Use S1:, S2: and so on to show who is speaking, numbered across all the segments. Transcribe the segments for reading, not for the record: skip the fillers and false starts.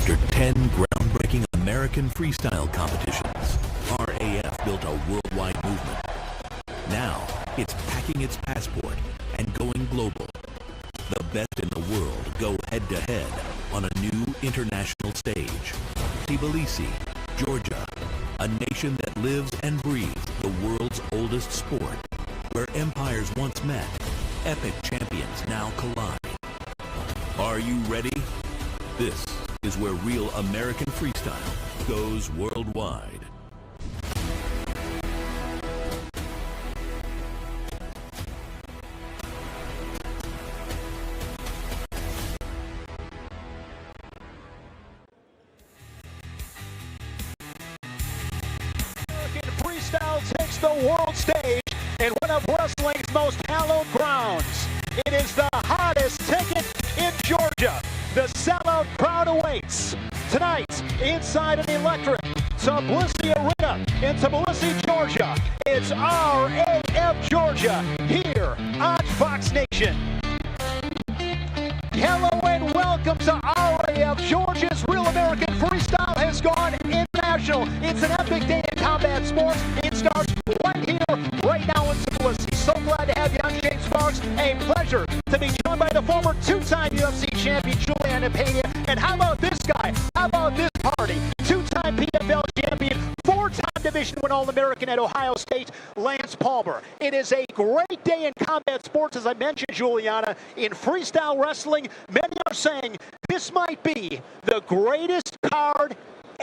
S1: After 10 groundbreaking American freestyle competitions, RAF built a worldwide movement. Now, it's packing its passport and going global. The best in the world go head-to-head on a new international stage. Tbilisi, Georgia, a nation that lives and breathes the world's oldest sport, where empires once met, epic champions now collide. Are you ready? This is where real American freestyle goes worldwide.
S2: American freestyle takes the world stage in one of wrestling's most hallowed grounds. It is the hottest ticket in Georgia. The sellout crowd awaits. Tonight, inside an electric Tbilisi Arena in Tbilisi, Georgia, it's RAF Georgia here on Fox Nation. Hello and welcome to RAF Georgia's Real American Freestyle has gone international. It's an epic day in combat sports. It starts right here, right now in Tbilisi. So glad to have you on, James Sparks. A pleasure to be joined by the former two-time UFC champion, Juliana Pena. And how about this guy? How about this party? Two-time PFL champion, four-time Division I All-American at Ohio State, Lance Palmer. It is a great day in combat sports, as I mentioned, Juliana. In freestyle wrestling, many are saying this might be the greatest card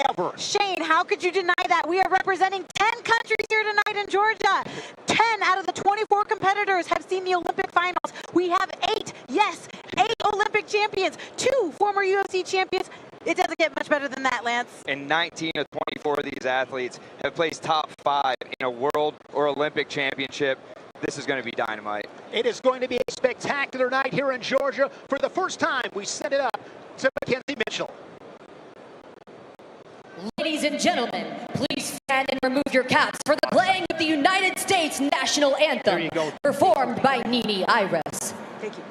S2: ever.
S3: Shane, how could you deny that? We are representing 10 countries here tonight in Georgia. 10 out of the 24 competitors have seen the Olympic finals. We have 8 Olympic champions, 2 former UFC champions. It doesn't get much better than that, Lance.
S4: And 19 of 24 of these athletes have placed top 5 in a world or Olympic championship. This is going to be dynamite.
S2: It is going to be a spectacular night here in Georgia. For the first time, we send it up to Mackenzie Mitchell.
S5: Ladies and gentlemen, please stand and remove your caps for the playing of the United States National Anthem, performed by Nini Iris.
S3: Thank you.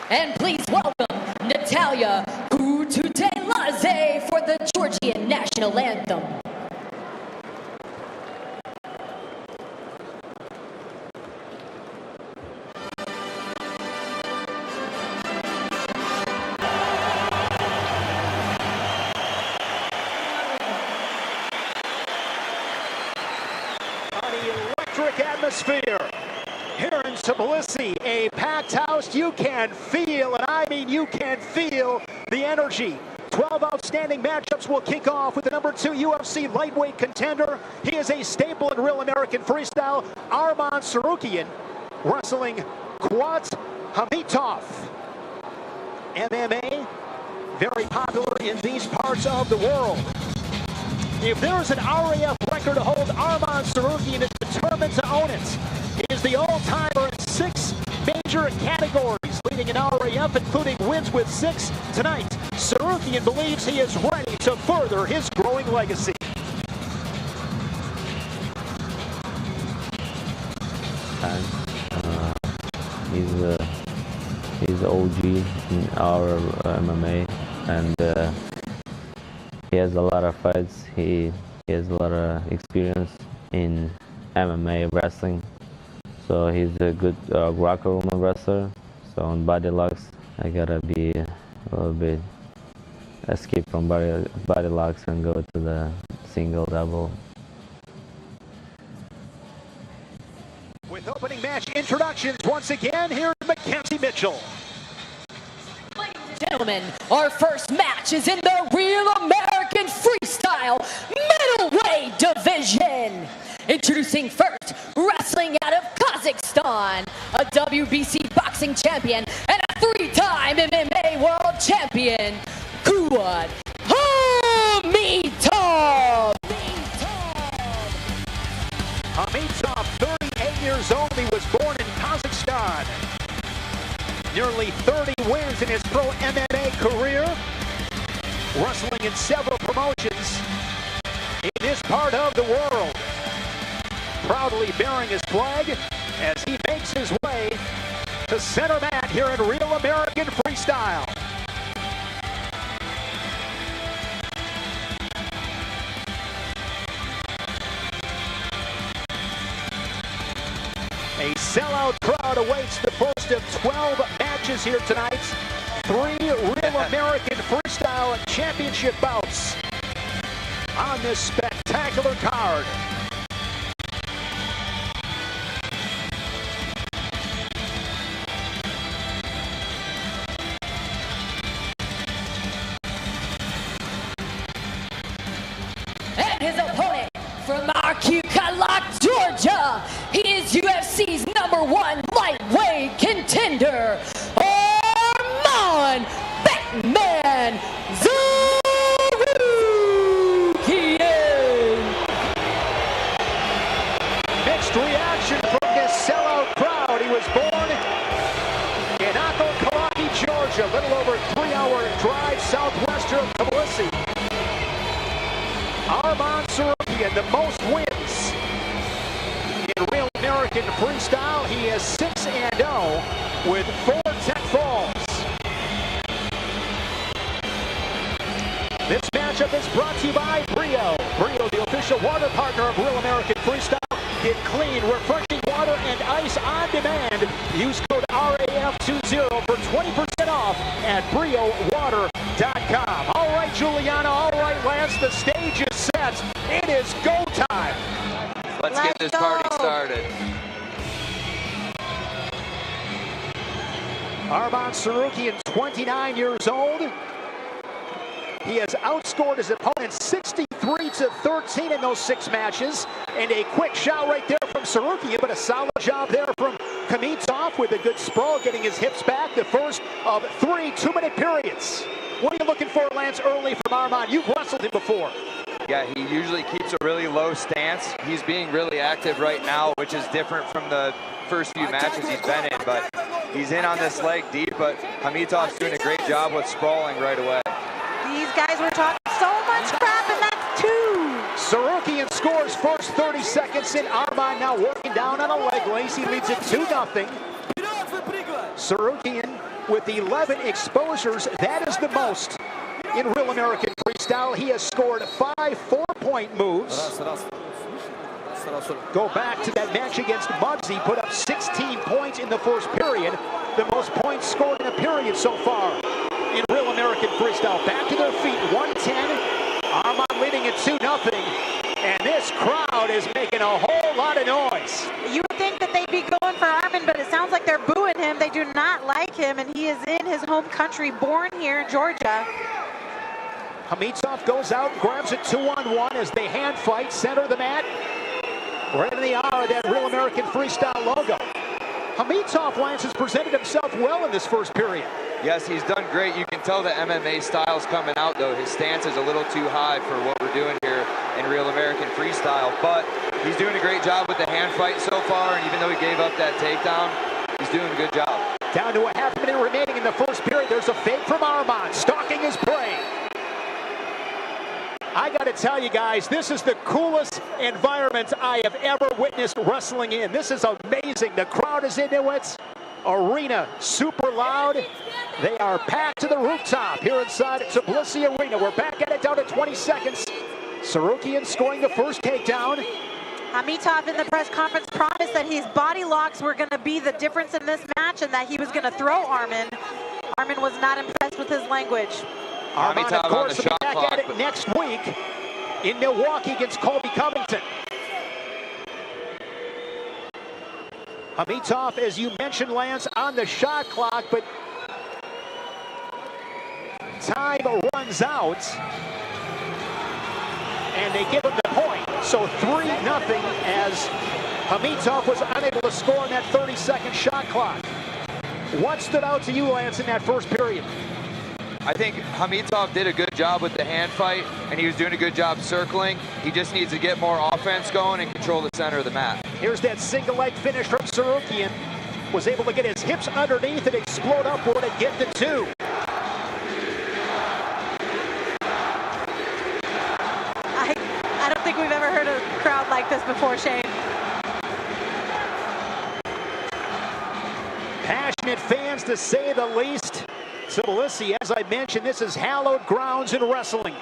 S5: And please welcome Natalia Kututelaze for the Georgian National Anthem.
S2: Atmosphere here in Tbilisi, a packed house. You can feel, and I mean you can feel the energy. 12 outstanding matchups will kick off with the number 2 UFC lightweight contender. He is a staple in Real American Freestyle, Arman Tsarukyan, wrestling quads Khamitov. MMA, very popular in these parts of the world. If there's an RAF record to hold, Arman Tsarukyan is determined to own it. He is the all-timer in 6 major categories, leading in RAF, including wins with 6 tonight. Tsarukyan believes he is ready to further his growing legacy.
S6: He's OG in our MMA, and he has a lot of fights. He has a lot of experience in MMA wrestling. So he's a good Greco-Roman wrestler. So on body locks, I gotta be a little bit escape from body locks and go to the single double.
S2: With opening match introductions, once again, here's Mackenzie Mitchell.
S5: Ladies and gentlemen, our first match is in the Real American Freestyle Middleweight division. Introducing first, wrestling out of Kazakhstan, a WBC boxing champion and a 3-time MMA world champion, Khamitov.
S2: Khamitov, 38 years old, he was born in Kazakhstan. Nearly 30 wins in his pro MMA career, wrestling in several promotions in this part of the world. Proudly bearing his flag as he makes his way to center mat here in Real American Freestyle. A sellout crowd awaits the first of 12 matches here tonight. 3 Real American Freestyle Championship bouts on this spectacular card.
S5: And his opponent from Arkansas, Georgia, he is UFC's #1 lightweight contender, Arman Batman Tsarukyan.
S2: Mixed reaction from this sellout crowd. He was born in Arkansas, Georgia, a little over 3-hour drive southwestern of Tbilisi. Arman Tsarukyan, the most wins in Real American Freestyle. He is 6-0 with 4 tech falls. This matchup is brought to you by Brio. Brio, the official water partner of Real American Freestyle. Get clean, refreshing water and ice on demand. Use code RAF20 for 20% off at BrioWater.com. All right, Juliana. All right, Lance. The stage is set. It is go time.
S4: Let's get this party started.
S2: Arman Tsarukyan, 29 years old. He has outscored his opponent 63-13 in those 6 matches. And a quick shot right there from Tsarukyan, but a solid job there from Khamitov with a good sprawl, getting his hips back. The first of 3 2-minute periods. What are you looking for, Lance, early from Arman? You've wrestled him before.
S4: Yeah, he usually keeps a really low stance. He's being really active right now, which is different from the first few matches he's been in, but he's in on this leg deep, but Khamitov's doing a great job with sprawling right away.
S3: These guys were talking so much crap, and that's 2.
S2: Tsarukyan scores first 30 seconds in. Arman now working down on a leg lace. He leads it 2-0. Tsarukyan with 11 exposures. That is the most in Real American Freestyle. He has scored 5 4-point moves. Go back to that match against Muggsy. Put up 16 points in the first period. The most points scored in a period so far in Real American Freestyle. Back to their feet, 110. Arman leading at 2-0. And this crowd is making a whole lot of noise.
S3: You would think that they'd be going for Arman, but it sounds like they're booing him. They do not like him, and he is in his home country, born here in Georgia.
S2: Khamitov goes out and grabs a 2-on-1 as they hand fight, center of the mat. Right in the eye of that Real American Freestyle logo. Khamitov, Lance, has presented himself well in this first period.
S4: Yes, he's done great. You can tell the MMA style's coming out, though. His stance is a little too high for what we're doing here in Real American Freestyle, but he's doing a great job with the hand fight so far, and even though he gave up that takedown, he's doing a good job. Down to a half minute remaining in the first period. There's a fake from Arman, stalking his prey. I got to tell you guys, this is the coolest environment I have ever witnessed wrestling in. This is amazing. The crowd is into it. Arena super loud. They are packed to the rooftop here inside Tbilisi Arena. We're back at it down to 20 seconds. Tsarukyan scoring the first takedown.
S3: Khamitov in the press conference promised that his body locks were going to be the difference in this match and that he was going to throw Arman. Arman was not impressed with his language.
S2: Arman, of course, will be back at it next week in Milwaukee against Colby Covington. Khamitov, as you mentioned, Lance, on the shot clock, but time runs out, and they give him the point. So 3-0 as Khamitov was unable to score on that 30-second shot clock. What stood out to you, Lance, in that first period?
S4: I think Khamitov did a good job with the hand fight, and he was doing a good job circling. He just needs to get more offense going and control the center of the mat.
S2: Here's that single leg finish from Tsarukyan. Was able to get his hips underneath and explode upward and get the 2.
S3: I don't think we've ever heard a crowd like this before, Shane.
S2: Passionate fans, to say the least. Tbilisi, as I mentioned, this is hallowed grounds in wrestling.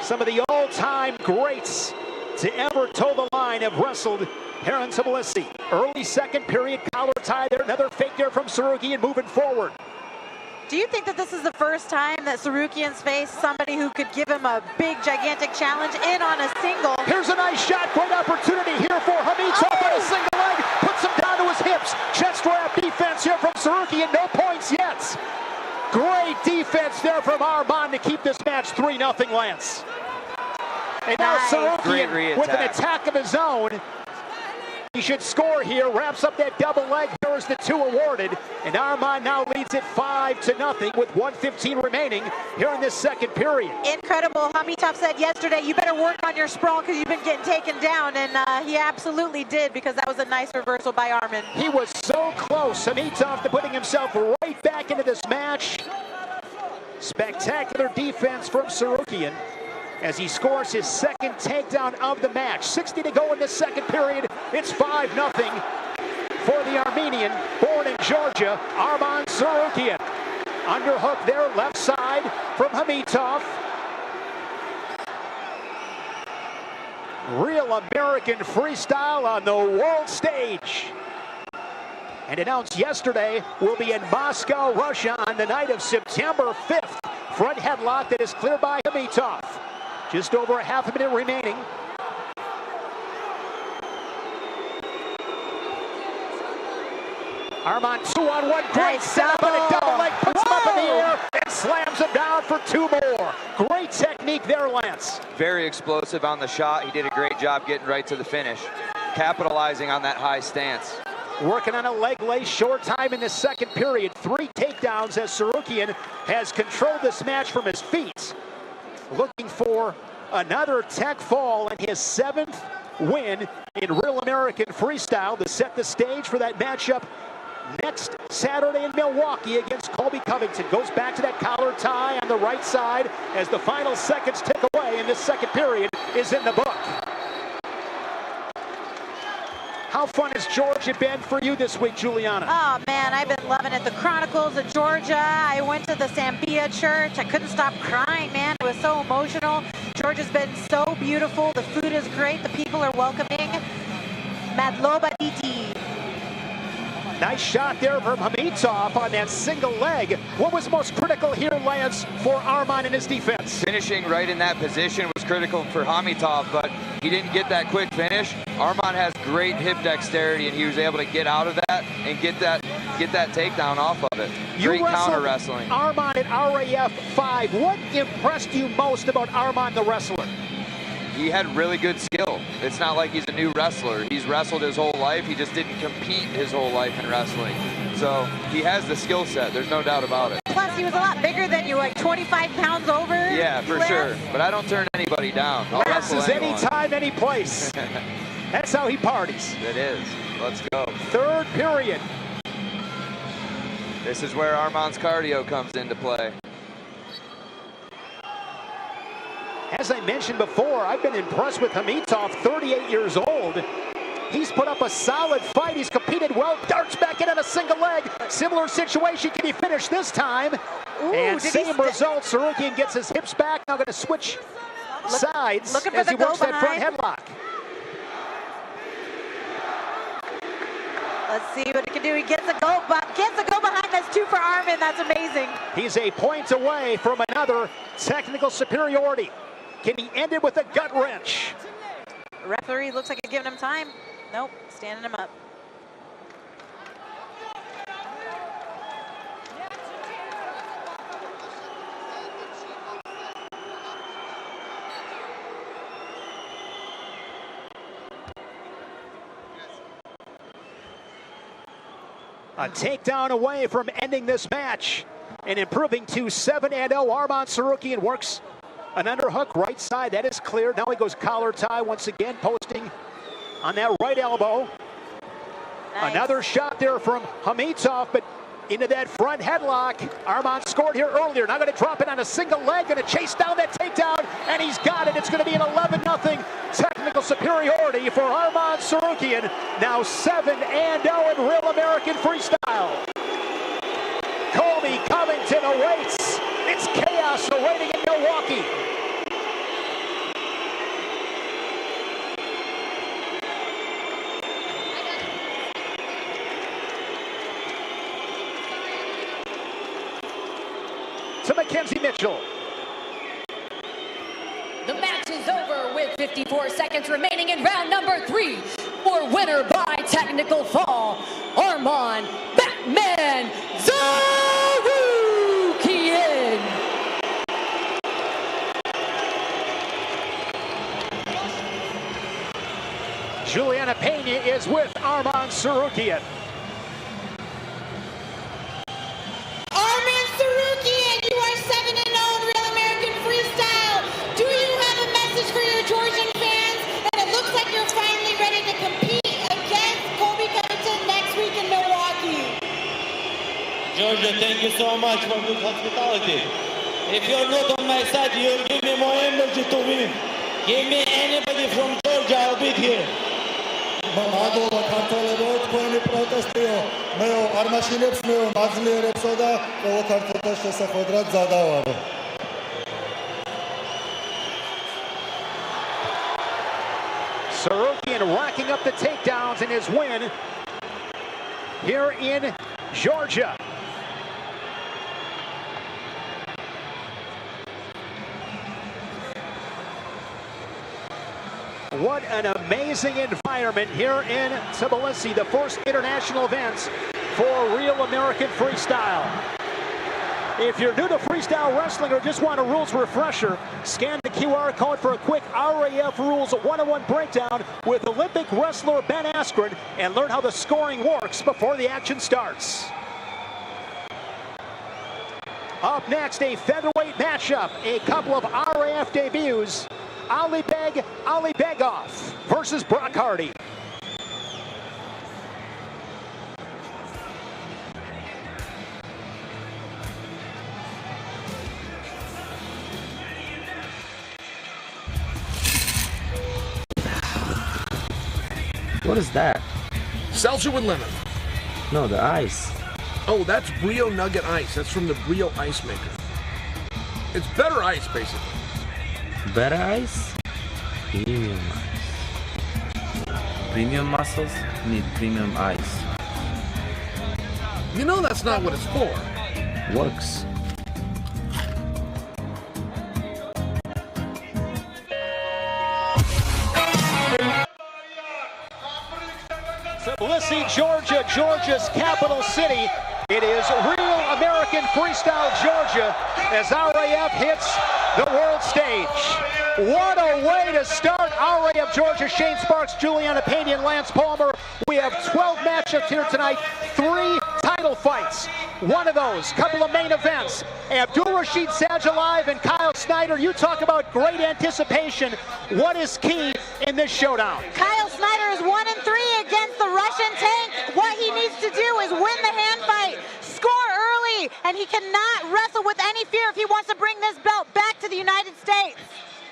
S2: Some of the all-time greats to ever toe the line have wrestled here in Tbilisi. Early second period, collar tie there. Another fake there from Tsarukyan moving forward.
S3: Do you think that this is the first time that Tsarukyan's faced somebody who could give him a big, gigantic challenge in on a single?
S2: Here's a nice shot. Great opportunity here for Khamitov on a single leg. Puts him down to his hips. Chest wrap defense here from Tsarukyan. No points yet. Great defense there from Arman to keep this match 3-0, Lance. And now Tsarukyan with an attack of his own. He should score here, wraps up that double leg. Here is the 2 awarded, and Arman now leads it 5-0 with 1:15 remaining here in this second period.
S3: Incredible. Khamitov said yesterday, you better work on your sprawl because you've been getting taken down, and he absolutely did, because that was a nice reversal by Arman.
S2: He was so close, Khamitov, to putting himself right back into this match. Spectacular defense from Tsarukyan as he scores his second takedown of the match. 60 to go in the second period. It's 5-0 for the Armenian, born in Georgia, Arman Tsarukyan. Underhook there, left side from Khamitov. Real American Freestyle on the world stage. And announced yesterday, will be in Moscow, Russia on the night of September 5th. Front headlock that is cleared by Khamitov. Just over a half a minute remaining. Arman 2-on-1, great setup on a double leg, puts him up in the air and slams him down for 2 more. Great technique there, Lance.
S4: Very explosive on the shot. He did a great job getting right to the finish, capitalizing on that high stance.
S2: Working on a leg lace, short time in the second period. 3 takedowns as Tsarukyan has controlled this match from his feet. Looking for another tech fall and his 7th win in Real American Freestyle to set the stage for that matchup next Saturday in Milwaukee against Colby Covington. Goes back to that collar tie on the right side as the final seconds tick away and this second period is in the book. How fun has Georgia been for you this week, Juliana?
S3: Oh, man, I've been loving it. The Chronicles of Georgia. I went to the Sambia church. I couldn't stop crying, man. It was so emotional. Georgia's been so beautiful. The food is great. The people are welcoming. Madloba Diti.
S2: Nice shot there from Khamitov on that single leg. What was most critical here, Lance, for Arman in his defense?
S4: Finishing right in that position was critical for Khamitov, but he didn't get that quick finish. Arman has great hip dexterity, and he was able to get out of that and get that get that takedown off of it. Great counter wrestling.
S2: Arman at RAF 5. What impressed you most about Arman the wrestler?
S4: He had really good skill. It's not like he's a new wrestler. He's wrestled his whole life. He just didn't compete his whole life in wrestling. So he has the skill set. There's no doubt about it.
S3: Plus, he was a lot bigger than you, like 25 pounds over.
S4: Yeah, for sure. But I don't turn anybody down. I'll wrestle anyone.
S2: Anytime, any place. That's how he parties.
S4: It is. Let's go.
S2: Third period.
S4: This is where Arman's cardio comes into play.
S2: As I mentioned before, I've been impressed with Khamitov, 38 years old. He's put up a solid fight. He's competed well. Darts back in on a single leg. Similar situation. Can he finish this time?
S3: Ooh,
S2: and same result. Tsarukyan gets his hips back. Now going to switch sides as he works that front headlock.
S3: Let's see what he can do. He gets a go behind. That's 2 for Arman. That's amazing.
S2: He's a point away from another technical superiority. Can he end it with a gut wrench?
S3: Referee looks like he's giving him time. Nope, standing him up.
S2: A takedown away from ending this match and improving to 7-0. Arman Tsarukyan works an underhook right side. That is clear. Now he goes collar tie once again, posting on that right elbow. Nice. Another shot there from Khamitov, but into that front headlock. Arman scored here earlier. Now going to drop it on a single leg. Going to chase down that takedown, and he's got it. It's going to be an 11-0 technical superiority for Arman Tsarukyan. Now 7-0 in Real American Freestyle. Colby Covington awaits. It's chaos awaiting in Milwaukee. To Mackenzie Mitchell.
S5: The match is over with 54 seconds remaining in round number 3. For winner by technical fall, Arman Batman Tsarukyan.
S2: Juliana Pena is with Arman Tsarukyan.
S7: Arman Tsarukyan, you are 7-0 in Real American Freestyle. Do you have a message for your Georgian fans? And it looks like you're finally ready to compete against Colby Covington next week in Milwaukee.
S8: Georgia, thank you so much for good hospitality. If you're not on my side, you'll give me more energy to win. Give me anybody from Georgia, I'll be here.
S9: მადლობა ქართველებო, თქვენი პროტესტიო, მეო არ მაშინებს, მეო მაძლიერებსო და ყველა ქართველთა შესახვედრად ზადავარო.
S2: Tsarukyan racking up the takedowns in his win here in Georgia. What an amazing environment here in Tbilisi, the first international events for Real American Freestyle. If you're new to freestyle wrestling or just want a rules refresher, scan the QR code for a quick RAF Rules 101 breakdown with Olympic wrestler Ben Askren and learn how the scoring works before the action starts. Up next, a featherweight matchup, a couple of RAF debuts. Alibeg Begov versus Brock Hardy.
S6: What is that?
S10: Seltzer with lemon.
S6: No, the ice.
S10: Oh, that's Brio Nugget Ice. That's from the Brio Ice Maker. It's better ice, basically.
S6: Better ice? Premium ice. Premium muscles need premium ice.
S10: You know that's not what it's for.
S6: Works.
S2: Tbilisi, Georgia, Georgia's capital city. It is real American Freestyle Georgia as RAF hits the world stage. What a way to start RAF Georgia. Shane Sparks, Juliana Pena, and Lance Palmer. We have 12 matchups here tonight, 3 title fights. One of those, couple of main events. Abdulrashid, Sadulaev, and Kyle Snyder. You talk about great anticipation. What is key in this showdown?
S3: Kyle Snyder is 1-3 against the Russian tank. What he needs to do is win the hand fight, score early, and he cannot wrestle with any fear if he wants to bring this belt back to the United States.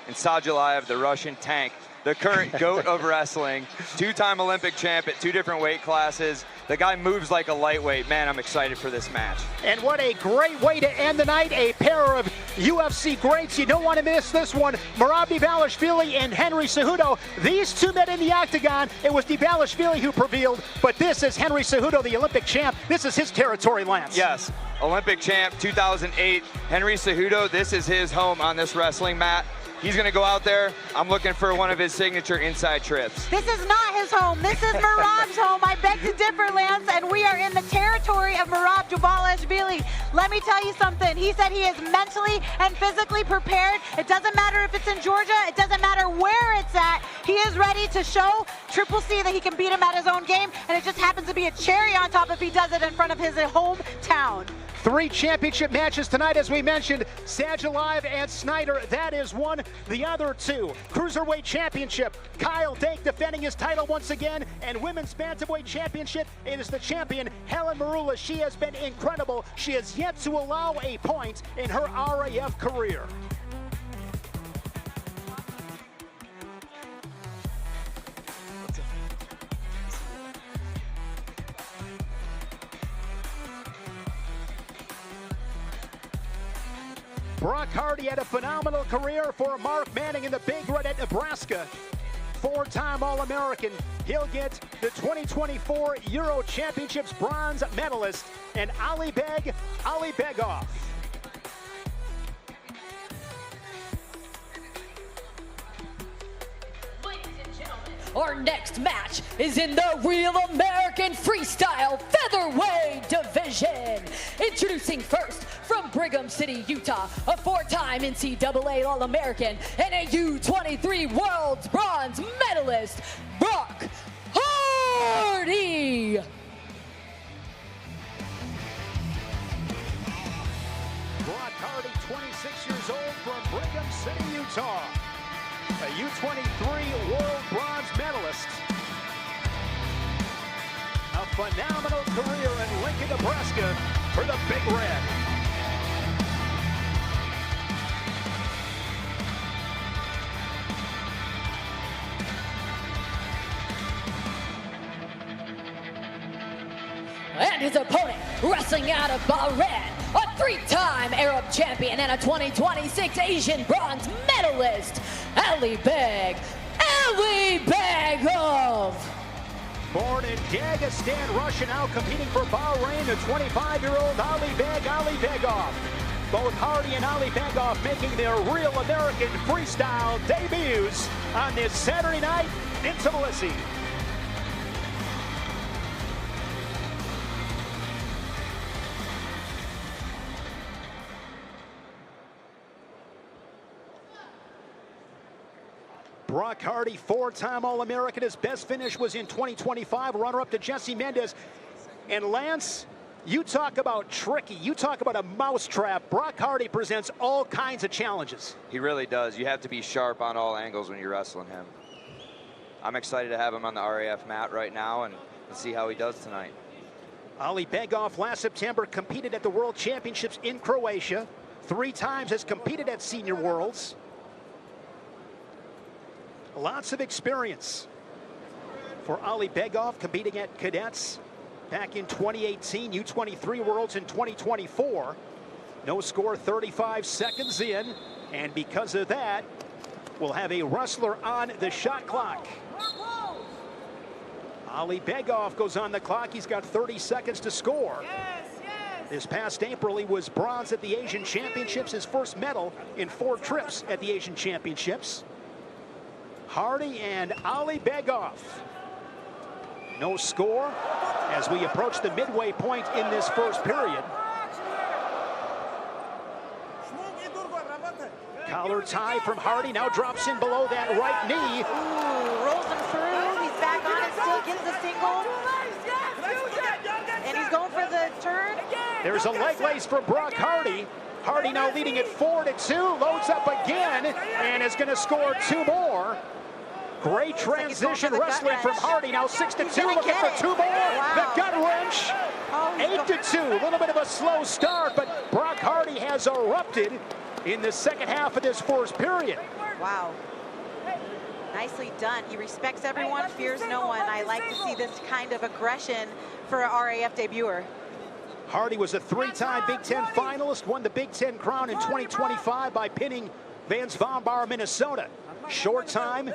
S4: And Sadulaev, the Russian tank, the current GOAT of wrestling, 2-time Olympic champ at 2 different weight classes. The guy moves like a lightweight. Man, I'm excited for this match.
S2: And what a great way to end the night. A pair of UFC greats. You don't want to miss this one. Merab Dvalishvili and Henry Cejudo. These 2 met in the octagon. It was Dvalishvili who prevailed, but this is Henry Cejudo, the Olympic champ. This is his territory, Lance.
S4: Yes, Olympic champ, 2008. Henry Cejudo, this is his home on this wrestling mat. He's going to go out there. I'm looking for one of his signature inside trips.
S3: This is not his home. This is Merab's home. I beg to differ, Lance, and we are in the territory of Merab Dvalishvili. Let me tell you something. He said he is mentally and physically prepared. It doesn't matter if it's in Georgia. It doesn't matter where it's at. He is ready to show Triple C that he can beat him at his own game, and it just happens to be a cherry on top if he does it in front of his hometown.
S2: 3 championship matches tonight, as we mentioned. Sadulaev and Snyder, that is one. The other 2, Cruiserweight Championship. Kyle Dake defending his title once again. And Women's Bantamweight Championship, it is the champion, Helen Maroulis. She has been incredible. She has yet to allow a point in her RAF career. Brock Hardy had a phenomenal career for Mark Manning in the Big Red at Nebraska. 4-time All-American. He'll get the 2024 Euro Championships bronze medalist, and Ali Begov.
S5: Our next match is in the Real American Freestyle Featherweight division. Introducing first from Brigham City, Utah, a 4-time NCAA All-American and a U23 World's Bronze Medalist, Brock Hardy.
S2: Brock Hardy, 26 years old, from Brigham City, Utah. A U23 World Bronze Medalist. A phenomenal career in Lincoln, Nebraska for the Big Red.
S5: And his opponent, wrestling out of Bahrain, a 3-time Arab champion and a 2026 Asian bronze medalist, Ali Begov.
S2: Born in Dagestan, Russia, now competing for Bahrain, the 25-year-old Ali Begov. Both Hardy and Ali Begov making their Real American Freestyle debuts on this Saturday night in Tbilisi. Brock Hardy, 4-time All-American. His best finish was in 2025, runner-up to Jesse Mendez. And Lance, you talk about tricky, you talk about a mousetrap. Brock Hardy presents all kinds of challenges.
S4: He really does. You have to be sharp on all angles when you're wrestling him. I'm excited to have him on the RAF mat right now and see how he does tonight.
S2: Ali Begov last September competed at the World Championships in Croatia. 3 times has competed at Senior Worlds. Lots of experience for Ali Begov, competing at cadets back in 2018, U23 Worlds in 2024. No score 35 seconds in, and because of that, we'll have a wrestler on the shot clock. Ali Begov goes on the clock. He's got 30 seconds to score. This past April, he was bronze at the Asian Championships, his first medal in 4 trips at the Asian Championships. Hardy and Ali Begov. No score as we approach the midway point in this first period. Collar tie from Hardy, now drops in below that right knee.
S3: Ooh, rolls him through. He's back on it, still gets the single. And he's going for the turn.
S2: There's a leg lace from Brock Hardy. Hardy now leading it 4-2, loads up again, and is going to score 2 more. Great transition wrestling from Hardy, now 6-2, looking for 2 more.
S3: Wow.
S2: The gut wrench, 8-2, a little bit of a slow start, but Brock Hardy has erupted in the second half of this first period.
S3: Wow. Nicely done. He respects everyone, fears no one. I like to see this kind of aggression for a RAF debuter.
S2: Hardy was a 3-time Big Ten finalist, won the Big Ten crown in 2025 by pinning Vance Vombar, Minnesota. Short time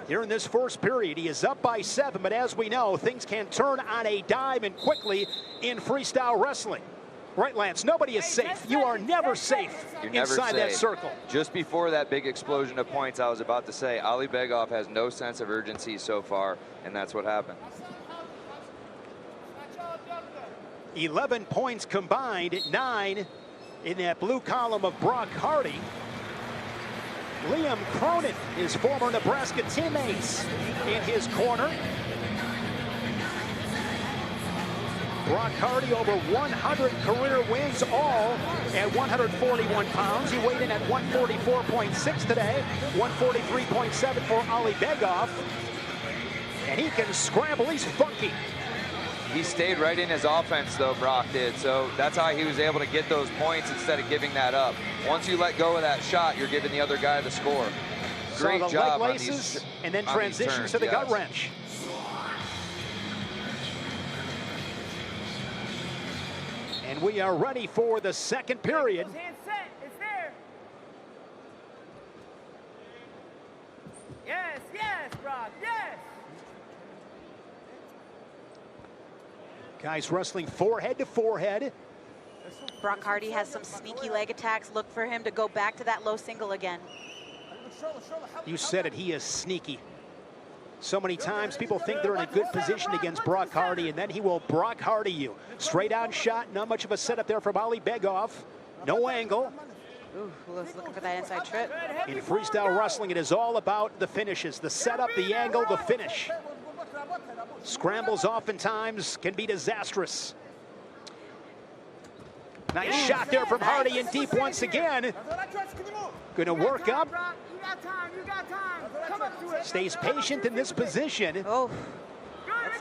S2: here in this first period. He is up by 7, but as we know, things can turn on a dime and quickly in freestyle wrestling. Right, Lance? Nobody is safe. You are never safe inside that circle.
S4: Just before that big explosion of points, I was about to say, Ali Begov has no sense of urgency so far, and that's what happened.
S2: 11 points combined, 9 in that blue column of Brock Hardy. Liam Cronin, his former Nebraska teammates, in his corner. Brock Hardy over 100 career wins, all at 141 pounds. He weighed in at 144.6 today, 143.7 for Ali Begov. And he can scramble, he's funky.
S4: He stayed right in his offense, though, Brock did. So that's how he was able to get those points instead of giving that up. Once you let go of that shot, you're giving the other guy the score. Great
S2: so the
S4: job
S2: leg
S4: on
S2: laces,
S4: these,
S2: and then transitions to the gut wrench. And we are ready for the second period.
S11: Hand set, it's there. Yes, yes, Brock, yes.
S2: Guys wrestling forehead to forehead.
S3: Brock Hardy has some sneaky leg attacks. Look for him to go back to that low single again.
S2: You said it, he is sneaky. So many times people think they're in a good position against Brock Hardy, and then he will Brock Hardy you. Straight on shot, not much of a setup there from Ali Begov. No angle.
S3: Ooh, looking for that inside trip.
S2: In freestyle wrestling, it is all about the finishes. The setup, the angle, the finish. Scrambles oftentimes can be disastrous. Nice shot there from Hardy in deep once again. Gonna work up. Stays patient in this position.
S3: Oh,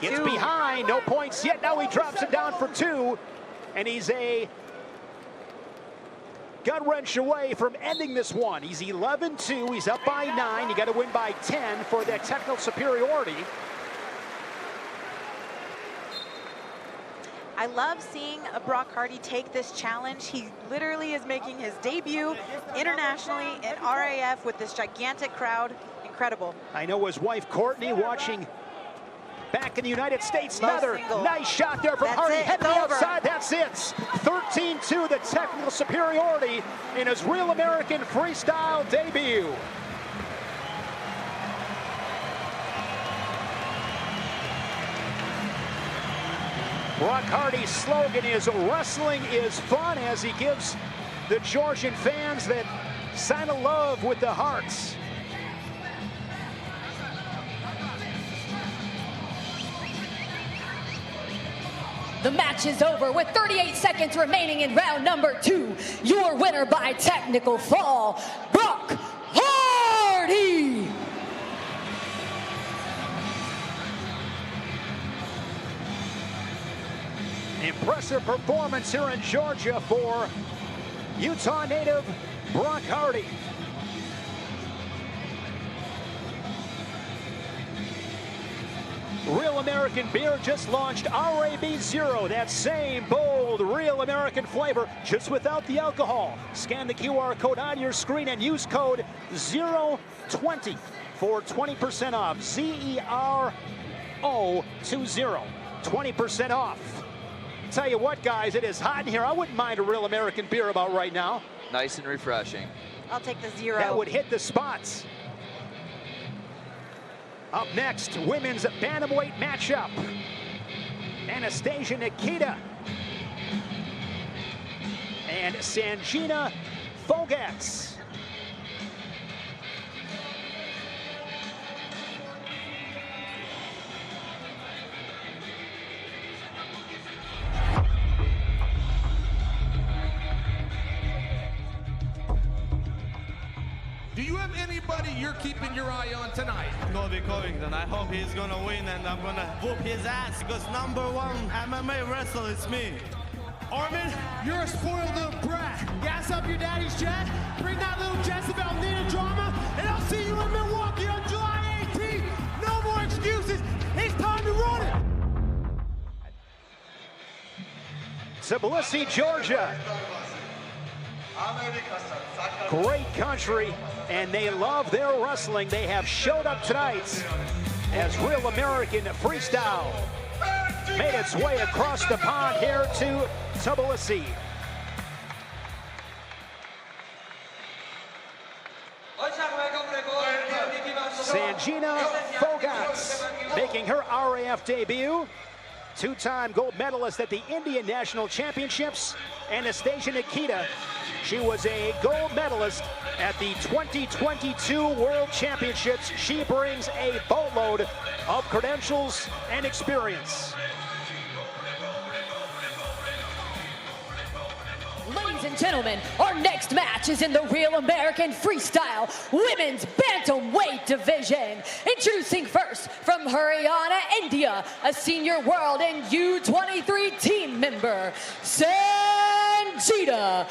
S2: Gets behind, no points yet. Now he drops it down for 2. And he's a gut wrench away from ending this one. He's 11-2, he's up by 9. You gotta win by 10 for that technical superiority.
S3: I love seeing Brock Hardy take this challenge. He literally is making his debut internationally in RAF with this gigantic crowd. Incredible.
S2: I know his wife Courtney watching back in the United States. Another nice shot there from Hardy. Heading outside, that's it. 13-2, the technical superiority in his Real American Freestyle debut. Brock Hardy's slogan is "Wrestling is fun," as he gives the Georgian fans that sign of love with the hearts.
S5: The match is over with 38 seconds remaining in round number 2. Your winner by technical fall, Brock Hardy.
S2: Impressive performance here in Georgia for Utah native Brock Hardy. Real American Beer just launched RAB Zero, that same bold Real American flavor, just without the alcohol. Scan the QR code on your screen and use code 020 for 20% off. ZERO20, 20% off. Tell you what, guys, it is hot in here. I wouldn't mind a Real American Beer about right now.
S4: Nice and refreshing.
S3: I'll take the 0.
S2: That would hit the spots. Up next, women's bantamweight matchup. Anastasia Nikita and Sanjina Fogats.
S12: Do you have anybody you're keeping your eye on tonight?
S8: Colby Covington. I hope he's gonna win and I'm gonna whoop his ass because #1 MMA wrestler is me.
S13: Arman, you're a spoiled little brat. Gas up your daddy's jet, bring that little Jezebel Nina drama, and I'll see you in Milwaukee on July 18th. No more excuses. It's time to run it.
S2: Tbilisi, Georgia. Great country, and they love their wrestling. They have showed up tonight as Real American Freestyle made its way across the pond here to Tbilisi. Sanjina Fogats making her RAF debut. Two-time gold medalist at the Indian National Championships. Anastasia Nikita, she was a gold medalist at the 2022 World Championships. She brings a boatload of credentials and experience.
S5: Ladies and gentlemen, our next match is in the Real American Freestyle Women's Bantamweight division. Introducing first from Haryana, India, a senior world and U23 team member, Sanjina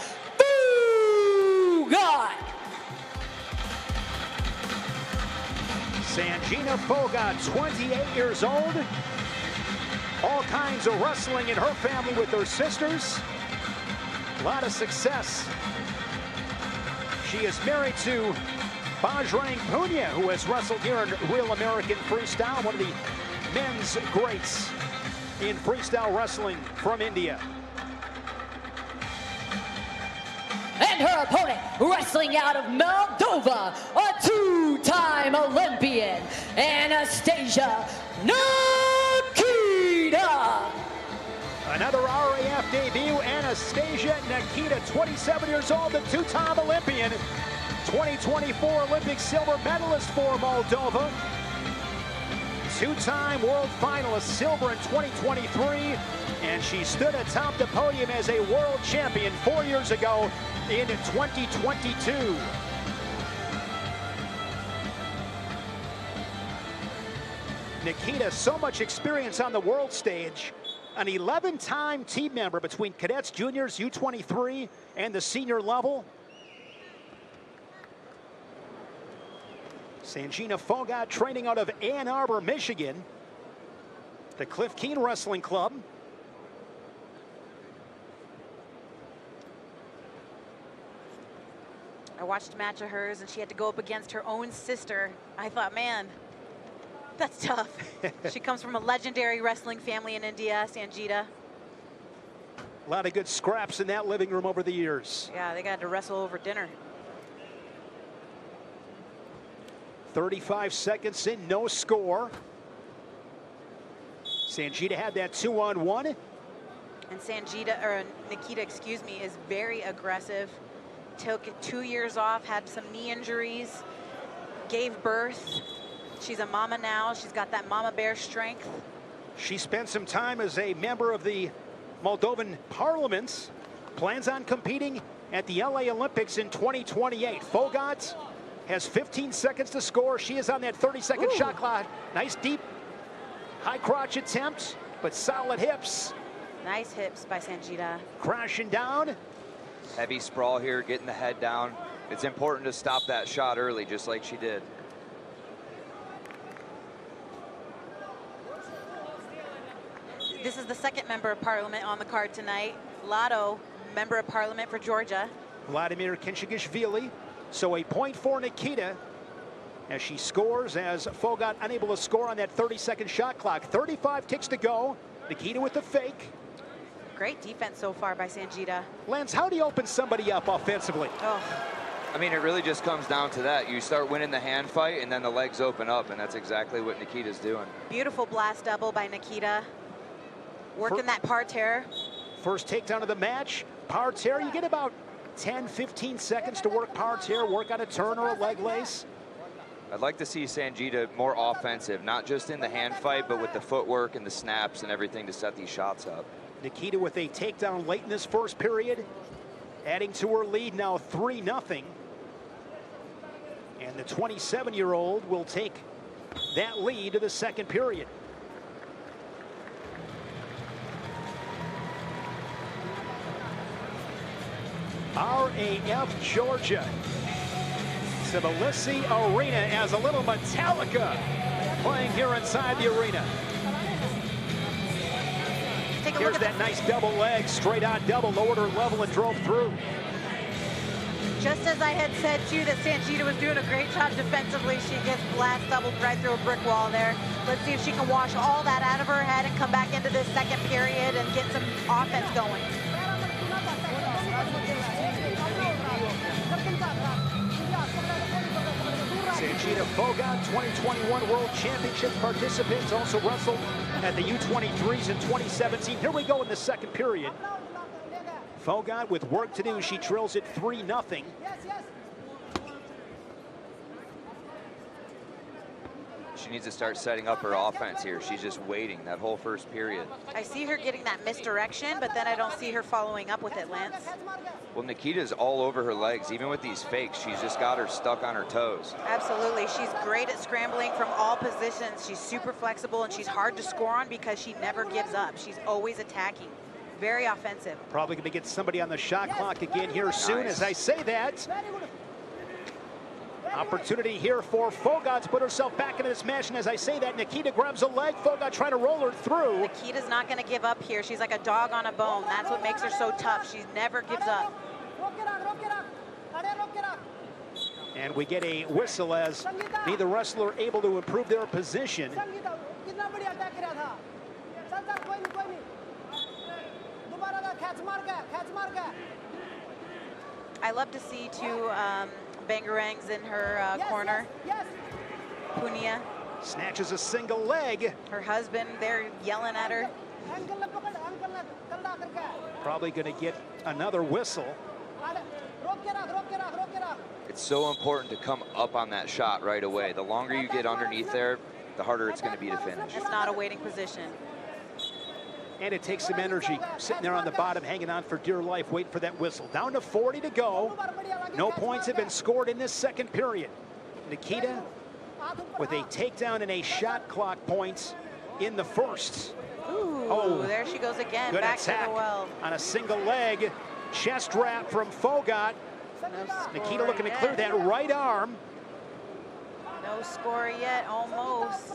S5: Fogats.
S2: Sanjina Fogats, 28 years old. All kinds of wrestling in her family with her sisters. A lot of success. She is married to Bajrang Punia, who has wrestled here in Real American Freestyle, one of the men's greats in freestyle wrestling from India.
S5: And her opponent, wrestling out of Moldova, a two-time Olympian, Anastasia Nikita.
S2: Another RAF debut, Anastasia Nikita, 27 years old, the two-time Olympian, 2024 Olympic silver medalist for Moldova, two-time world finalist, silver in 2023, and she stood atop the podium as a world champion 4 years ago in 2022. Nikita, so much experience on the world stage. An 11-time team member between cadets, juniors, U23, and the senior level. Sanjina Fogats training out of Ann Arbor, Michigan, the Cliff Keen Wrestling Club.
S3: I watched a match of hers, and she had to go up against her own sister. I thought, man, that's tough. She comes from a legendary wrestling family in India, Sanjita.
S2: A lot of good scraps in that living room over the years.
S3: Yeah, they got to wrestle over dinner.
S2: 35 seconds in, no score. Sanjita had that 2-on-1.
S3: And Nikita, excuse me, is very aggressive. Took 2 years off, had some knee injuries, gave birth. She's a mama now. She's got that mama bear strength.
S2: She spent some time as a member of the Moldovan Parliament. Plans on competing at the LA Olympics in 2028. Fogats has 15 seconds to score. She is on that 30-second shot clock. Nice deep high crotch attempt, but solid hips.
S3: Nice hips by Sanjita.
S2: Crashing down.
S4: Heavy sprawl here, getting the head down. It's important to stop that shot early, just like she did.
S3: This is the second member of parliament on the card tonight. Lotto, member of parliament for Georgia.
S2: Vladimeri Khinchegashvili. So a point for Nikita as she scores, as Fogats unable to score on that 30-second shot clock. 35 ticks to go. Nikita with the fake.
S3: Great defense so far by Sanjita.
S2: Lance, how do you open somebody up offensively?
S3: Oh,
S4: I mean, it really just comes down to that. You start winning the hand fight, and then the legs open up, and that's exactly what Nikita's doing.
S3: Beautiful blast double by Nikita. Working that parterre.
S2: First takedown of the match. Parterre, you get about 10, 15 seconds to work parterre, work on a turn or a leg lace.
S4: I'd like to see Sanjita more offensive, not just in the hand fight, but with the footwork and the snaps and everything to set these shots up.
S2: Nikita with a takedown late in this first period, adding to her lead now 3-0. And the 27-year-old will take that lead to the second period. RAF Georgia. Tbilisi Arena as a little Metallica playing here inside the arena. Here's that nice double leg, straight on double, lowered her level and drove through.
S3: Just as I had said too that Sanjita was doing a great job defensively, she gets blast doubled right through a brick wall there. Let's see if she can wash all that out of her head and come back into this second period and get some offense going.
S2: Sanjita Fogat, 2021 World Championships participants, also wrestled at the U23s in 2017. Here we go in the second period. Fogat with work to do. She trails it 3-0.
S4: She needs to start setting up her offense here. She's just waiting that whole first period.
S3: I see her getting that misdirection, but then I don't see her following up with it, Lance.
S4: Well, Nikita's all over her legs. Even with these fakes, she's just got her stuck on her toes.
S3: Absolutely. She's great at scrambling from all positions. She's super flexible, and she's hard to score on because she never gives up. She's always attacking. Very offensive.
S2: Probably going to get somebody on the shot clock again here soon as I say that. Opportunity here for Fogat to put herself back into this match, and as I say that, Nikita grabs a leg. Fogat trying to roll her through.
S3: Nikita's not going to give up here. She's like a dog on a bone. That's what makes her so tough. She never gives up.
S2: And we get a whistle as neither wrestler able to improve their position.
S3: I love to see two bangerangs in her corner. Punia.
S2: Snatches a single leg.
S3: Her husband, they're yelling at her.
S2: Probably going to get another whistle.
S4: It's so important to come up on that shot right away. The longer you get underneath there, the harder it's going to be to finish.
S3: It's not a waiting position.
S2: And it takes some energy, sitting there on the bottom, hanging on for dear life, waiting for that whistle. Down to 40 to go. No points have been scored in this second period. Nikita with a takedown and a shot clock points in the first.
S3: Ooh, there she goes again.
S2: Good
S3: back
S2: attack
S3: to the well.
S2: on a single leg. Chest wrap from Fogat. Nikita looking to clear that right arm.
S3: No score yet, almost.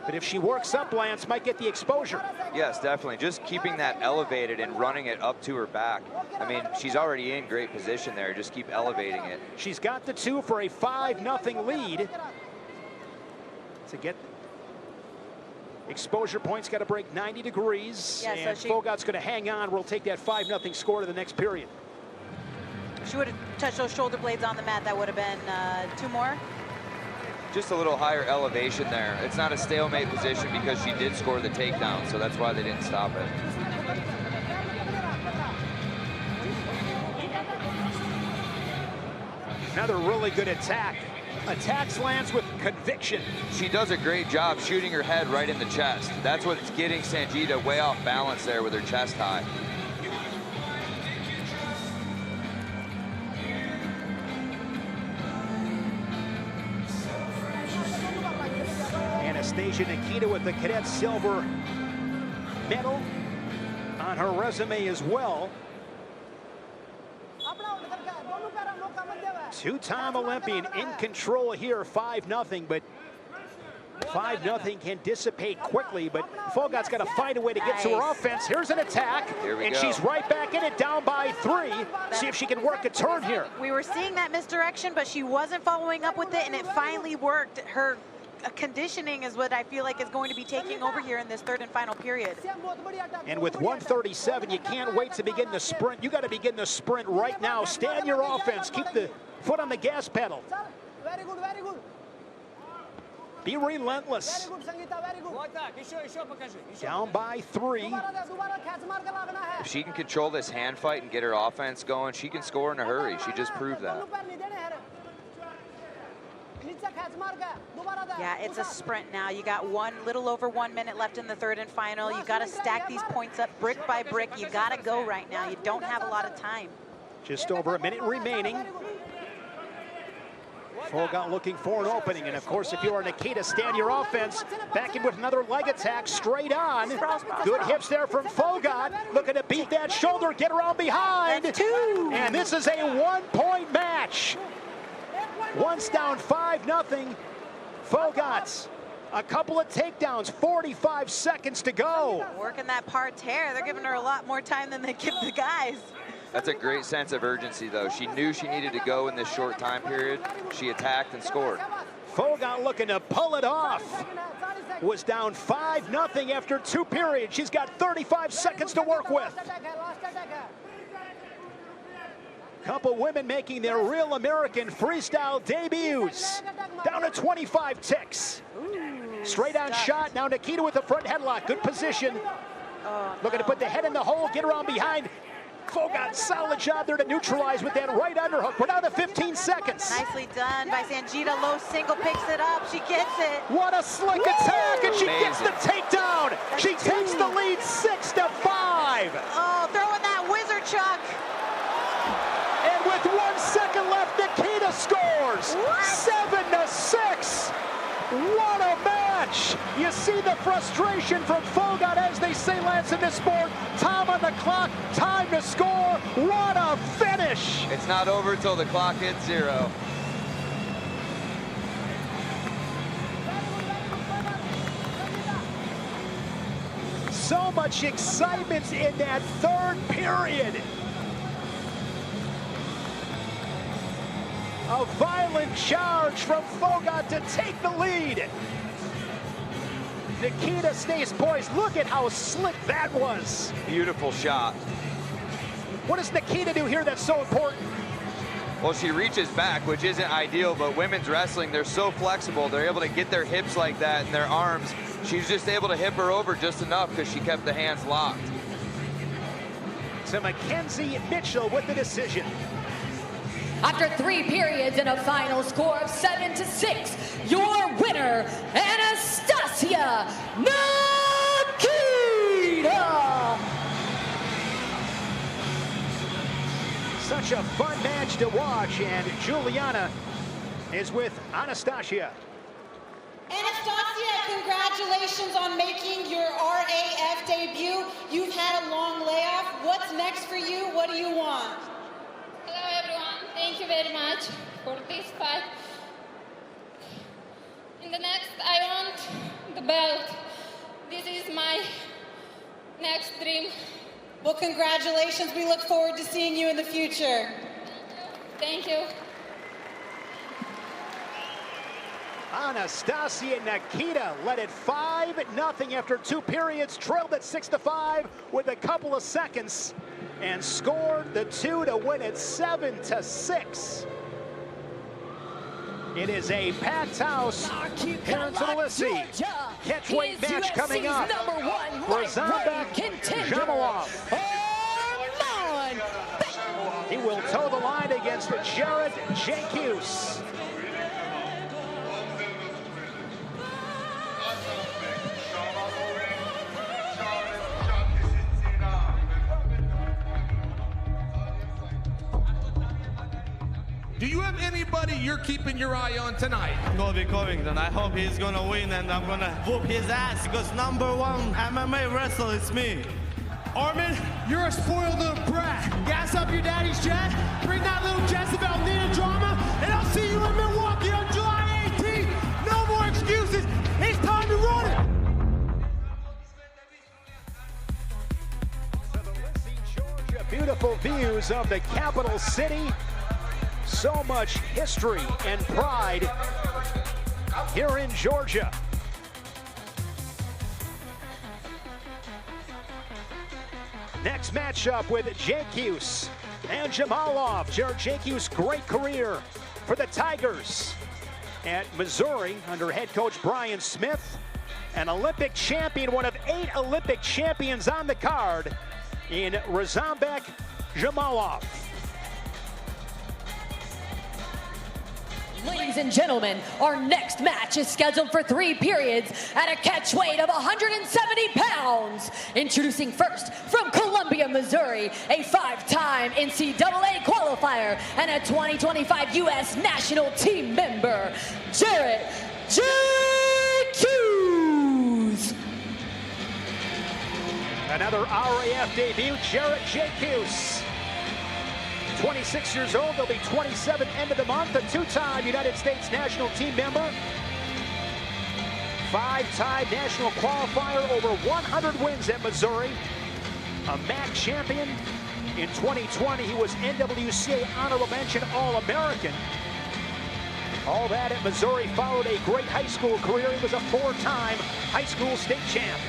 S2: But if she works up, Lance might get the exposure.
S4: Yes, definitely. Just keeping that elevated and running it up to her back. I mean, she's already in great position there. Just keep elevating it.
S2: She's got the two for a 5-0 lead. To get exposure points, got to break 90 degrees.
S3: Yeah,
S2: and
S3: so
S2: Fogat's going to hang on. We'll take that 5-0 score to the next period.
S3: She would have touched those shoulder blades on the mat. That would have been 2 more.
S4: Just a little higher elevation there. It's not a stalemate position because she did score the takedown, so that's why they didn't stop it.
S2: Another really good attack. Attacks Lance with conviction.
S4: She does a great job shooting her head right in the chest. That's what's getting Sanjita way off balance there with her chest high.
S2: Anastasia Nikita with the cadet silver medal on her resume as well. Two-time Olympian in control here, 5-0, but 5-0 can dissipate quickly, but Fogat's got to find a way to get to her offense. Here's an attack, and she's right back in it, down by 3. See if she can work a turn here.
S3: We were seeing that misdirection, but she wasn't following up with it, and it finally worked. Her conditioning is what I feel like is going to be taking over here in this third and final period.
S2: And with 137, you can't wait to begin the sprint. You got to begin the sprint right now. Stand your offense. Keep the foot on the gas pedal.
S11: Very good, very good.
S2: Be relentless. Down by 3.
S4: If she can control this hand fight and get her offense going, she can score in a hurry. She just proved that.
S3: Yeah, it's a sprint now. You got little over 1 minute left in the third and final. You got to stack these points up brick by brick. You got to go right now. You don't have a lot of time.
S2: Just over a minute remaining. Fogat looking for an opening, and of course, if you are Nikita, stand your offense. Back in with another leg attack, straight on. Good hips there from Fogat. Looking to beat that shoulder, get around behind. And this is a 1-point match. Once down 5-0. Fogat, a couple of takedowns, 45 seconds to go.
S3: Working that parterre, they're giving her a lot more time than they give the guys.
S4: That's a great sense of urgency, though. She knew she needed to go in this short time period. She attacked and scored.
S2: Fogat looking to pull it off. Was down 5-0 after 2 periods. She's got 35 seconds to work with. Couple women making their real American freestyle debuts. Down to 25 ticks. Straight on shot. Now Nikita with the front headlock. Good position. Looking to put the head in the hole, get around behind. Fogat, solid job there to neutralize with that right underhook. We're down to 15 seconds.
S3: Nicely done by Sanjita. Low single picks it up. She gets it.
S2: What a slick attack, and she gets the takedown. She takes the lead 6-5.
S3: Oh, throwing that wizard chuck.
S2: And with 1 second left, Nikita scores. 7-6. What a match! You see the frustration from Fogat, as they say, Lance, in this sport. Time on the clock, time to score. What a finish!
S4: It's not over till the clock hits 0.
S2: So much excitement in that third period. A violent charge from Fogat to take the lead. Nikita stays poised. Look at how slick that was.
S4: Beautiful shot.
S2: What does Nikita do here that's so important?
S4: Well, she reaches back, which isn't ideal, but women's wrestling, they're so flexible. They're able to get their hips like that and their arms. She's just able to hip her over just enough because she kept the hands locked.
S2: To Mackenzie Mitchell with the decision.
S5: After 3 periods and a final score of 7-6, your winner, Anastasia Nikita!
S2: Such a fun match to watch, and Juliana is with Anastasia.
S7: Anastasia, congratulations on making your RAF debut. You've had a long layoff. What's next for you? What do you want?
S14: Hello everyone, thank you very much for this fight. In the next, I want the belt. This is my next dream.
S7: Well, congratulations. We look forward to seeing you in the future.
S14: Thank you.
S2: Anastasia Nikita led it 5-0 after 2 periods, trailed at 6-5 with a couple of seconds, and scored the 2 to win it 7-6. It is a packed house here in Tbilisi. Catchweight match coming up. Razambek Jamalov. He will toe the line against Jared Jankus.
S12: Do you have anybody you're keeping your eye on tonight?
S8: Colby Covington. I hope he's gonna win and I'm gonna whoop his ass because #1 MMA wrestler is me.
S13: Arman, you're a spoiled little brat. Gas up your daddy's jet, bring that little Jezebel Nina drama, and I'll see you in Milwaukee on July 18th. No more excuses. It's time to run it.
S2: Tbilisi, Georgia. Beautiful views of the capital city. So much history and pride here in Georgia. Next matchup with Jakius and Jamalov. Jared Jakius, great career for the Tigers at Missouri under head coach Brian Smith. An Olympic champion, one of 8 Olympic champions on the card in Razambek Jamalov.
S5: Ladies and gentlemen, our next match is scheduled for 3 periods at a catch weight of 170 pounds. Introducing first from Columbia, Missouri, a 5-time NCAA qualifier and a 2025 U.S. national team member, Jared Jakius.
S2: Another RAF debut, Jared Jakius. 26 years old, they'll be 27 end of the month, a 2-time United States national team member, 5-time national qualifier, over 100 wins at Missouri, a MAC champion. In 2020, he was NWCA honorable mention All-American. All that at Missouri, followed a great high school career. He was a 4-time high school state champ.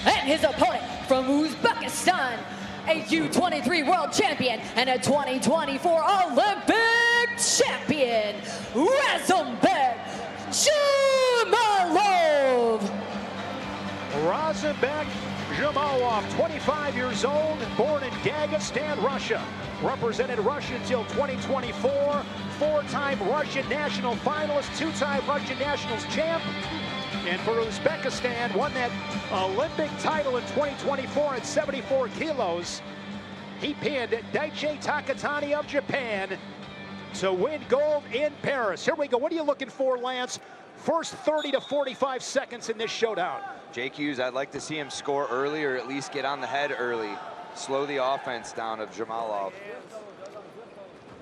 S5: And his opponent from Uzbekistan, a U23 world champion and a 2024 Olympic champion, Razambek Jamalov.
S2: Razambek Jamalov, 25 years old, born in Dagestan, Russia. Represented Russia until 2024, 4-time Russian national finalist, 2-time Russian nationals champ. And for Uzbekistan, won that Olympic title in 2024 at 74 kilos. He pinned Daichi Takatani of Japan to win gold in Paris. Here we go. What are you looking for, Lance? First 30 to 45 seconds in this showdown.
S4: Jakius, I'd like to see him score early or at least get on the head early. Slow the offense down of Jamalov.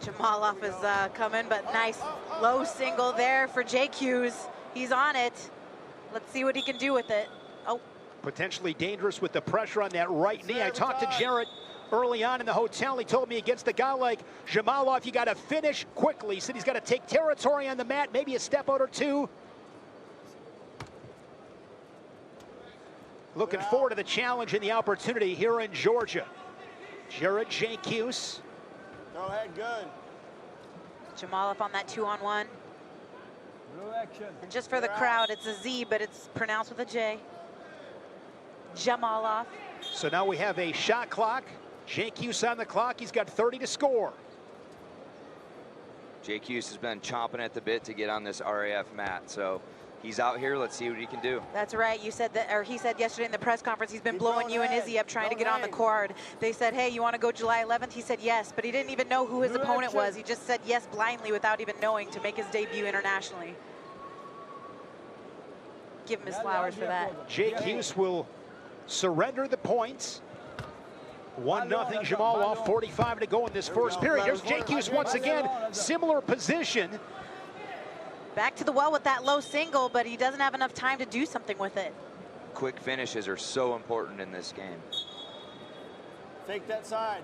S3: Jamalov is coming, but nice low single there for Jakius. He's on it. Let's see what he can do with it. Oh.
S2: Potentially dangerous with the pressure on that right knee. I talked to Jarrett early on in the hotel. He told me against a guy like Jamalov, you got to finish quickly. He said he's got to take territory on the mat, maybe a step out or two. Looking forward to the challenge and the opportunity here in Georgia. Jared Jakius.
S15: Go ahead, good.
S3: Jamalov on that 2-on-1. And just for the crowd, it's a Z, but it's pronounced with a J. Jamalov.
S2: So now we have a shot clock. Jakius on the clock. He's got 30 to score.
S4: Jakius has been chomping at the bit to get on this RAF mat, so he's out here. Let's see what he can do.
S3: That's right. You said that, or he said yesterday in the press conference, he's been blowing you and Izzy up trying to get on the card. They said, hey, you want to go July 11th? He said yes, but he didn't even know who his opponent was. He just said yes blindly without even knowing to make his debut internationally. Give him his flowers for that.
S2: Jakius will surrender the points. 1-0 Jamalov, 45 to go in this first period. Here's Jakius once again, similar position.
S3: Back to the well with that low single, but he doesn't have enough time to do something with it.
S4: Quick finishes are so important in this game.
S15: Take that side.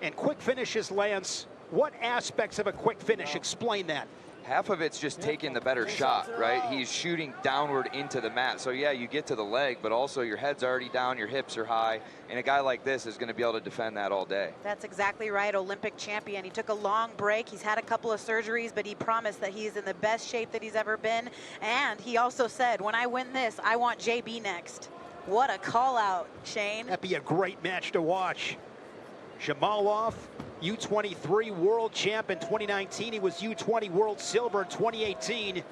S2: And quick finishes, Lance, what aspects of a quick finish? Explain that.
S4: Half of it's just taking the better shot, right? He's shooting downward into the mat. So yeah, you get to the leg, but also your head's already down, your hips are high, and a guy like this is going to be able to defend that all day.
S3: That's exactly right. Olympic champion. He took a long break. He's had a couple of surgeries, but he promised that he's in the best shape that he's ever been. And he also said, when I win this, I want JB next. What a call out, Shane.
S2: That'd be a great match to watch. Jamalov, U23 world champ in 2019. He was U20 world silver in 2018.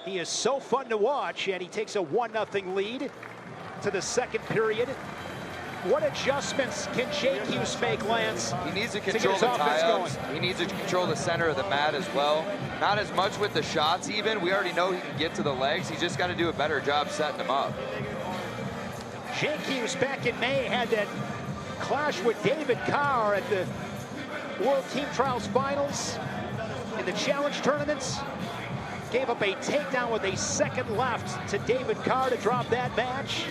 S2: He is so fun to watch, and he takes a 1-0 lead to the second period. What adjustments can Jakius make, Lance?
S4: He needs to control the tie-ups. He needs to control the center of the mat as well. Not as much with the shots even. We already know he can get to the legs. He's just got to do a better job setting them up.
S2: Jakius back in May had that clash with David Carr at the World Team Trials Finals in the Challenge tournaments. Gave up a takedown with a second left to David Carr to drop that match.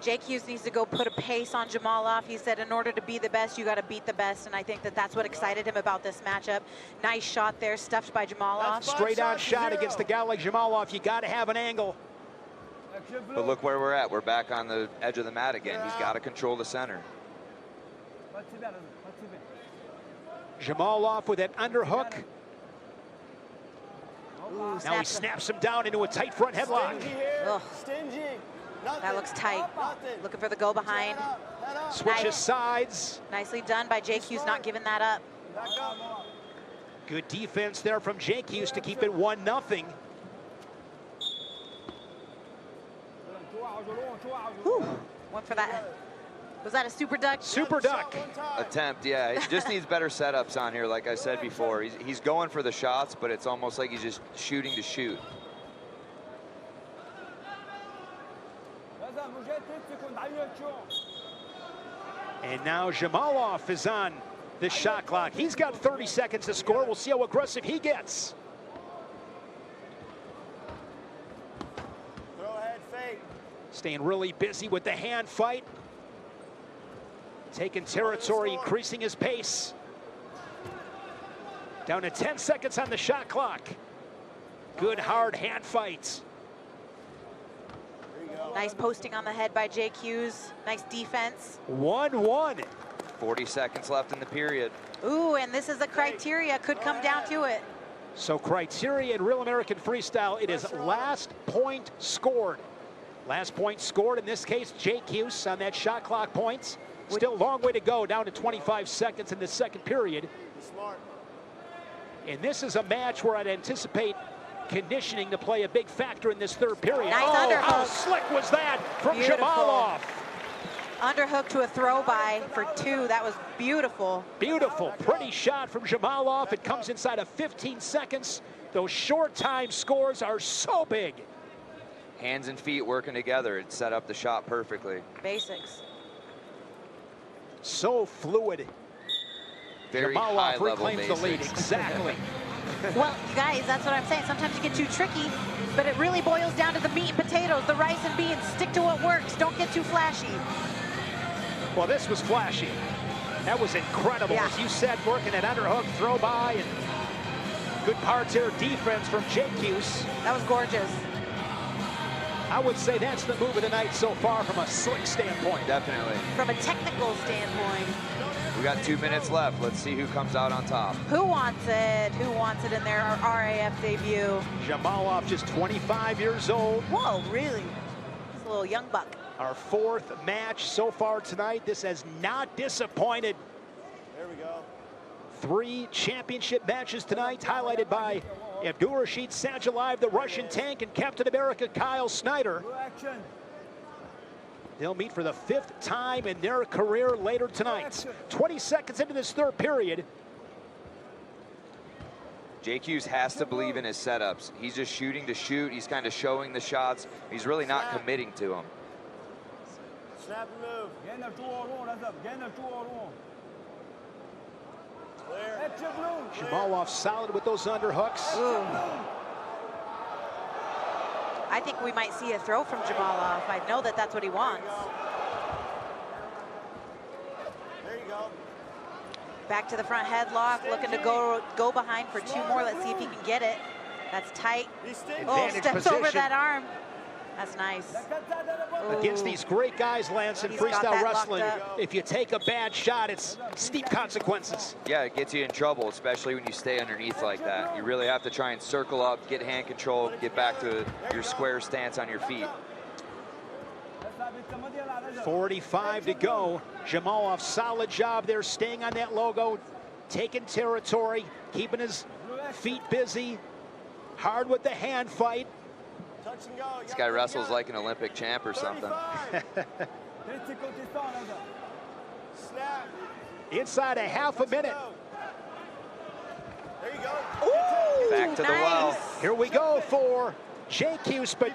S3: Jake Hughes needs to go put a pace on Jamalov. He said in order to be the best, you got to beat the best, and I think that that's what excited him about this matchup. Nice shot there, stuffed by Jamalov.
S2: Straight on shot against a guy like Jamalov. You got to have an angle.
S4: But look where we're at. We're back on the edge of the mat again. He's got to control the center.
S2: Jamalov with that underhook. Now he snaps him down into a tight front headlock.
S15: Stingy.
S3: That looks tight. Looking for the go behind.
S2: Switches sides.
S3: Nicely done by Jake Hughes, not giving that up.
S2: Good defense there from Jake Hughes to keep it 1-0.
S3: Went for that. Was that a super duck?
S2: Super duck.
S4: Attempt, yeah. He just needs better setups on here, like I said before. He's going for the shots, but it's almost like he's just shooting to shoot.
S2: And now Jamalov is on the shot clock. He's got 30 seconds to score. We'll see how aggressive he gets.
S15: Throw ahead fake.
S2: Staying really busy with the hand fight. Taking territory, increasing his pace. Down to 10 seconds on the shot clock. Good hard hand fights.
S3: Nice posting on the head by Jake Hughes. Nice defense.
S2: 1-1.
S4: 40 seconds left in the period.
S3: Ooh, and this is the criteria. Could come down to it.
S2: So criteria in Real American Freestyle, it is last point scored. Last point scored, in this case, Jake Hughes on that shot clock points. Still a long way to go, down to 25 seconds in the second period. And this is a match where I'd anticipate conditioning to play a big factor in this third period.
S3: Nice
S2: underhook.
S3: underhook.
S2: How slick was that from
S3: Beautiful.
S2: Jamalov?
S3: Underhook to a throw by for two. That was beautiful.
S2: Beautiful, pretty shot from Jamalov. It comes inside of 15 seconds. Those short time scores are so big.
S4: Hands and feet working together. It set up the shot perfectly.
S3: Basics.
S2: So fluid.
S4: Very
S2: Jamalov
S4: high level
S2: reclaims the lead.
S4: basics.
S2: Exactly.
S3: Well, you guys, that's what I'm saying. Sometimes you get too tricky, but it really boils down to the meat and potatoes, the rice and beans. Stick to what works. Don't get too flashy.
S2: Well, this was flashy. That was incredible.
S3: Yeah.
S2: As you said, working at underhook, throw by, and good parterre defense from Jake Hughes.
S3: That was gorgeous.
S2: I would say that's the move of the night so far from a slick standpoint.
S4: Definitely.
S3: From a technical standpoint.
S4: We got 2 minutes left. Let's see who comes out on top.
S3: Who wants it? Who wants it in their RAF debut?
S2: Jamalov, just 25 years old.
S3: Whoa, really? He's a little young buck.
S2: Our fourth match so far tonight. This has not disappointed.
S15: There we go.
S2: 3 championship matches tonight, highlighted by Abdulrashid Sadulaev, the Russian tank, and Captain America Kyle Snyder. They'll meet for the 5th time in their career later tonight. 20 seconds into this third period.
S4: Jake Hughes has to believe in his setups. He's just shooting to shoot. He's kind of showing the shots. He's really not committing to them.
S15: Snap and move. Clear.
S2: Jamalov solid with those underhooks.
S3: Ooh. I think we might see a throw from Jamalov. I know that that's what he wants.
S15: There you go.
S3: Back to the front headlock, looking to go behind for 2 more. Let's see if he can get it. That's tight. Oh,
S2: Advantage
S3: steps
S2: position.
S3: over that arm. That's nice.
S2: Against these great guys, Lance, in
S3: He's got
S2: freestyle
S3: that
S2: wrestling,
S3: locked up.
S2: if you take a bad shot, it's steep consequences.
S4: Yeah, it gets you in trouble, especially when you stay underneath like that. You really have to try and circle up, get hand control, get back to your square stance on your feet.
S2: 45 to go. Jamalov, solid job there, staying on that logo, taking territory, keeping his feet busy, hard with the hand fight.
S15: Touch and go.
S4: This guy wrestles like an Olympic champ or something.
S15: Snap.
S2: Inside a half a minute.
S15: There you go.
S3: Ooh,
S4: Back to the well.
S2: Here we go for JQ's, but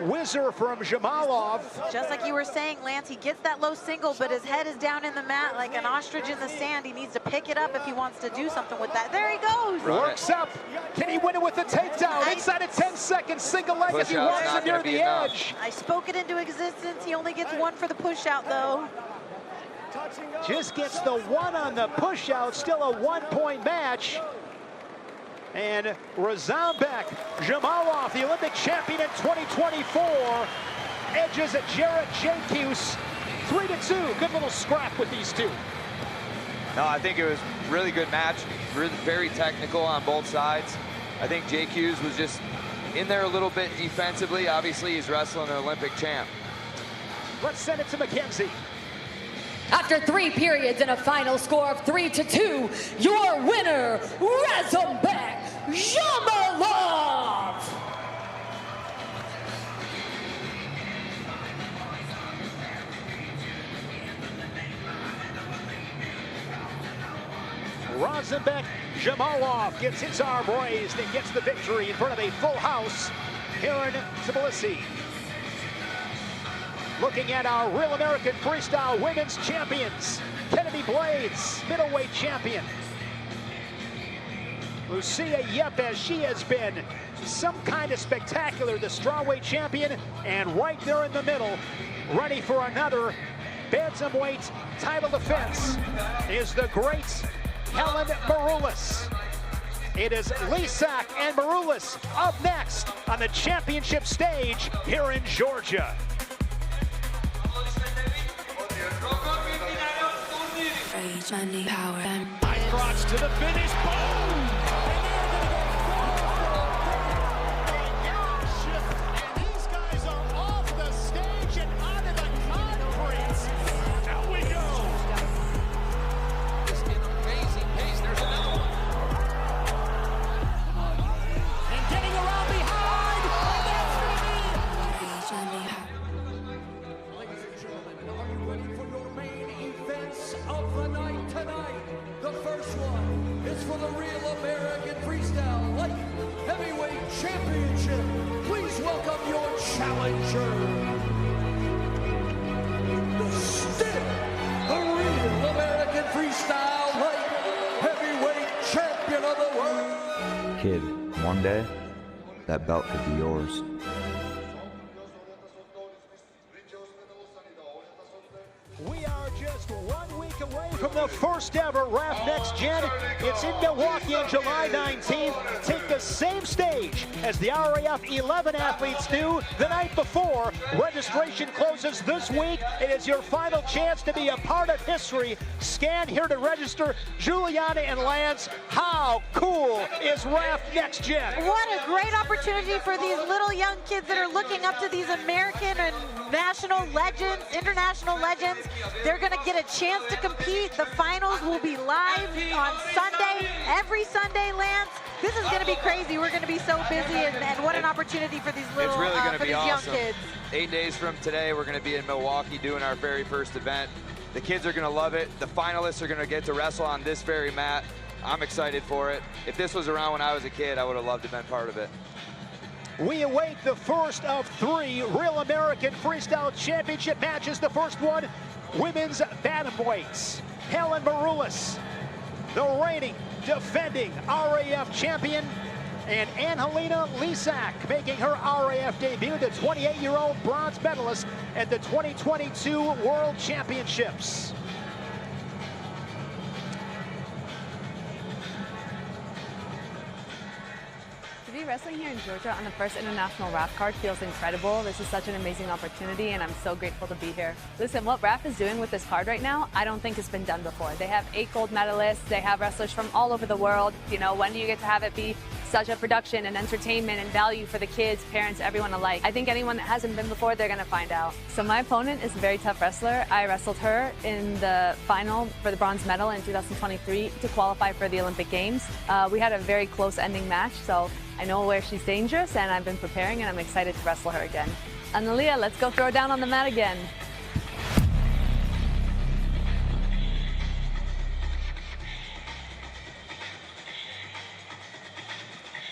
S2: whizzer from Jamalov.
S3: Just like you were saying, Lance, he gets that low single, but his head is down in the mat like an ostrich in the sand. He needs to pick it up if he wants to do something with that. There he goes.
S2: Works up. Can he win it with the takedown? Inside of 10 seconds, single leg as he walks it near the edge.
S3: I spoke it into existence. He only gets one for the push out, though.
S2: Just gets the one on the push out. Still a 1-point match. And Razambek Jamalov, the Olympic champion in 2024, edges at Jarrett Jacuse 3-2. Good little scrap with these two.
S4: No, I think it was a really good match. Really, very technical on both sides. I think Jacuse was just in there a little bit defensively. Obviously, he's wrestling an Olympic champ.
S2: Let's send it to McKenzie.
S5: After 3 periods and a final score of 3-2, your winner, Razambek Jamalov.
S2: Razambek Jamalov gets his arm raised and gets the victory in front of a full house here in Tbilisi. Looking at our Real American Freestyle Women's Champions, Kennedy Blades, middleweight champion. Lucia Yepes, she has been some kind of spectacular, the strawweight champion, and right there in the middle, ready for another bantamweight title defense, is the great Helen Maroulis. It is Lysak and Maroulis up next on the championship stage here in Georgia.
S13: High crotch to the finish. Boom! And these guys are off the stage and out of the concrete. Out we go.
S12: Just an amazing pace. There's another one.
S13: And getting around behind.
S16: Ladies and gentlemen, are you ready for your main events of the night tonight? The first one is for the Real American Freestyle Light Heavyweight Championship. Please welcome your challenger, the Real American Freestyle Light Heavyweight Champion of the world.
S17: Kid, one day, that belt could be yours.
S2: We are just 1 week away from the first ever RAF Next Gen. It's in Milwaukee on July 19th. Take the same stage as the RAF 11 athletes do the night before. Registration closes this week. It is your final chance to be a part of history. Scan here to register. Juliana and Lance, how cool is RAF Next Gen?
S3: What a great opportunity for these little young kids that are looking up to these American and national legends, international legends. They're going to get a chance to compete. The finals will be live on Sunday, every Sunday, Lance. This is going to be crazy. We're going to be so busy, and what an opportunity for these little,
S4: it's really going to be awesome.
S3: Young kids.
S4: 8 days from today, we're going to be in Milwaukee doing our very first event. The kids are going to love it. The finalists are going to get to wrestle on this very mat. I'm excited for it. If this was around when I was a kid, I would have loved to have been part of it.
S2: We await the first of 3 Real American Freestyle Championship matches. The first one, women's bantamweights. Helen Maroulis, the reigning, defending RAF champion, and Anhelina Lysak making her RAF debut, the 28-year-old bronze medalist at the 2022 World Championships.
S18: To be wrestling here in Georgia on the first international RAF card feels incredible. This is such an amazing opportunity, and I'm so grateful to be here. Listen, what RAF is doing with this card right now, I don't think has been done before. They have 8 gold medalists. They have wrestlers from all over the world. You know, when do you get to have it be such a production and entertainment and value for the kids, parents, everyone alike? I think anyone that hasn't been before, they're going to find out. So my opponent is a very tough wrestler. I wrestled her in the final for the bronze medal in 2023 to qualify for the Olympic Games. We had a very close ending match, so I know where she's dangerous, and I've been preparing, and I'm excited to wrestle her again. Analia, let's go throw down on the mat again.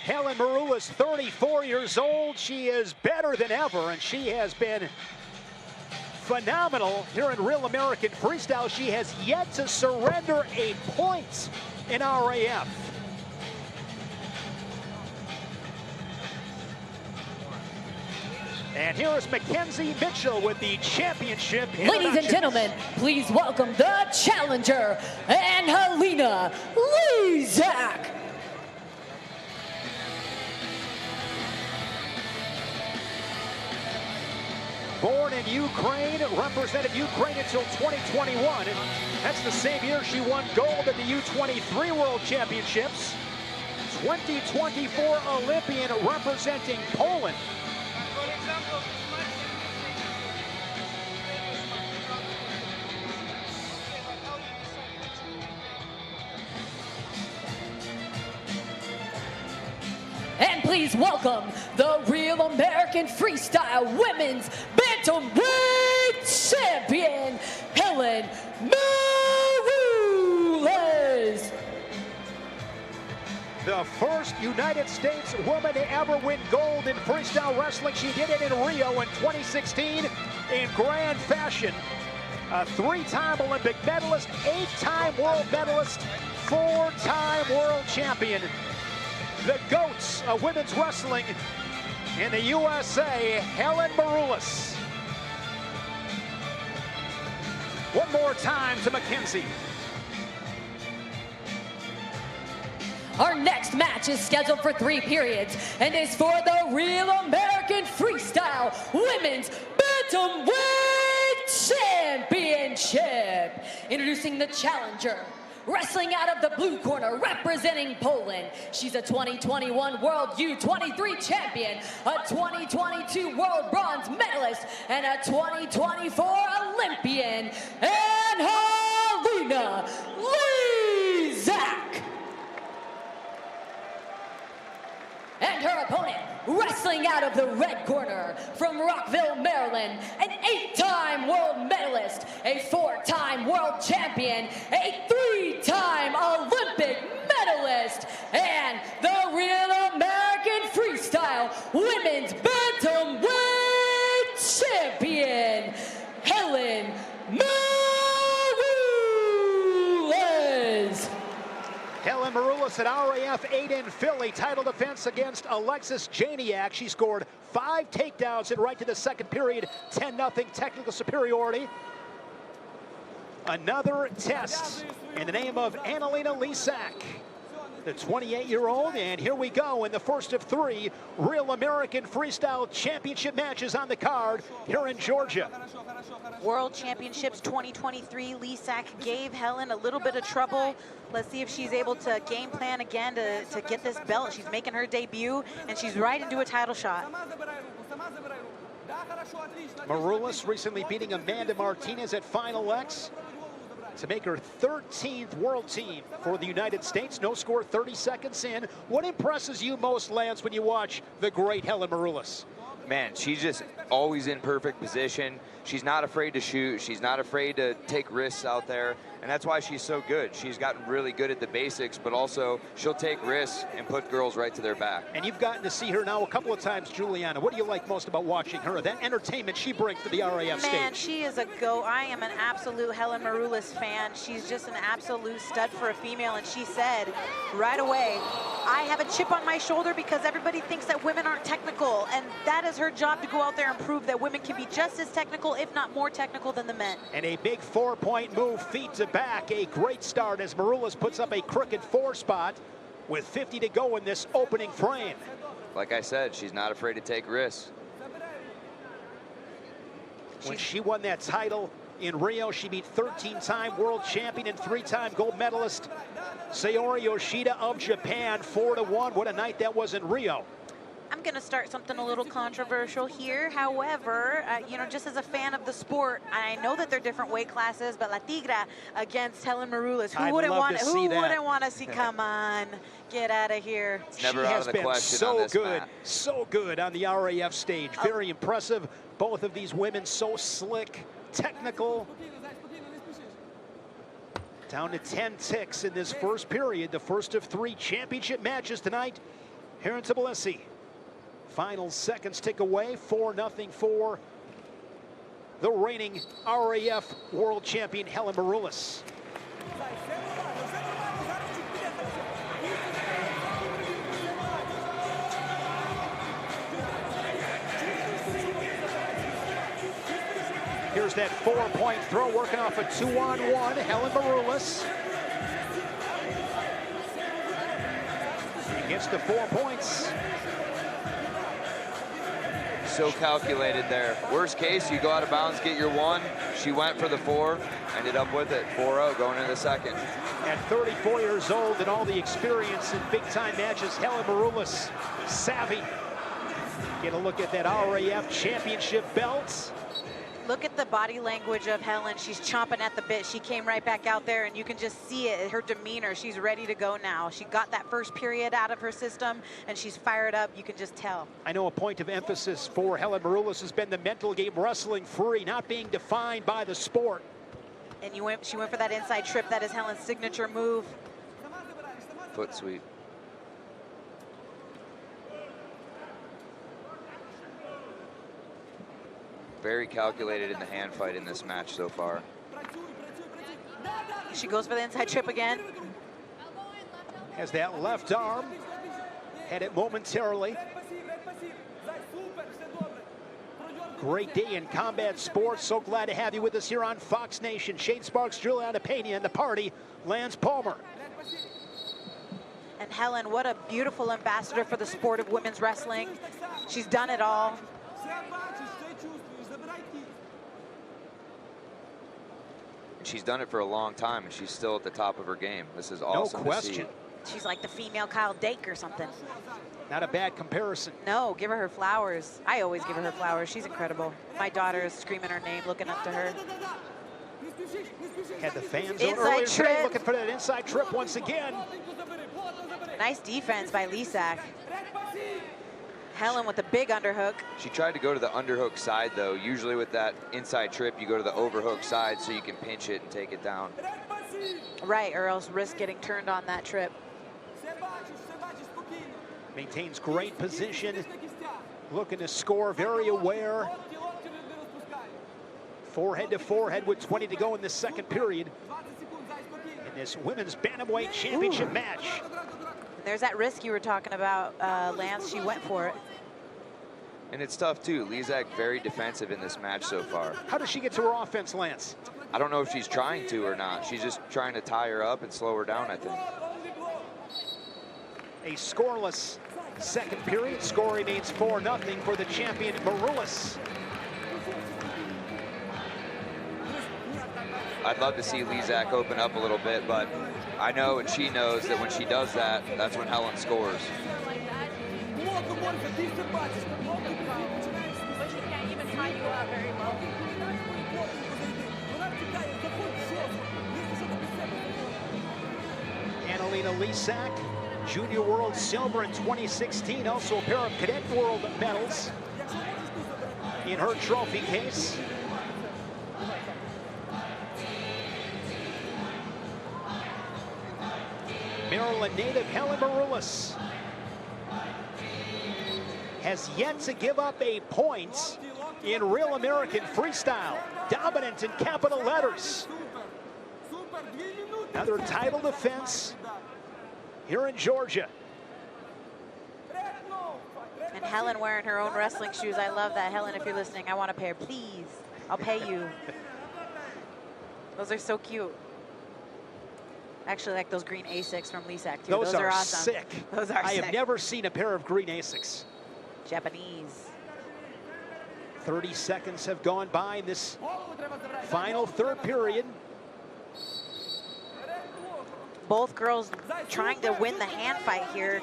S2: Helen Maroulis, 34 years old. She is better than ever, and she has been phenomenal here in Real American Freestyle. She has yet to surrender a point in RAF. And here is Mackenzie Mitchell with the championship.
S5: Ladies and gentlemen, please welcome the challenger, Anhelina, Lysak.
S2: Born in Ukraine, represented Ukraine until 2021. That's the same year she won gold at the U23 World Championships. 2024 Olympian representing Poland.
S5: And please welcome the Real American Freestyle Women's Bantamweight Champion, Helen Maroulis.
S2: The first United States woman to ever win gold in freestyle wrestling. She did it in Rio in 2016 in grand fashion. A three-time Olympic medalist, eight-time world medalist, four-time world champion. The GOATs of women's wrestling in the USA, Helen Maroulis. One more time to Mackenzie.
S5: Our next match is scheduled for 3 periods and is for the Real American Freestyle Women's Bantamweight Championship. Introducing the challenger, wrestling out of the blue corner, representing Poland. She's a 2021 World U23 champion, a 2022 World Bronze medalist, and a 2024 Olympian, Anhelina, Lysak. And her opponent, wrestling out of the red corner, from Rockville, Maryland, an 8-time world medalist, a 4-time world champion, a 3-time Olympic medalist, and the Real American Freestyle Women's Bantamweight Champion, Helen Maroulis.
S2: Helen Maroulis at RAF 8 in Philly. Title defense against Alexis Janiak. She scored 5 takedowns and right to the second period. 10-0 technical superiority. Another test in the name of Anhelina Lysak, the 28-year-old. And here we go in the first of 3 Real American Freestyle Championship matches on the card here in Georgia.
S3: World Championships 2023, Lysak gave Helen a little bit of trouble. Let's see if she's able to game plan again to get this belt. She's making her debut, and she's right into a title shot.
S2: Maroulis recently beating Amanda Martinez at Final X to make her 13th world team for the United States. No score 30 seconds in. What impresses you most, Lance, when you watch the great Helen Maroulis?
S4: Man, she's just always in perfect position. She's not afraid to shoot. She's not afraid to take risks out there. And that's why she's so good. She's gotten really good at the basics, but also she'll take risks and put girls right to their back.
S2: And you've gotten to see her now a couple of times, Juliana. What do you like most about watching her? That entertainment she brings to the RAF stage.
S3: Man, she is a go. I am an absolute Helen Maroulis fan. She's just an absolute stud for a female. And she said right away, I have a chip on my shoulder because everybody thinks that women aren't technical. And that is her job, to go out there and prove that women can be just as technical, if not more technical, than the men.
S2: And a big 4-point move, feet to back. A great start as Maroulis puts up a crooked 4 spot with 50 to go in this opening frame.
S4: Like I said, she's not afraid to take risks.
S2: When she won that title in Rio, she beat 13-time world champion and 3-time gold medalist Saori Yoshida of Japan, 4-1. What a night that was in Rio.
S3: I'm going to start something a little controversial here. However, you know, just as a fan of the sport, I know that they're different weight classes, but La Tigra against Helen Maroulis, who wouldn't want to see? Come on, get out of here.
S4: It's never
S2: she
S4: out
S2: has
S4: of the
S2: been
S4: question
S2: so
S4: on this
S2: good,
S4: map.
S2: so good on the RAF stage. Very impressive. Both of these women so slick, technical. Down to 10 ticks in this first period, the first of 3 championship matches tonight. Here in Tbilisi. Final seconds tick away. 4-0 for the reigning RAF world champion Helen Maroulis. Here's that 4-point throw, working off a 2-on-1. Helen Maroulis. She gets the 4 points.
S4: So calculated there. Worst case, you go out of bounds, get your 1. She went for the 4, ended up with it. 4-0 going into the second.
S2: At 34 years old and all the experience in big-time matches, Helen Maroulis, savvy. Get a look at that RAF championship belt.
S3: Look at the body language of Helen. She's chomping at the bit. She came right back out there, and you can just see it in her demeanor. She's ready to go now. She got that first period out of her system, and she's fired up. You can just tell.
S2: I know a point of emphasis for Helen Maroulis has been the mental game, wrestling free, not being defined by the sport.
S3: And she went for that inside trip. That is Helen's signature move.
S4: Foot sweep. Very calculated in the hand fight in this match so far.
S3: She goes for the inside trip again.
S2: Has that left arm, had it momentarily. Great day in combat sports. So glad to have you with us here on Fox Nation. Shane Sparks, Juliana Pena, and the party, Lance Palmer.
S3: And Helen, what a beautiful ambassador for the sport of women's wrestling. She's done it all.
S4: She's done it for a long time, and she's still at the top of her game. This is awesome.
S2: No question.
S3: She's like the female Kyle Dake or something.
S2: Not a bad comparison.
S3: No, give her flowers. I always give her flowers. She's incredible. My daughter is screaming her name, looking up to her.
S2: Had the fans
S3: inside
S2: earlier
S3: trip.
S2: today looking for that inside trip once again.
S3: Nice defense by Lysak. Helen with the big underhook.
S4: She tried to go to the underhook side, though. Usually with that inside trip, you go to the overhook side so you can pinch it and take it down.
S3: Right, or else risk getting turned on that trip.
S2: Maintains great position. Looking to score, very aware. Forehead to forehead with 20 to go in the second period in this women's Bantamweight championship match.
S3: There's that risk you were talking about, Lance. She went for it.
S4: And it's tough, too. Lysak very defensive in this match so far.
S2: How does she get to her offense, Lance?
S4: I don't know if she's trying to or not. She's just trying to tie her up and slow her down, I think.
S2: A scoreless second period. Score remains 4-0 for the champion Maroulis.
S4: I'd love to see Lysak open up a little bit, but I know and she knows that when she does that, that's when Helen scores.
S2: Anhelina Lysak, Junior World Silver in 2016, also a pair of Cadet World medals in her trophy case. Maryland native Helen Maroulis has yet to give up a point in Real American Freestyle. Dominant in capital letters. Another title defense here in Georgia.
S3: And Helen wearing her own wrestling shoes. I love that. Helen, if you're listening, I want a pair, please. I'll pay you. Those are so cute. Actually, like those green Asics from Lysak, too.
S2: Those are
S3: awesome.
S2: sick.
S3: Those are
S2: I
S3: sick.
S2: have never seen a pair of green Asics.
S3: Japanese.
S2: 30 seconds have gone by in this final third period.
S3: Both girls trying to win the hand fight here.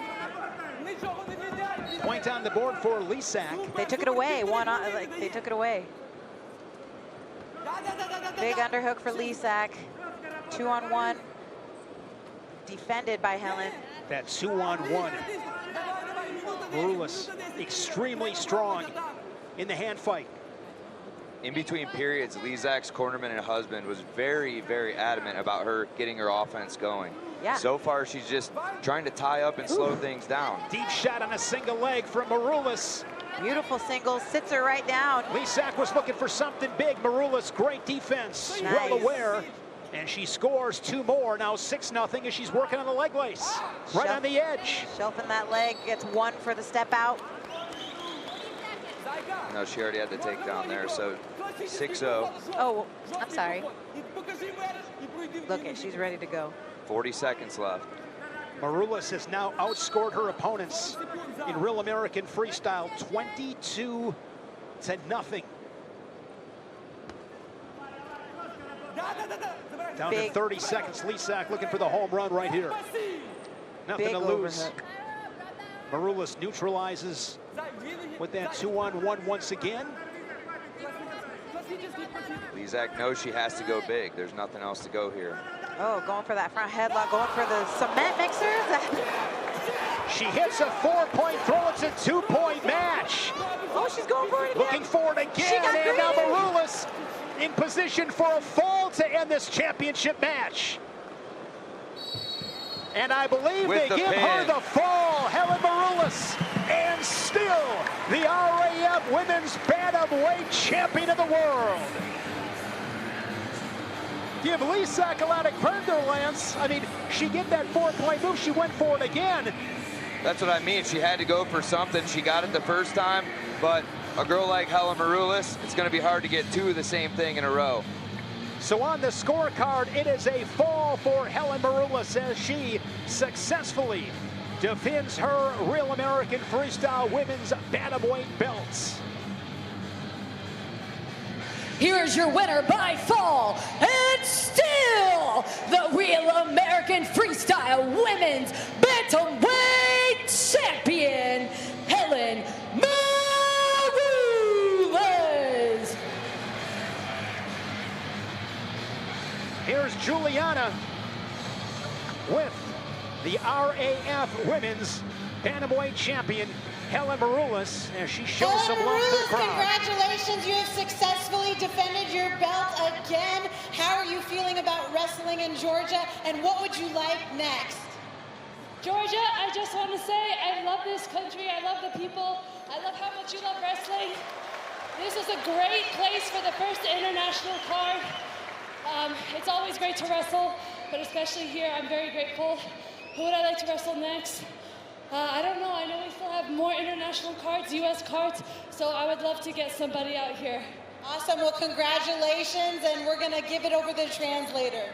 S2: Point on the board for Lysak.
S3: They took it away. They took it away. Big underhook for Lysak. 2-on-1. Defended by Helen.
S2: That 2-on-1. Maroulis extremely strong in the hand fight.
S4: In between periods, Lysak's cornerman and husband was very, very adamant about her getting her offense going.
S3: Yeah.
S4: So far, she's just trying to tie up and slow things down.
S2: Deep shot on a single leg from Maroulis.
S3: Beautiful single, sits her right down.
S2: Lysak was looking for something big. Maroulis, great defense,
S3: Nice.
S2: well aware. And she scores 2 more, now 6-0 as she's working on the leg lace. Right on the edge.
S3: Shelfing that leg, gets 1 for the step out.
S4: No, she already had the takedown there, so 6-0.
S3: Oh, I'm sorry. Look, she's ready to go.
S4: 40 seconds left.
S2: Maroulis has now outscored her opponents in Real American Freestyle 22-0. Down to 30 seconds. Lysak looking for the home run right here. Nothing to lose. Maroulis neutralizes with that 2-on-1 once again.
S4: Lysak knows she has to go big. There's nothing else to go here.
S3: Oh, going for that front headlock, going for the cement mixers.
S2: She hits a 4-point throw. It's a 2-point match.
S3: Oh, she's going for it again.
S2: Looking for it again, and now Maroulis in position for a fall to end this championship match. And I believe they give her the fall, Helen Maroulis, and still the RAF Women's Bantamweight Champion of the World. Give Lysak a lot of credit there, Lance. I mean, she get that 4-point move, she went for it again.
S4: That's what I mean. She had to go for something. She got it the first time, but a girl like Helen Maroulis, it's going to be hard to get 2 of the same thing in a row.
S2: So on the scorecard, it is a fall for Helen Maroulis as she successfully defends her Real American Freestyle Women's Bantamweight belts.
S5: Here's your winner by fall, and still the Real American Freestyle Women's Bantamweight Champion, Helen Maroulis.
S2: Here's Juliana with the RAF Women's Bantamweight Champion, Helen Maroulis, as she shows some love to the crowd.
S7: Congratulations, you have successfully defended your belt again. How are you feeling about wrestling in Georgia, and what would you like next?
S19: Georgia, I just want to say I love this country, I love the people, I love how much you love wrestling. This is a great place for the first international card. It's always great to wrestle, but especially here, I'm very grateful. Who would I like to wrestle next? I don't know, I know we still have more international cards, US cards, so I would love to get somebody out here.
S7: Awesome, well congratulations, and we're gonna give it over to the translator.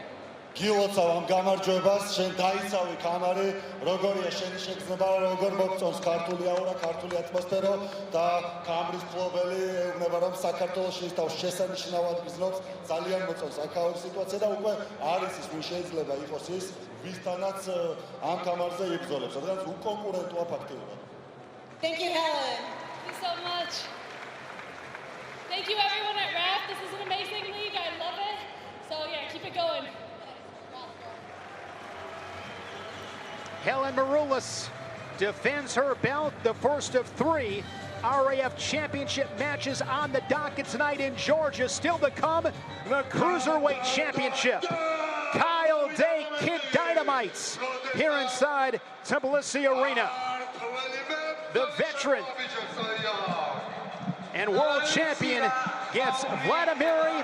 S9: გილოცავ ამ გამარჯვებას, შენ დაიცავი კამარი, როგორია შენი შეგრძნება, როგორ მოგწონს ქართული აურა, ქართული ატმოსფერო და კამრის ფლობელი ეუბნება რომ საქართველოში ის თავს შესანიშნავად გრძნობს, ძალიან მოწონს აქაური სიტუაცია და უკვე არის ის ვინ შეიძლება იყოს ის ვისთანაც ამ კამარზე იბრძოლებს, რადგან უკონკურენტოა ფაქტიურად.
S7: Thank you, Helen.
S19: Thank you so much. Thank you everyone at RAF. This is an amazing league. I love it. So yeah, keep it going.
S2: Helen Maroulis defends her belt, the first of 3 RAF Championship matches on the docket tonight in Georgia. Still to come, the Cruiserweight Championship. Kyle Dake, Kid Dynamites, here inside Tbilisi Arena. The veteran and world champion gets Vladimeri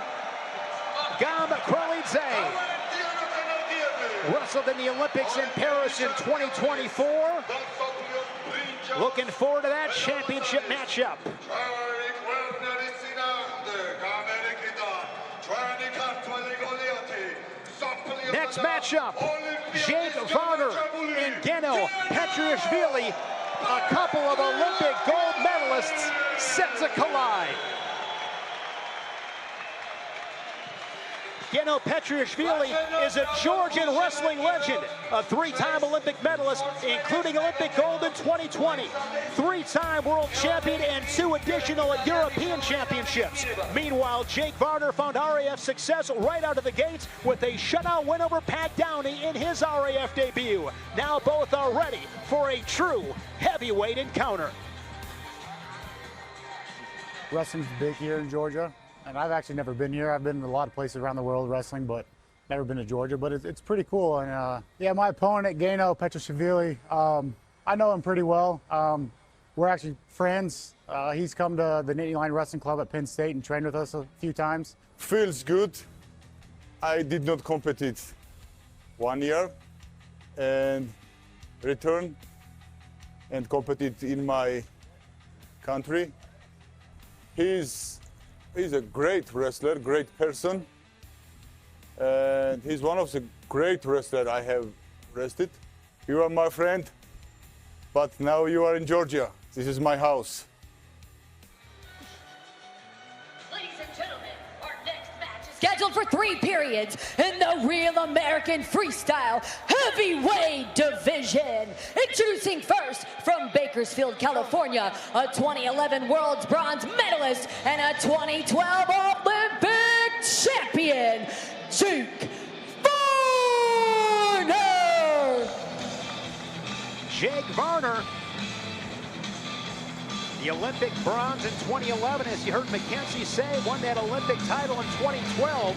S2: Gamkrelidze. Wrestled in the Olympics in Paris in 2024. Looking forward to that championship matchup. Next matchup, Varner and Geno Petriashvili, a couple of Olympic gold medalists set to collide. Geno Petriashvili is a Georgian wrestling legend, a 3-time Olympic medalist, including Olympic gold in 2020, 3-time world champion, and 2 additional European championships. Meanwhile, Varner found RAF success right out of the gates with a shutout win over Pat Downey in his RAF debut. Now both are ready for a true heavyweight encounter.
S20: Wrestling's big here in Georgia. And I've actually never been here. I've been in a lot of places around the world wrestling, but never been to Georgia, but it's pretty cool. And yeah, my opponent, Geno, Petriashvili, I know him pretty well. We're actually friends. He's come to the Nittany Lion Wrestling Club at Penn State and trained with us a few times.
S9: Feels good. I did not compete 1 year and return and competed in my country. He's a great wrestler, great person, and he's one of the great wrestlers I have wrestled. You are my friend, but now you are in Georgia. This is my house.
S5: Scheduled for 3 periods in the Real American Freestyle Heavyweight Division. Introducing first from Bakersfield, California, a 2011 World's Bronze medalist and a 2012 Olympic champion, Jake Varner.
S2: Jake Varner, the Olympic bronze in 2011, as you heard Mackenzie say, won that Olympic title in 2012.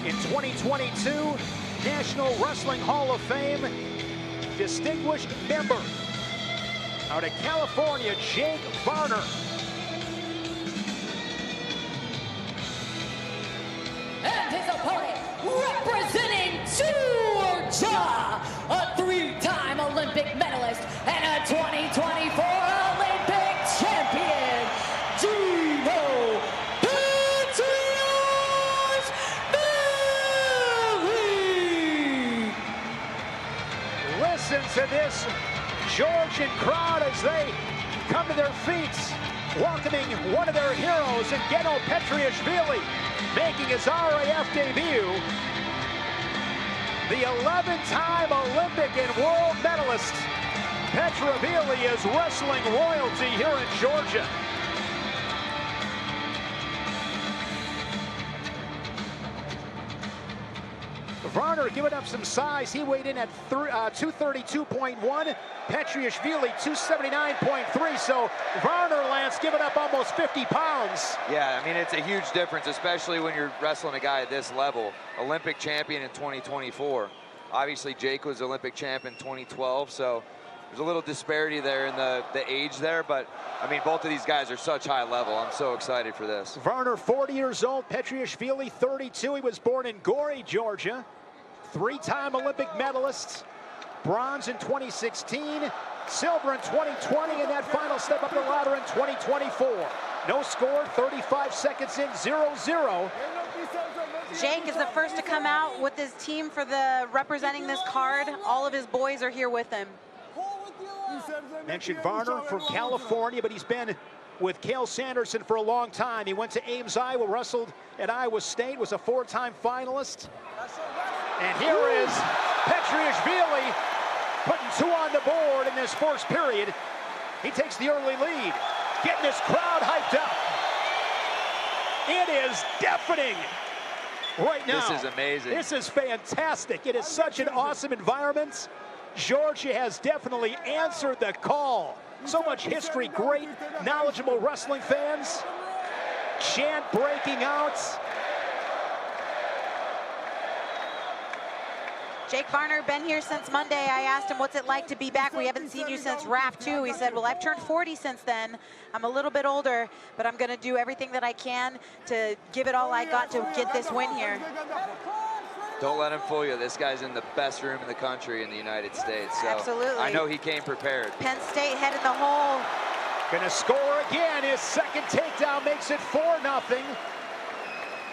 S2: In 2022, National Wrestling Hall of Fame distinguished member. Out of California, Jake Varner.
S5: And his opponent, representing Georgia, a 3-time Olympic medalist and a 2024 Olympic champion, Geno Petriashvili.
S2: Listen to this Georgian crowd as they come to their feet, welcoming one of their heroes in Geno Petriashvili, making his RAF debut. The 11-time Olympic and world medalist, Petriashvili, is wrestling royalty here in Georgia. Varner giving up some size. He weighed in at 232.1. Petriashvili 279.3. So Varner, Lance, giving up almost 50 pounds.
S4: Yeah, I mean, it's a huge difference, especially when you're wrestling a guy at this level. Olympic champion in 2024. Obviously, Jake was Olympic champ in 2012, so there's a little disparity there in the age there, but I mean, both of these guys are such high level. I'm so excited for this.
S2: Varner, 40 years old. Petriashvili, 32. He was born in Gorey, Georgia. 3-time Olympic medalist. Bronze in 2016, silver in 2020, and that final step up the ladder in 2024. No score, 35 seconds in, 0-0.
S3: Jake is the first to come out with his team for the representing this card. All of his boys are here with him.
S2: Mentioned Varner from California, but he's been with Cael Sanderson for a long time. He went to Ames, Iowa, wrestled at Iowa State, was a 4-time finalist. And here is Petriashvili putting 2 on the board in this first period. He takes the early lead, getting this crowd hyped up. It is deafening right now.
S4: This is amazing.
S2: This is fantastic. It is such an awesome environment. Georgia has definitely answered the call. So much history, great, knowledgeable wrestling fans. Chant breaking out.
S3: Jake Varner, been here since Monday. I asked him, what's it like to be back? We haven't seen you since RAF 2. He said, well, I've turned 40 since then. I'm a little bit older, but I'm going to do everything that I can to give it all I got to get this win here.
S4: Don't let him fool you. This guy's in the best room in the country in the United States. So
S3: absolutely.
S4: I know he came prepared.
S3: Penn State head in the hole.
S2: Gonna score again. His second takedown makes it 4-0.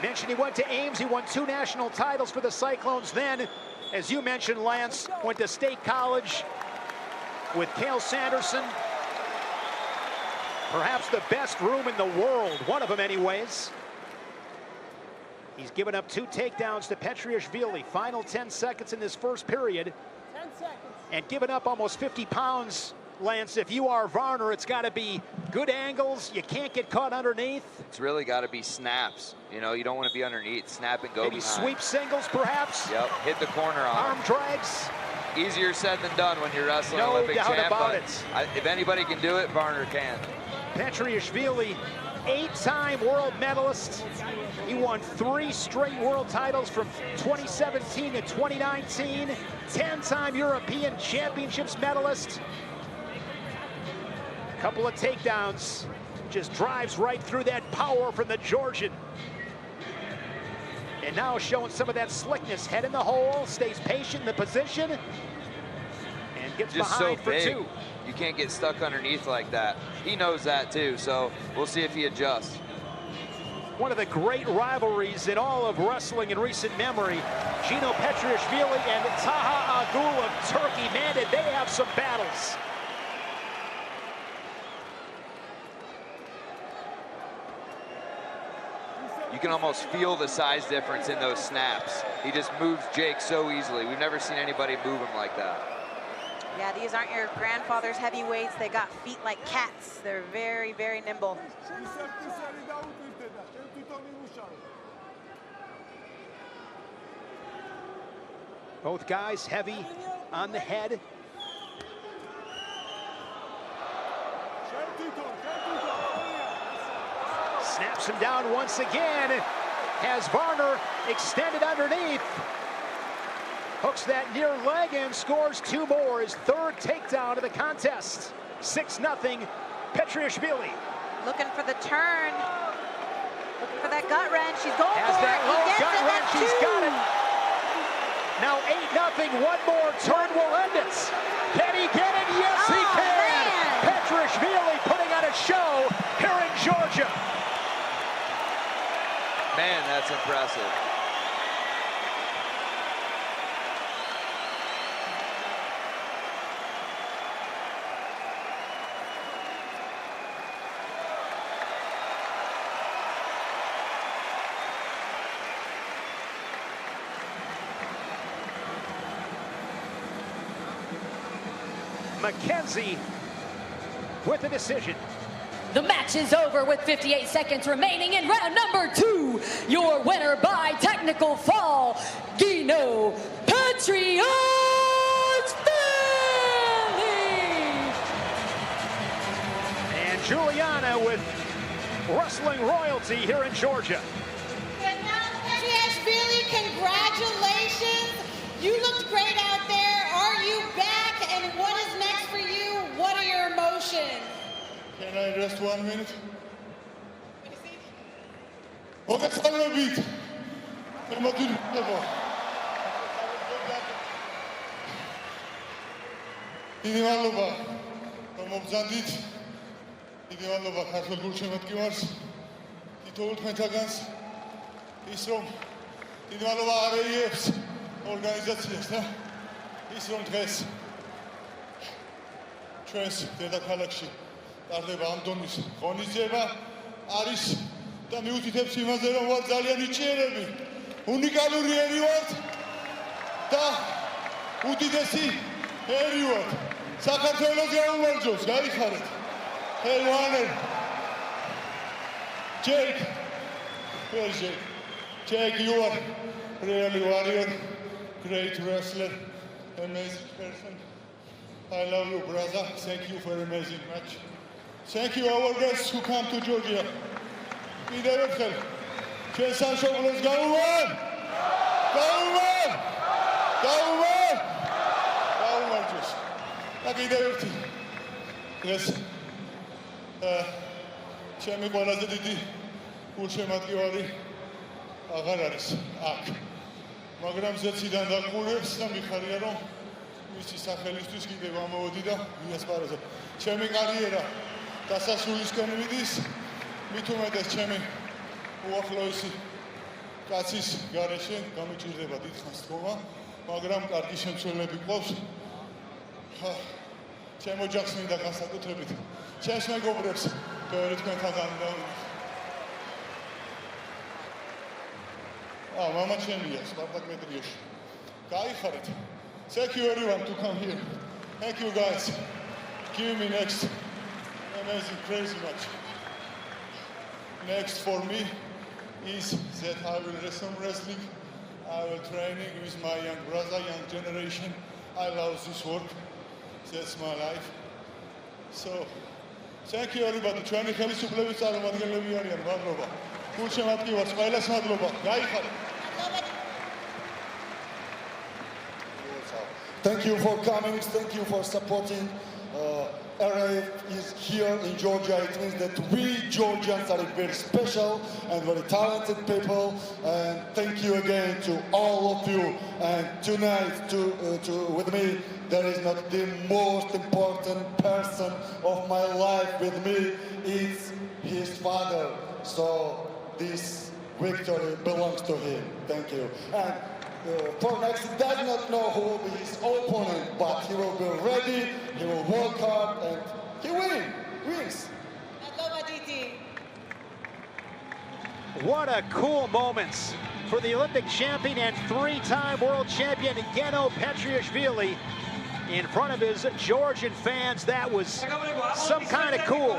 S2: Mentioned he went to Ames. He won 2 national titles for the Cyclones then. As you mentioned, Lance, went to State College with Cael Sanderson. Perhaps the best room in the world, one of them anyways. He's given up 2 takedowns to Petriashvili. Final 10 seconds in this first period.
S15: 10 seconds.
S2: And given up almost 50 pounds, Lance. If you are Varner, it's got to be good angles. You can't get caught underneath.
S4: It's really got to be snaps. You know, you don't want to be underneath. Snap and go
S2: Maybe
S4: behind.
S2: Sweep singles, perhaps.
S4: Yep, hit the corner on
S2: Arm drags.
S4: Easier said than done when you're wrestling
S2: No
S4: Olympic
S2: doubt
S4: champ.
S2: about
S4: but
S2: it.
S4: if anybody can do it, Varner can.
S2: Petriashvili 8-time world medalist. He won 3 straight world titles from 2017 to 2019. 10-time European Championships medalist. Couple of takedowns. Just drives right through that power from the Georgian. And now showing some of that slickness. Head in the hole, stays patient in the position, and gets
S4: just
S2: behind
S4: so
S2: for
S4: big.
S2: 2.
S4: You can't get stuck underneath like that. He knows that too, so we'll see if he adjusts.
S2: One of the great rivalries in all of wrestling in recent memory. Geno Petriashvili and Taha Agul of Turkey. Man, did they have some battles.
S4: You can almost feel the size difference in those snaps. He just moves Jake so easily. We've never seen anybody move him like that.
S3: Yeah, these aren't your grandfather's heavyweights. They got feet like cats. They're very, very nimble.
S2: Both guys heavy on the head. Snaps him down once again. Has Varner extended underneath. Hooks that near leg and scores 2 more. His 3rd takedown of the contest. 6-0, Petriashvili.
S3: Looking for the turn. Looking for that gut wrench. She's going
S2: Has
S3: for
S2: that
S3: it.
S2: low
S3: He gets
S2: gut
S3: it.
S2: wrench.
S3: That's
S2: He's
S3: 2.
S2: got it. Now 8-0. One more turn will end it. Can he get it? Yes, he can.
S3: Man.
S2: Petriashvili putting on a show here in Georgia.
S4: Man, that's impressive.
S2: McKenzie with the decision.
S5: The match is over with 58 seconds remaining in round number 2. Your winner by technical fall, Geno Petriashvili.
S2: And Juliana with wrestling royalty here in Georgia.
S7: Petriashvili, congratulations. You looked great out there. Are you back? And what is next for you? What are your emotions?
S9: Can I rest 1 minute? მოგესალმებით. დიდი მადლობა, რომ მობრძანდით. დიდი მადლობა ქართულ გულშემატკივარს, თითოეულ თქვენთაგანს. ის რომ დიდი მადლობა RAF-ს, ორგანიზაციას და ის რომ დღეს ჩვენს დედაქალაქში ტარდება ამ დონის ღონისძიება არის და მიუთითებს იმაზე, რომ ვარ ძალიან იჭიერები, უნიკალური ერი ვართ და უდიდესი ერი ვართ. საქართველოს გაუმარჯოს, გაიხარეთ. Helen, Jake, where's Jake? Jake, you are really warrior, great wrestler, amazing person. I love you, brother. Thank you for an amazing match. Thank you, our guests who come to Georgia. კიდევ ერთხელ, ჩვენ სამშობლოს გაუმარჯოს. და კიდევ ერთი დღეს ჩემი ყველაზე დიდი გულშემატკივარი აღარ არის აქ. მაგრამ ზეციდან დაყურებს და მიხარია, რომ მისი სახელისთვის კიდევ ამოვოდი და მიასპარეზო. ჩემი კარიერა დასასრულისკენ მიდის. მით უმეტეს ჩემი უახლოესი კაცის გარეშე გამიჭირდება დიდხანს თქმა, მაგრამ კარგი შემცველები ყავს. ჩემ ოჯახს მინდა განსაკუთრებით ჩემს მეგობრებს ბევრი თქვენთაგან დავინახე. მამა ჩემია, სპარტაკ მეტრიაში. გაიხარეთ. Thank you everyone to come here. Thank you guys. Give me next amazing crazy match. Next for me is that I will wrestle wrestling. I will training with my young brother, young generation. I love this work. That's my life. So Thank you everybody. ჩვენი ხელისუფლების წარმომადგენლები არიან, მადლობა. გულშემატკივარს ვარ, ყველას მადლობა. გაიხარეთ. Thank you for coming. Thank you for supporting. RAF is here in Georgia. It means that we Georgians are very special and very talented people. And thank you again to all of you. And tonight, with me, there is not the most important person of my life with me. It's his father. So this victory belongs to him. Thank you. And for next, he does not know who will be his opponent, but he will be ready, he will work hard, and he wins.
S2: What a cool moments for the Olympic champion and three-time world champion Geno Petriashvili in front of his Georgian fans. That was some kind of cool.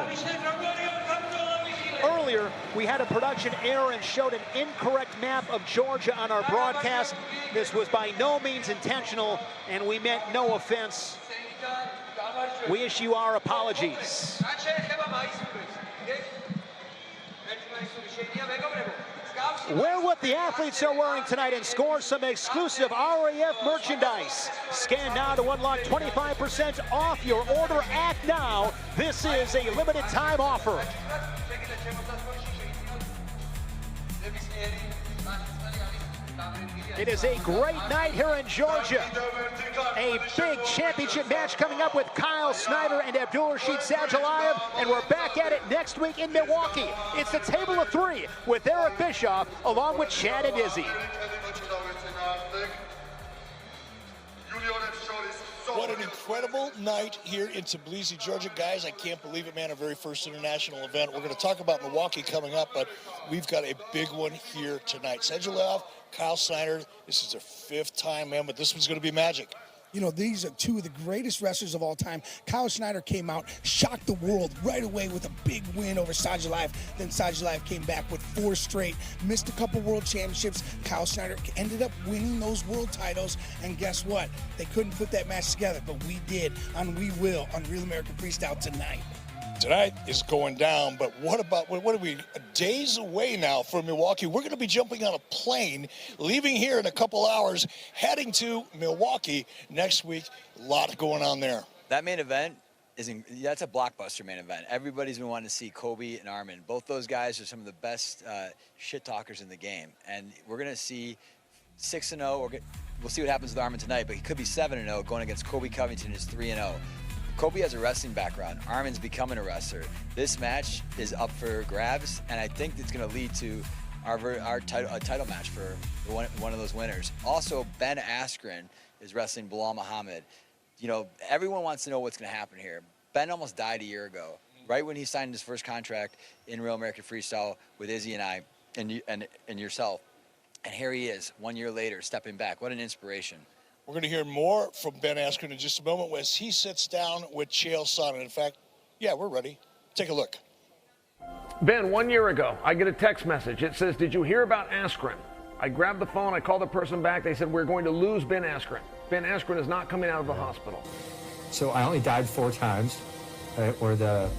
S2: Earlier, we had a production error and showed an incorrect map of Georgia on our broadcast. This was by no means intentional, and we meant no offense. We issue our apologies. Wear what the athletes are wearing tonight and score some exclusive RAF merchandise. Scan now to unlock 25% off your order. Act now. This is a limited time offer. It is a great night here in Georgia. A big championship match coming up with Kyle Snyder and Abdulrashid Sadulaev, and we're back at it next week in Milwaukee. It's the table of three with Eric Bischoff along with Chad and Izzy.
S21: What an incredible night here in Tbilisi, Georgia. Guys, I can't believe it, man, our very first international event. We're going to talk about Milwaukee coming up, but we've got a big one here tonight. Sadulaev, Kyle Snyder, this is their fifth time, man, but this one's going to be magic.
S22: You know, these are two of the greatest wrestlers of all time. Kyle Snyder came out, shocked the world right away with a big win over Sadulaev. Then Sadulaev came back with 4 straight, missed a couple world championships. Kyle Snyder ended up winning those world titles. And guess what? They couldn't put that match together, but we did, and we will on Real American Freestyle tonight.
S21: Tonight is going down, but what are we, days away now from Milwaukee? We're going to be jumping on a plane, leaving here in a couple hours, heading to Milwaukee next week. A lot going on there.
S23: That main event, that's a blockbuster main event. Everybody's been wanting to see Kobe and Arman. Both those guys are some of the best shit talkers in the game. And we're going to see 6-0. We'll see what happens with Arman tonight, but he could be 7-0 going against Kobe Covington, who's 3-0. Kobe has a wrestling background. Arman's becoming a wrestler. This match is up for grabs, and I think it's going to lead to our title match for one of those winners. Also, Ben Askren is wrestling Bilal Muhammad. You know, everyone wants to know what's going to happen here. Ben almost died a year ago, right when he signed his first contract in Real American Freestyle with Izzy and I and yourself. And here he is, 1 year later, stepping back. What an inspiration.
S21: We're going to hear more from Ben Askren in just a moment as he sits down with Chael Sonnen. In fact, yeah, we're ready. Take a look.
S10: Ben, 1 year ago, I get a text message. It says, "Did you hear about Askren?" I grabbed the phone. I called the person back. They said, "We're going to lose Ben Askren. Ben Askren is not coming out of the hospital."
S24: So I only died 4 times, where the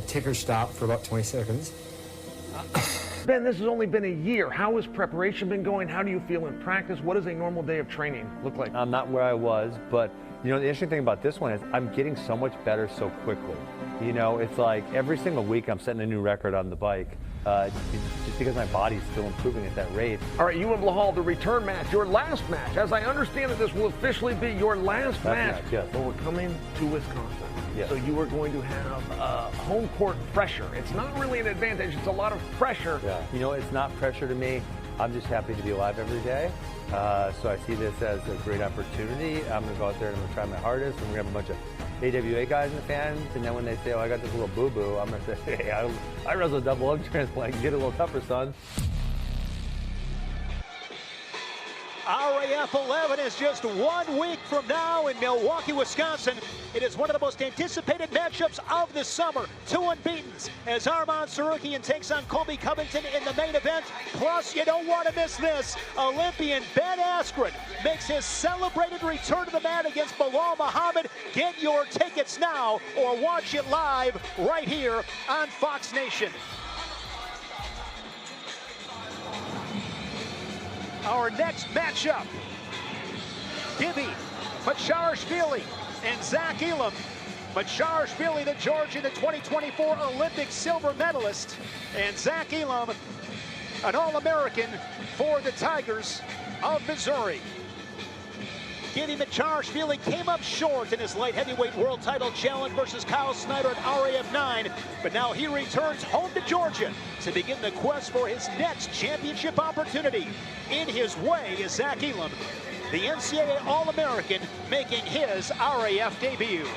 S24: ticker stopped for about 20 seconds.
S10: Ben, this has only been a year. How has preparation been going? How do you feel in practice? What does a normal day of training look like?
S25: I'm not where I was, but you know, the interesting thing about this one is I'm getting so much better so quickly. You know, it's like every single week I'm setting a new record on the bike. Just because my body's still improving at that rate.
S10: All right, you and Lahal, the return match, your last match. As I understand it, this will officially be your last match.
S25: Yes.
S10: But we're coming to Wisconsin.
S25: Yes.
S10: So you are going to have home court pressure. It's not really an advantage. It's a lot of pressure.
S25: Yeah. You know, it's not pressure to me. I'm just happy to be alive every day. So I see this as a great opportunity. I'm going to go out there and I'm going to try my hardest. And we're going to have a bunch of AWA guys in the fans. And then when they say, "Oh, I got this little boo-boo," I'm going to say, "Hey, I wrestled a double lung transplant. Get it a little tougher, son."
S2: RAF 11 is just 1 week from now in Milwaukee, Wisconsin. It is one of the most anticipated matchups of the summer. 2 unbeatens as Arman Tsarukyan takes on Colby Covington in the main event. Plus, you don't want to miss this. Olympian Ben Askren makes his celebrated return to the mat against Bilal Muhammad. Get your tickets now or watch it live right here on Fox Nation. Our next matchup, Givi, Matcharashvili, and Zach Elam. Matcharashvili, the Georgian, the 2024 Olympic silver medalist, and Zach Elam, an All-American for the Tigers of Missouri. Givi Matcharashvili came up short in his light heavyweight world title challenge versus Kyle Snyder at RAF 9, but now he returns home to Georgia to begin the quest for his next championship opportunity. In his way is Zach Elam, the NCAA All-American, making his RAF debut.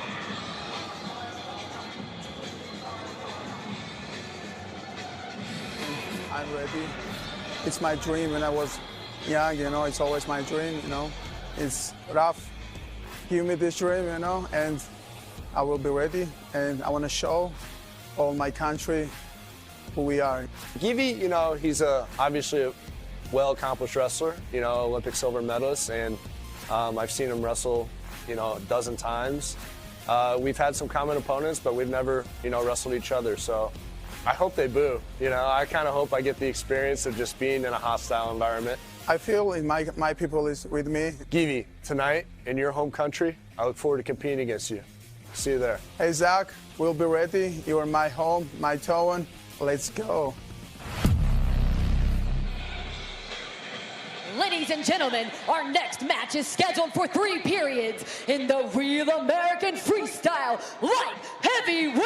S1: I'm ready. It's my dream when I was young, you know, it's always my dream, you know. It's RAF, give me this dream, you know, and I will be ready. And I want to show all my country who we are.
S6: Givi, you know, he's obviously a well-accomplished wrestler, you know, Olympic silver medalist, and I've seen him wrestle, you know, a dozen times. We've had some common opponents, but we've never, you know, wrestled each other. So I hope they boo. You know, I kind of hope I get the experience of just being in a hostile environment.
S1: I feel my people is with me.
S6: Givi, tonight in your home country, I look forward to competing against you. See you there.
S1: Hey, Zach, we'll be ready. You are my home, my town. Let's go.
S5: Ladies and gentlemen, our next match is scheduled for 3 periods in the Real American Freestyle Light Heavyweight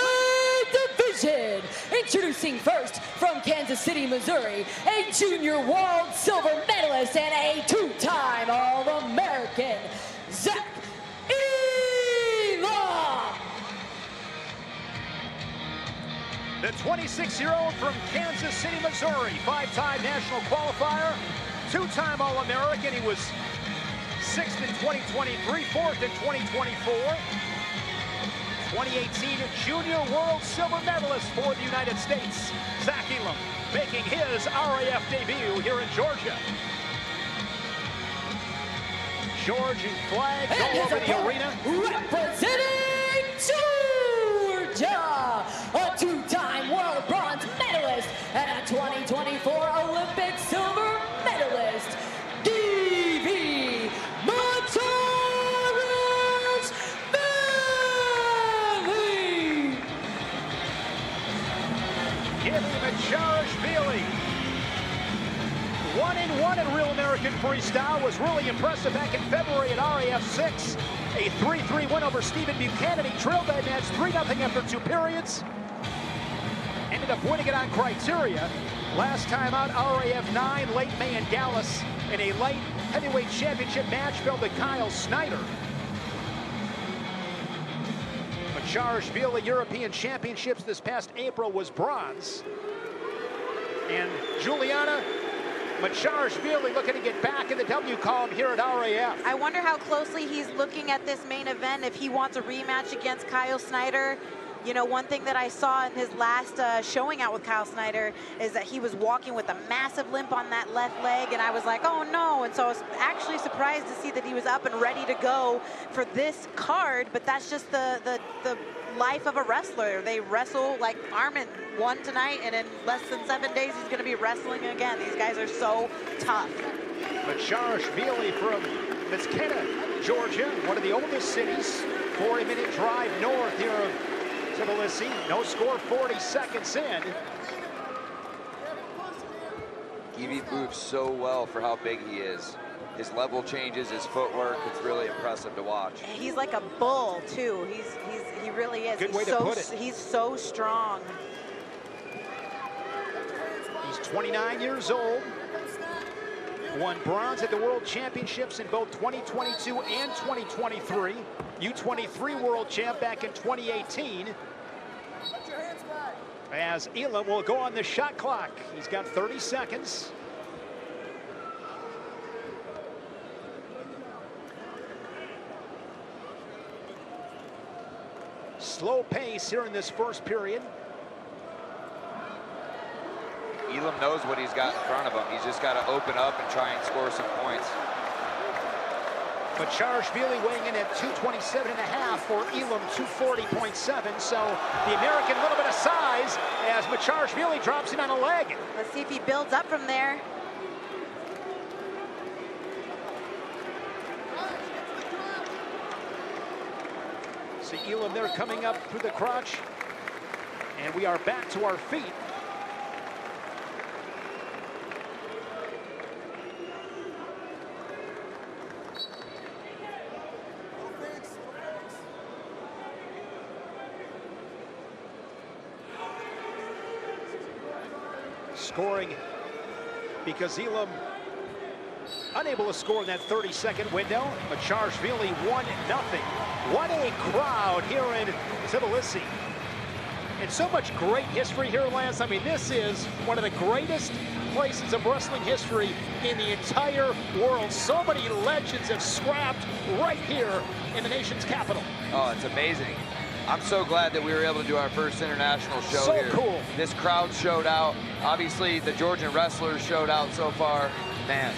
S5: Division. Introducing first from Kansas City, Missouri, a junior world silver medalist and a 2-time All-American, Zach Elam.
S2: The 26-year-old from Kansas City, Missouri, 5-time national qualifier, 2-time All-American. He was 6th in 2023, 4th in 2024. 2018 Junior World Silver Medalist for the United States. Zach Elam making his RAF debut here in Georgia. Georgian flags all over the arena.
S5: Representing Georgia, a 2-time world bronze medalist and a 2024 Olympic silver medalist, Givi Matcharashvili.
S2: Givi Matcharashvili. 1-1 in Real American Freestyle, was really impressive back in February at RAF 6. A 3-3 win over Stephen Buchanan. He trailed that match 3-0 after 2 periods. Ended up winning it on criteria. Last time out, RAF 9, late May in Dallas, in a light heavyweight championship match, fell to Kyle Snyder. Matcharashvili European Championships this past April was bronze. And Juliana Matcharashvili looking to get back in the W column here at RAF.
S3: I wonder how closely he's looking at this main event, if he wants a rematch against Kyle Snyder. You know, one thing that I saw in his last showing out with Kyle Snyder is that he was walking with a massive limp on that left leg, and I was like, oh no. And so I was actually surprised to see that he was up and ready to go for this card, but that's just the life of a wrestler. They wrestle, like Arman won tonight, and in less than 7 days he's going to be wrestling again. These guys are so tough.
S2: Matcharashvili from Mesquite, Georgia, one of the oldest cities, 40-minute drive north here of Tbilisi. No score, 40 seconds in.
S4: Givi moves so well for how big he is. His level changes, his footwork, it's really impressive to watch.
S3: He's like a bull too. He really is.
S2: Good way to put it.
S3: He's so strong.
S2: He's 29 years old. Won bronze at the World Championships in both 2022 and 2023. U23 World Champ back in 2018. As Elam will go on the shot clock. He's got 30 seconds. slow pace here in this first period.
S4: Elam knows what he's got in front of him. He's just got to open up and try and score some points.
S2: Matcharashvili weighing in at 227.5 for Elam 240.7. So the American a little bit of size as Matcharashvili drops in on a leg.
S3: Let's see if he builds up from there.
S2: See Elam there coming up through the crotch. And we are back to our feet. Scoring because Elam unable to score in that 30-second window. Matcharashvili 1-0. What a crowd here in Tbilisi. And so much great history here, Lance. I mean, this is one of the greatest places of wrestling history in the entire world. So many legends have scrapped right here in the nation's capital.
S4: Oh, it's amazing. I'm so glad that we were able to do our first international show here.
S2: So cool.
S4: This crowd showed out. Obviously, the Georgian wrestlers showed out so far. Man.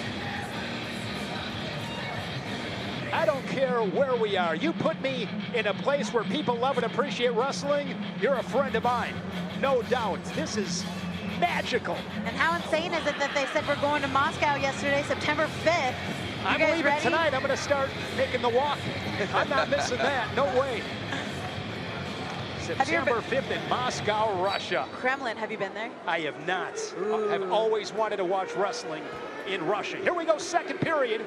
S2: I don't care where we are. You put me in a place where people love and appreciate wrestling, you're a friend of mine. No doubt. This is magical.
S3: And how insane is it that they said we're going to Moscow yesterday, September 5th?
S2: I'm leaving ready? Tonight. I'm going to start making the walk. I'm not missing that. No way. September 5th in Moscow, Russia.
S3: Kremlin, have you been there?
S2: I have not. I've always wanted to watch wrestling in Russia. Here we go, second period.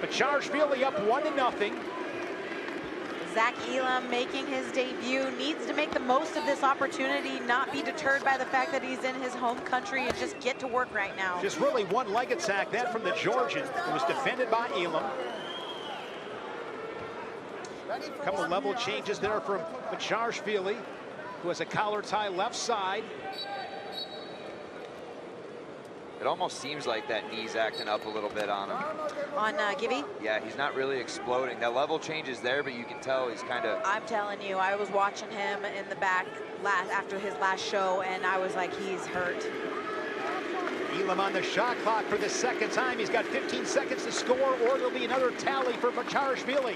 S2: Matcharashvili up 1-0.
S3: Zach Elam making his debut, needs to make the most of this opportunity, not be deterred by the fact that he's in his home country and just get to work right now.
S2: Just really one leg attack, that from the Georgian. It was defended by Elam. A couple level changes there from Matcharashvili, who has a collar tie left side.
S4: It almost seems like that knee's acting up a little bit on him.
S3: On Givi?
S4: Yeah, he's not really exploding. That level change is there, but you can tell he's kind of...
S3: I'm telling you, I was watching him in the back after his last show, and I was like, he's hurt.
S2: Elam on the shot clock for the second time. He's got 15 seconds to score, or there'll be another tally for Matcharashvili.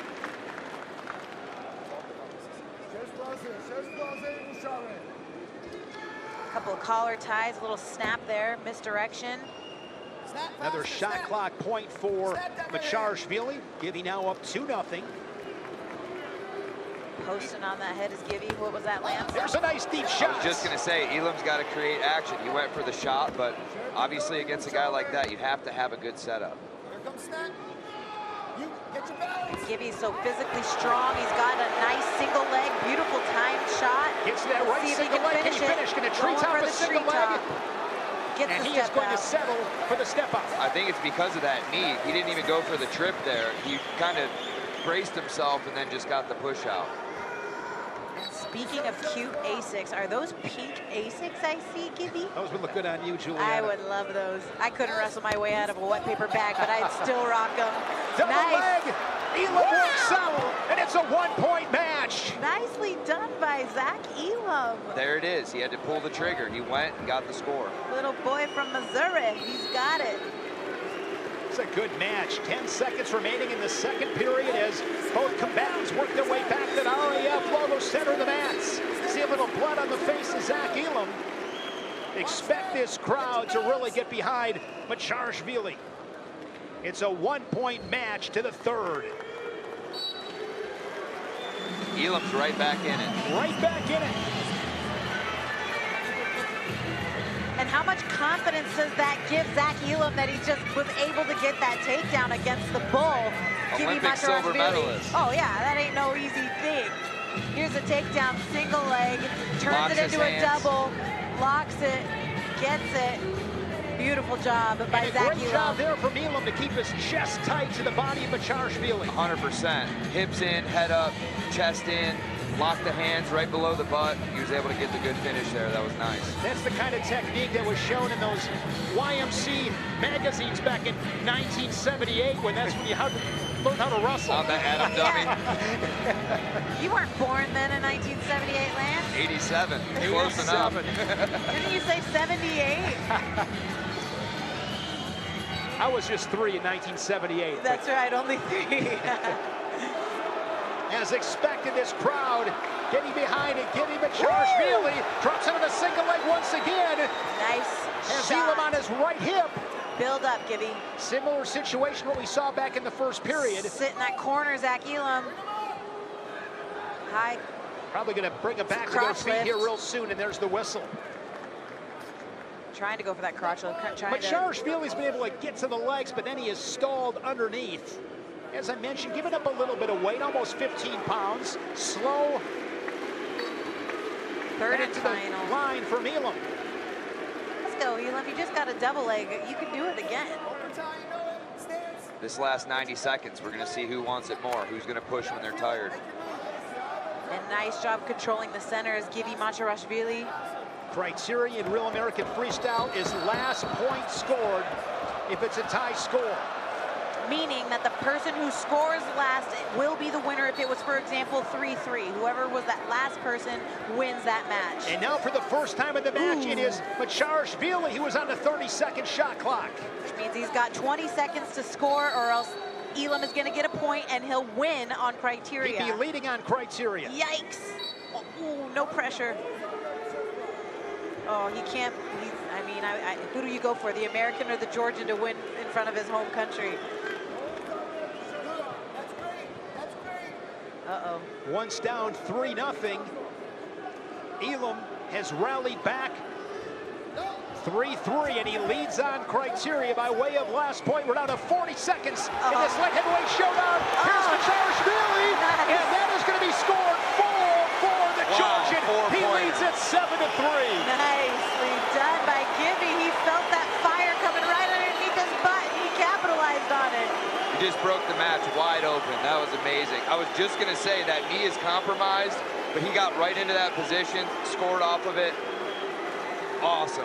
S3: A couple of collar ties, a little snap there, misdirection.
S2: Another shot clock point for Matcharashvili. Givi now up 2-0.
S3: Posting on that head is Givi. What was that, Lance?
S2: There's a nice deep shot.
S4: I was just going to say, Elam's got to create action. He went for the shot, but obviously against a guy like that, you have to have a good setup.
S15: Here comes Snap. You get your balance.
S3: Givi's so physically strong. He's got a nice single leg, beautiful timed shot.
S2: Gets that right single leg. Can he finish? Can a treetop a single leg? And he is going to settle for the step up.
S4: I think it's because of that knee. He didn't even go for the trip there. He kind of braced himself and then just got the push out.
S3: And speaking of cute Asics, are those pink Asics I see, Givi?
S2: Those would look good on you, Juliana.
S3: I would love those. I couldn't wrestle my way out of a wet paper bag, but I'd still rock them.
S2: Double
S3: nice.
S2: leg. Elam works out, and it's a one-point match.
S3: Nicely done by Zach Elam.
S4: There it is. He had to pull the trigger. He went and got the score.
S3: Little boy from Missouri. He's got it.
S2: It's a good match. 10 seconds remaining in the second period as both combatants work their way back to the RAF logo center of the mats. See a little blood on the face of Zach Elam. Expect this crowd to really get behind Matcharashvili. It's a one-point match to the third.
S4: Elam's right back in it.
S2: Right back in it.
S3: And how much confidence does that give Zach Elam that he just was able to get that takedown against the bull?
S4: Olympic silver medalist.
S3: Oh yeah, that ain't no easy thing. Here's a takedown, single leg, turns it into a double, locks it, gets it. Beautiful job by Zach Elam.
S2: Great job there from Elam to keep his chest tight to the body of Matcharashvili.
S4: 100%. Hips in, head up, chest in, lock the hands right below the butt. He was able to get the good finish there. That was nice.
S2: That's the kind of technique that was shown in those YMC magazines back in 1978, when that's when you learned how to wrestle.
S4: On the Adam dummy.
S3: You weren't born then in 1978, Lance.
S4: 87. Close enough.
S3: Didn't you say 78?
S2: I was just 3 in 1978.
S3: That's right, only 3.
S2: As expected, this crowd getting behind it. Givi Matcharashvili drops into the single leg once again.
S3: Nice
S2: Has
S3: shot.
S2: Elam on his right hip.
S3: Build up, Givi.
S2: Similar situation what we saw back in the first period.
S3: Sit in that corner, Zach Elam. High.
S2: Probably going to bring it back to their feet here real soon, and there's the whistle.
S3: Trying to go for that crotch lock.
S2: Matcharashvili's been able to get to the legs, but then he is stalled underneath. As I mentioned, giving up a little bit of weight, almost 15 pounds. Slow.
S3: Third and
S2: to
S3: final.
S2: The line from Elam.
S3: Let's go, Elam. You just got a double leg. You can do it again.
S4: This last 90 seconds, we're going to see who wants it more, who's going to push when they're tired.
S3: And nice job controlling the centers, Givi Matcharashvili.
S2: Criteria in Real American Freestyle is last point scored if it's a tie score.
S3: Meaning that the person who scores last will be the winner if it was, for example, 3-3. Whoever was that last person wins that match.
S2: And now for the first time in the match, it is Matcharashvili who was on the 30-second shot clock.
S3: Which means he's got 20 seconds to score, or else Elam is going to get a point and he'll win on criteria.
S2: He'd be leading on criteria.
S3: Yikes. Oh, no pressure. Oh, he can't. I mean, who do you go for, the American or the Georgian to win in front of his home country? Uh-oh.
S2: Once down 3-0. Elam has rallied back 3-3, and he leads on criteria by way of last point. We're down to 40 seconds in this light heavyweight showdown. Here's Matcharashvili, and that is going to be scored for the Georgian. He leads it 7-3.
S3: Nicely done by Givi. He felt that fire coming right underneath his butt, and he capitalized on it.
S4: He just broke the match wide open. That was amazing. I was just going to say that knee is compromised, but he got right into that position, scored off of it. Awesome.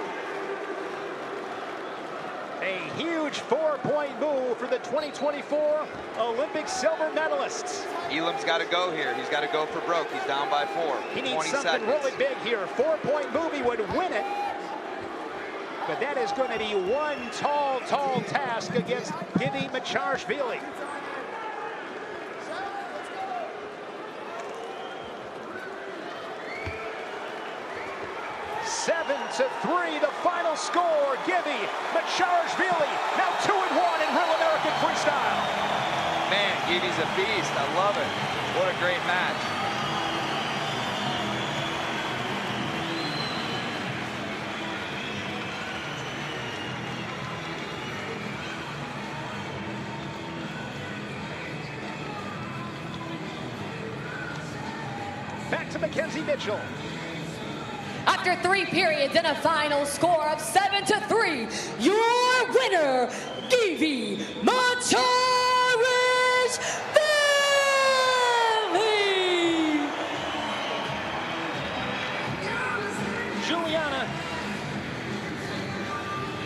S2: A huge 4-point move for the 2024 Olympic silver medalists.
S4: Elam's got to go here. He's got to go for broke. He's down by 4.
S2: He needs
S4: 20
S2: something
S4: seconds.
S2: really big here. 4-point move, he would win it. But that is going to be one tall task against Givi Matcharashvili. Seven to 3, the final score. Givi Matcharashvili now 2-1 in Real American Freestyle.
S4: Man, Givi's a beast. I love it. What a great match.
S2: Back to Mackenzie Mitchell.
S5: After 3 periods and a final score of 7-3, your winner, Givi Matcharashvili.
S2: Juliana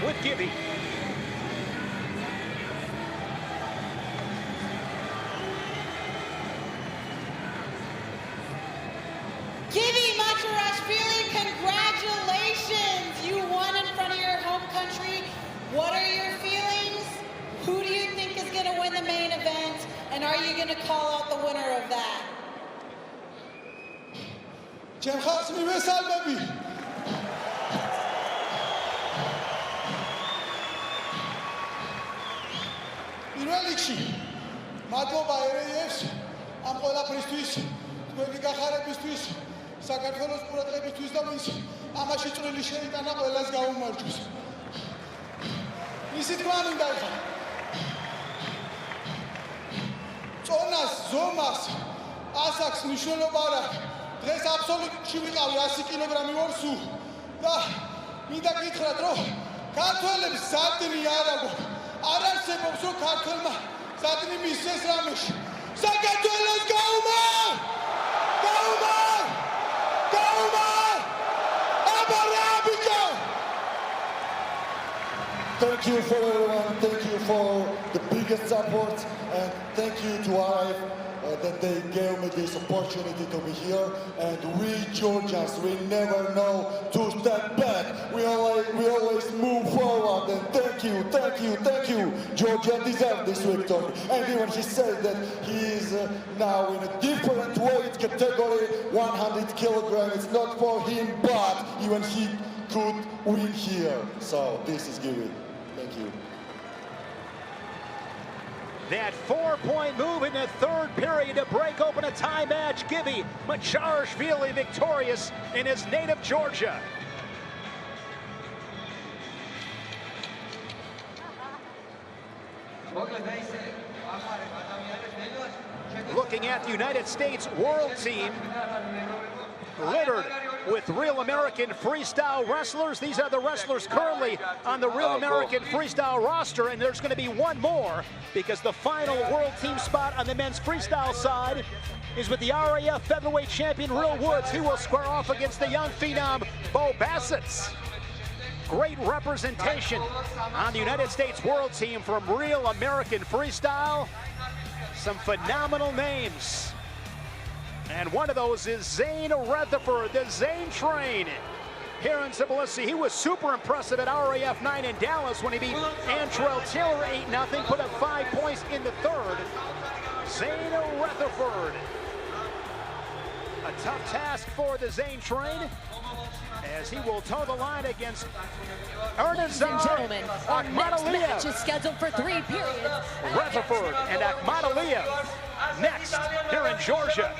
S2: with Givi.
S7: Givi Matcharashvili, congratulations! You won in front of your home country. What are your feelings? Who do you think is going to win the main event? And are you going to call out the winner of that?
S9: პირველ რიგში მადლობა RAF-ს ამ ყველაფრისთვის, თქვენი გახარებისთვის, საქართველოს ყურადღებისთვის და ვინც ამაში წვლილი შეიტანა ყველას გაუმარჯოს. ისიც გვანინდა ხა. წონას, ზომას, ასაკს მნიშვნელობა არ აქვს. დღეს აბსოლუტში ვიყავი 100 კილოგრამი ვარ სულ. და მინდა გითხრათ, რომ ქართველებს სადნი არ აქვს. არ არსებობს, რომ ქართველმა სადნი მისცეს რამეში. საქართველოს გაუმარ! გაუმარ! გაუმარ! აბა რა ბიჭო! Thank you for everyone. Thank you for the biggest support, and thank you to RAF that they gave me this opportunity to be here. And we Georgians, we never know to step back. We always move forward. And thank you, thank you, thank you. Georgia deserves this victory. And even he said that he is now in a different weight category, 100 kilograms. It's not for him, but even he could win here. So this is Givi. Thank you.
S2: That 4-point move in the third period to break open a tie match. Givi Matcharashvili victorious in his native Georgia. Looking at the United States World Team, littered with Real American Freestyle wrestlers. These are the wrestlers currently on the Real American Freestyle roster, and there's going to be one more because the final World Team spot on the men's freestyle side is with the RAF Featherweight champion Real Woods. He will square off against the young phenom Bo Bassett's. Great representation on the United States World Team from Real American Freestyle. Some phenomenal names. And one of those is Zane Rutherford, the Zane train here in Tbilisi. He was super impressive at RAF 9 in Dallas when he beat Antrell Taylor 8-0, put up 5 points in the third. Zane Rutherford. A tough task for the Zane train as he will toe the line against
S5: Ladies and gentlemen, our next match
S2: Akmadaliev.
S5: is scheduled for 3 periods.
S2: Rutherford and Akmadaliev next here in Georgia.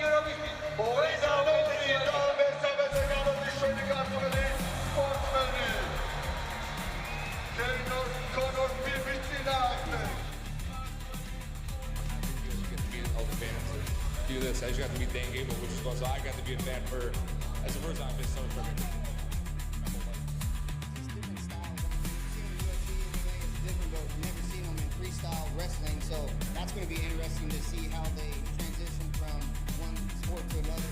S8: Do this. I just got to meet Dan Gable, which is close. I got to be a fan for, that's the first time I've been so perfect.
S11: Never seen them in freestyle wrestling, so that's going to be interesting to see how they transition from one sport to another.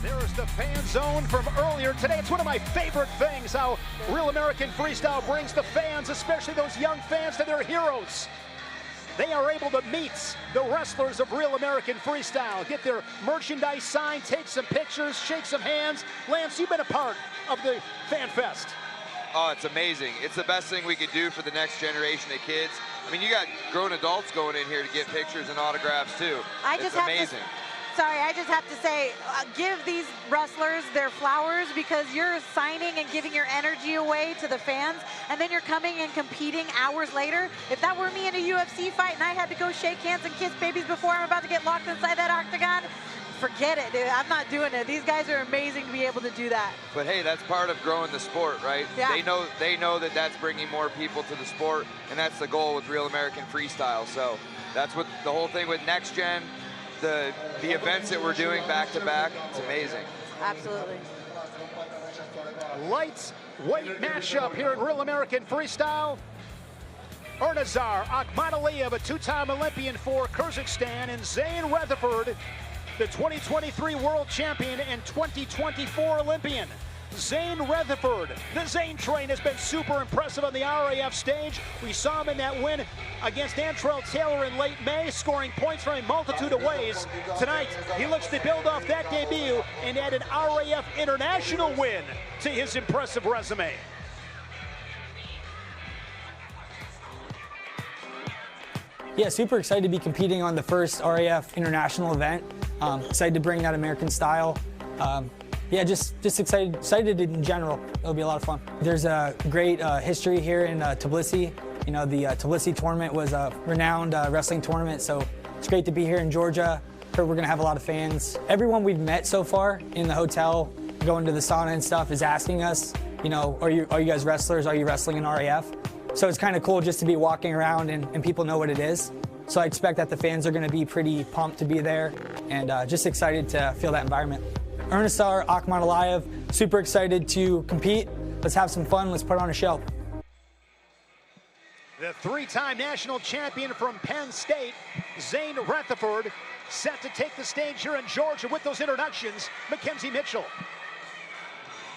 S2: There's the fan zone from earlier today. It's one of my favorite things, how Real American Freestyle brings the fans, especially those young fans, to their heroes. They are able to meet the wrestlers of Real American Freestyle, get their merchandise signed, take some pictures, shake some hands. Lance, you've been a part of the Fan Fest.
S4: Oh, it's amazing. It's the best thing we could do for the next generation of kids. I mean, you got grown adults going in here to get pictures and autographs too. It's amazing.
S3: I just have to say, give these wrestlers their flowers because you're signing and giving your energy away to the fans, and then you're coming and competing hours later. If that were me in a UFC fight and I had to go shake hands and kiss babies before I'm about to get locked inside that octagon, forget it, dude. I'm not doing it. These guys are amazing to be able to do that.
S4: But hey, that's part of growing the sport, right?
S3: Yeah.
S4: They know that that's bringing more people to the sport, and that's the goal with Real American Freestyle. So that's what the whole thing with Next Gen, the events that we're doing back to back, it's amazing.
S3: Absolutely.
S2: Lightweight matchup here in Real American Freestyle. Ernazar Akmadaliev, a two-time Olympian for Kyrgyzstan, and Zane Rutherford, the 2023 world champion and 2024 Olympian. Zane Rutherford, the Zane train, has been super impressive on the RAF stage. We saw him in that win against Antrell Taylor in late May, scoring points from a multitude of ways. Tonight, he looks to build off that debut and add an RAF international win to his impressive resume.
S12: Yeah, super excited to be competing on the first RAF international event. Excited to bring that American style. Yeah, just excited in general. It'll be a lot of fun. There's a great history here in Tbilisi. You know, the Tbilisi tournament was a renowned wrestling tournament, so it's great to be here in Georgia. Heard we're gonna have a lot of fans. Everyone we've met so far in the hotel, going to the sauna and stuff, is asking us, you know, are you guys wrestlers? Are you wrestling in RAF? So it's kind of cool just to be walking around and people know what it is. So I expect that the fans are gonna be pretty pumped to be there and just excited to feel that environment. Ernazar Akmadaliev, super excited to compete. Let's have some fun, let's put on a show.
S2: The three-time national champion from Penn State, Zane Rutherford, set to take the stage here in Georgia with those introductions. Mackenzie Mitchell.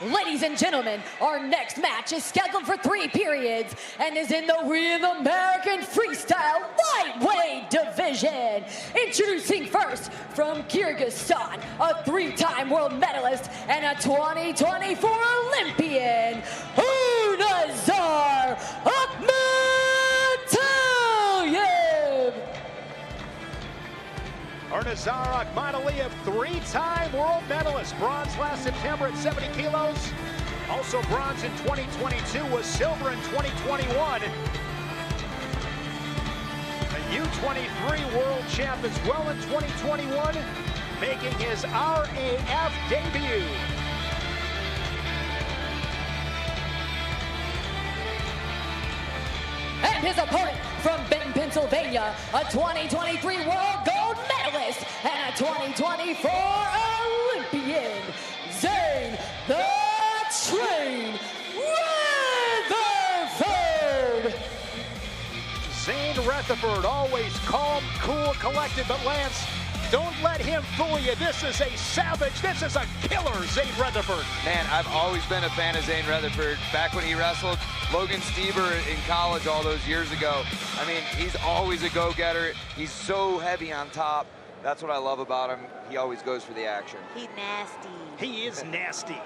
S5: Ladies and gentlemen, our next match is scheduled for 3 periods and is in the Real American Freestyle Lightweight division. Introducing first from Kyrgyzstan, a 3-time world medalist and a 2024 Olympian, Unazar Akhmataliyev.
S2: Unazar Akhmataliyev, 3-time world medalist. Bronze last September at 70 kilos. Also bronze in 2022, was silver in 2021. A U23 world champ as well in 2021, making his RAF debut.
S5: And his opponent from Benton, Pennsylvania, a 2023 world gold medalist and a 2024 Olympian, Zane the Train Rutherford.
S2: Zane Rutherford, always calm, cool, collected, but Lance, don't let him fool you. This is a savage, this is a killer, Zane Rutherford.
S4: Man, I've always been a fan of Zane Rutherford. Back when he wrestled Logan Stieber in college all those years ago. I mean, he's always a go-getter. He's so heavy on top. That's what I love about him. He always goes for the action.
S3: He nasty.
S2: He is nasty.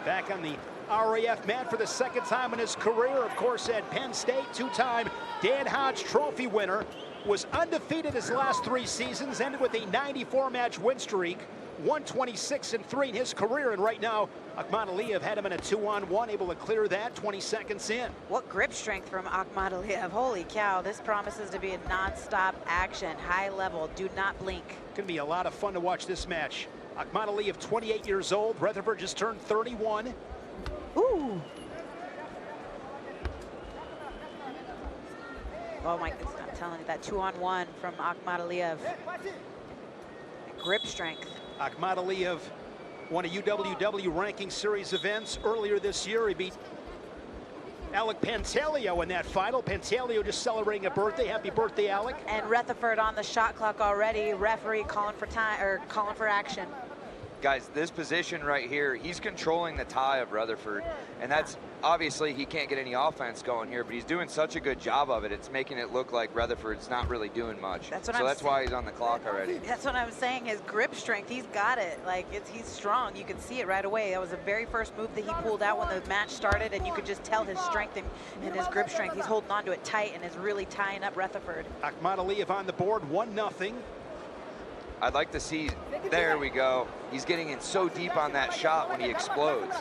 S2: Back on the RAF mat for the 2nd time in his career, of course, at Penn State, 2-time Dan Hodge Trophy winner. Was undefeated his last 3 seasons, ended with a 94-match win streak, 126-3 in his career, and right now, Akhmataliyev had him in a 2-on-1, able to clear that 20 seconds in.
S3: What grip strength from Akhmataliyev. Holy cow, this promises to be a non-stop action, high level, do not blink.
S2: Gonna be a lot of fun to watch this match. Akhmataliyev, 28 years old, Rutherford just turned 31.
S3: Ooh. Oh my goodness, I'm telling you, that 2-on-1 from Akhmataliyev. Grip strength.
S2: Akhmataliyev won a UWW ranking series events earlier this year. He beat Alec Pantaleo in that final. Pantaleo just celebrating a birthday. Happy birthday, Alec.
S3: And Rutherford on the shot clock already. Referee calling for time, or calling for action.
S4: Guys, this position right here, he's controlling the tie of Rutherford, and that's obviously he can't get any offense going here, but he's doing such a good job of it. It's making it look like Rutherford's not really doing much. That's why he's on the clock already.
S3: That's what I'm saying. His grip strength, he's got it. Like, he's strong. You can see it right away. That was the very first move that he pulled out when the match started, and you could just tell his strength and his grip strength. He's holding on to it tight and is really tying up Rutherford.
S2: Akhmataliyev on the board, 1-0.
S4: I'd like to see, there we go. He's getting in so deep on that shot when he explodes.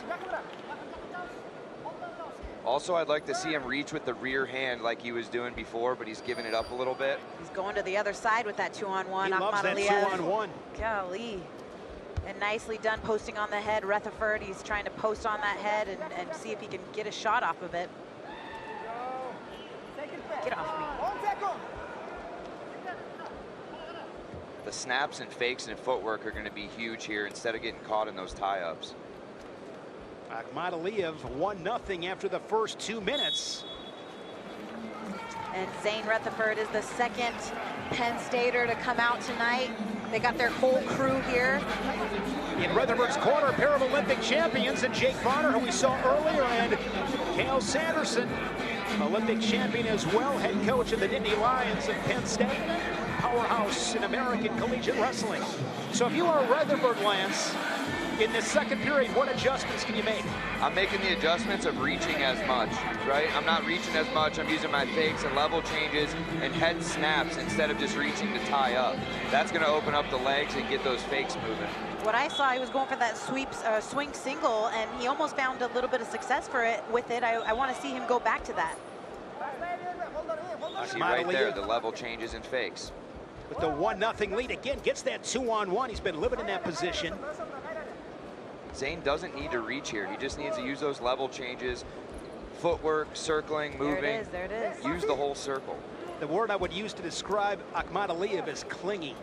S4: Also, I'd like to see him reach with the rear hand like he was doing before, but he's giving it up a little bit.
S3: He's going to the other side with that 2-on-1.
S2: He loves that 2-on-1.
S3: Golly. And nicely done posting on the head. Rutherford, he's trying to post on that head and see if he can get a shot off of it. Get off me.
S4: The snaps and fakes and footwork are going to be huge here instead of getting caught in those tie-ups.
S2: Akhmataliyev 1-0 after the first 2 minutes.
S3: And Zane Rutherford is the 2nd Penn Stater to come out tonight. They got their whole crew here.
S2: In Rutherford's corner, a pair of Olympic champions, and Jake Varner, who we saw earlier, and Cale Sanderson, Olympic champion as well, head coach of the Nittany Lions of Penn State, powerhouse in American collegiate wrestling. So if you are Rutherford, Lance, in this 2nd period, what adjustments can you make?
S4: I'm making the adjustments of reaching as much, right? I'm not reaching as much. I'm using my fakes and level changes and head snaps instead of just reaching to tie up. That's going to open up the legs and get those fakes moving.
S3: What I saw, he was going for that swing single, and he almost found a little bit of success with it. I want to see him go back to that.
S4: See right there, the level changes and fakes.
S2: With the 1-0 lead, again, gets that 2-on-1. He's been living in that position.
S4: Zane doesn't need to reach here. He just needs to use those level changes, footwork, circling, moving.
S3: There it is.
S4: Use the whole circle.
S2: The word I would use to describe Akhmataliyev is clingy.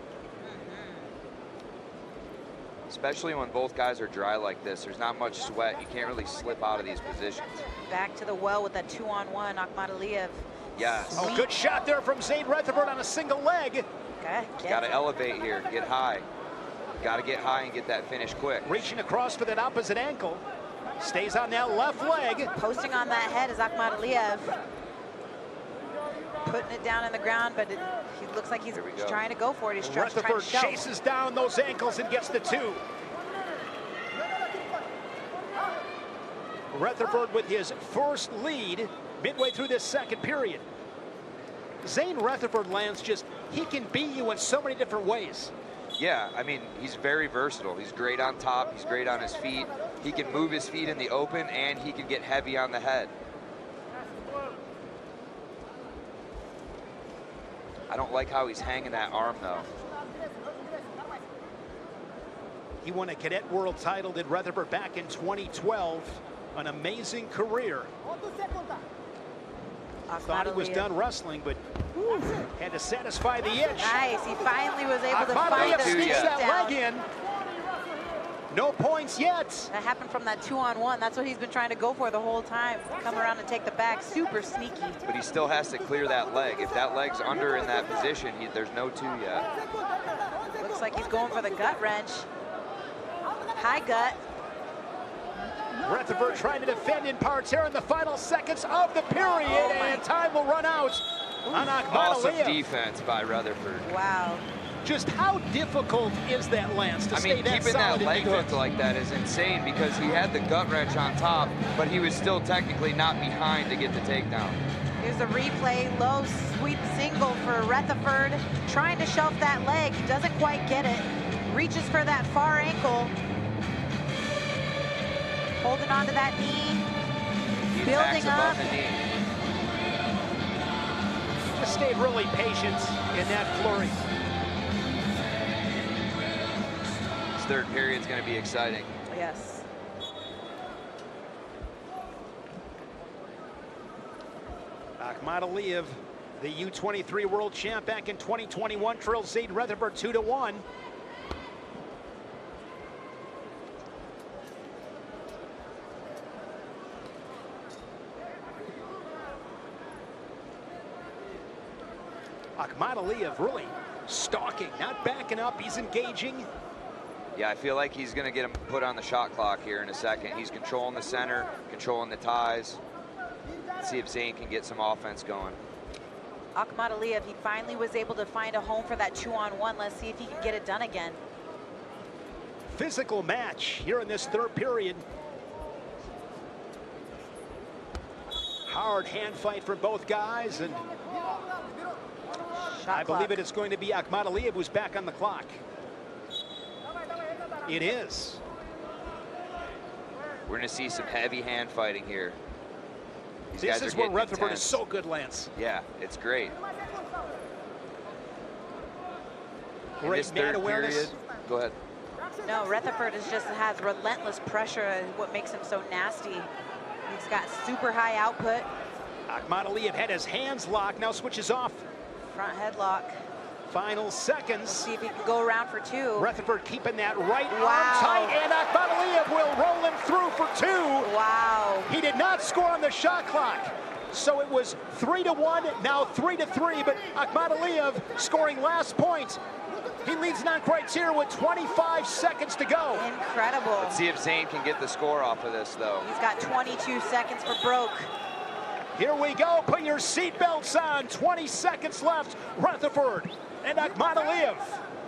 S4: Especially when both guys are dry like this. There's not much sweat. You can't really slip out of these positions.
S3: Back to the well with that 2-on-1, Akhmataliyev.
S4: Yes.
S2: Oh, good shot there from Zane Rutherford on a single leg.
S3: Okay.
S4: Got to elevate here, get high. Got to get high and get that finish quick.
S2: Reaching across for that opposite ankle. Stays on that left leg.
S3: Posting on that head is Akhmadaliev. Putting it down in the ground, but he looks like he's trying to go for it. He's trying to
S2: Rutherford
S3: shove.
S2: chases down those ankles and gets the 2. Rutherford with his first lead midway through this second period. Zane Rutherford, Lance, he can beat you in so many different ways.
S4: Yeah, I mean, he's very versatile. He's great on top. He's great on his feet. He can move his feet in the open, and he can get heavy on the head. I don't like how he's hanging that arm, though.
S2: He won a cadet world title, did Rutherford, back in 2012. An amazing career. Thought he was done wrestling, but had to satisfy the itch.
S3: Nice, he finally was able to find a
S2: sneaks that leg in. No points yet.
S3: That happened from that 2-on-1. That's what he's been trying to go for the whole time. Come around and take the back, super sneaky.
S4: But he still has to clear that leg. If that leg's under in that position, there's no 2 yet.
S3: Looks like he's going for the gut wrench. High gut.
S2: Rutherford trying to defend in parterre in the final seconds of the period, and time will run out on Akhmadaliev.
S4: Awesome defense by Rutherford.
S3: Wow.
S2: Just how difficult is that, Lance, to stay that
S4: keeping
S2: solid
S4: that leg
S2: and
S4: hook like that is insane because he had the gut wrench on top, but he was still technically not behind to get the takedown.
S3: Here's a replay, low sweep single for Rutherford. Trying to shelf that leg, he doesn't quite get it. Reaches for that far ankle. Holding on to that knee.
S4: He
S3: building up.
S4: Above the knee.
S2: Just stayed really patient in that flurry.
S4: This third period's going to be exciting.
S3: Yes.
S2: Akhmadaliev, the U23 world champ back in 2021, trails Zane Rutherford 2-1. Akhmadaliev really stalking, not backing up. He's engaging.
S4: Yeah, I feel like he's going to get him put on the shot clock here in a second. He's controlling the center, controlling the ties. Let's see if Zane can get some offense going.
S3: Akhmadaliev, he finally was able to find a home for that 2-on-1. Let's see if he can get it done again.
S2: Physical match here in this third period. Hard hand fight for both guys, and I believe it is going to be Akhmadaliev who's back on the clock. It is.
S4: We're going to see some heavy hand fighting here. These
S2: This
S4: guys
S2: is
S4: are
S2: where
S4: getting
S2: Rutherford
S4: intense.
S2: is so good, Lance.
S4: Yeah, it's great. In
S2: Great
S4: this
S2: man
S4: third
S2: awareness.
S4: period, go ahead.
S3: No, Rutherford has relentless pressure, and what makes him so nasty. He's got super high output.
S2: Akhmadaliev had his hands locked, now switches off.
S3: Front headlock.
S2: Final seconds.
S3: Let's see if he can go around for 2.
S2: Rutherford keeping that right
S3: Wow.
S2: arm tight, and Akhmadaliev will roll him through for 2.
S3: Wow.
S2: He did not score on the shot clock. So it was 3-1, now 3-3, but Akhmadaliev scoring last point. He leads non-criteria with 25 seconds to go.
S3: Incredible.
S4: Let's see if Zane can get the score off of this, though.
S3: He's got 22 seconds for broke.
S2: Here we go, put your seatbelts on. 20 seconds left, Rutherford and Akhmadaliev.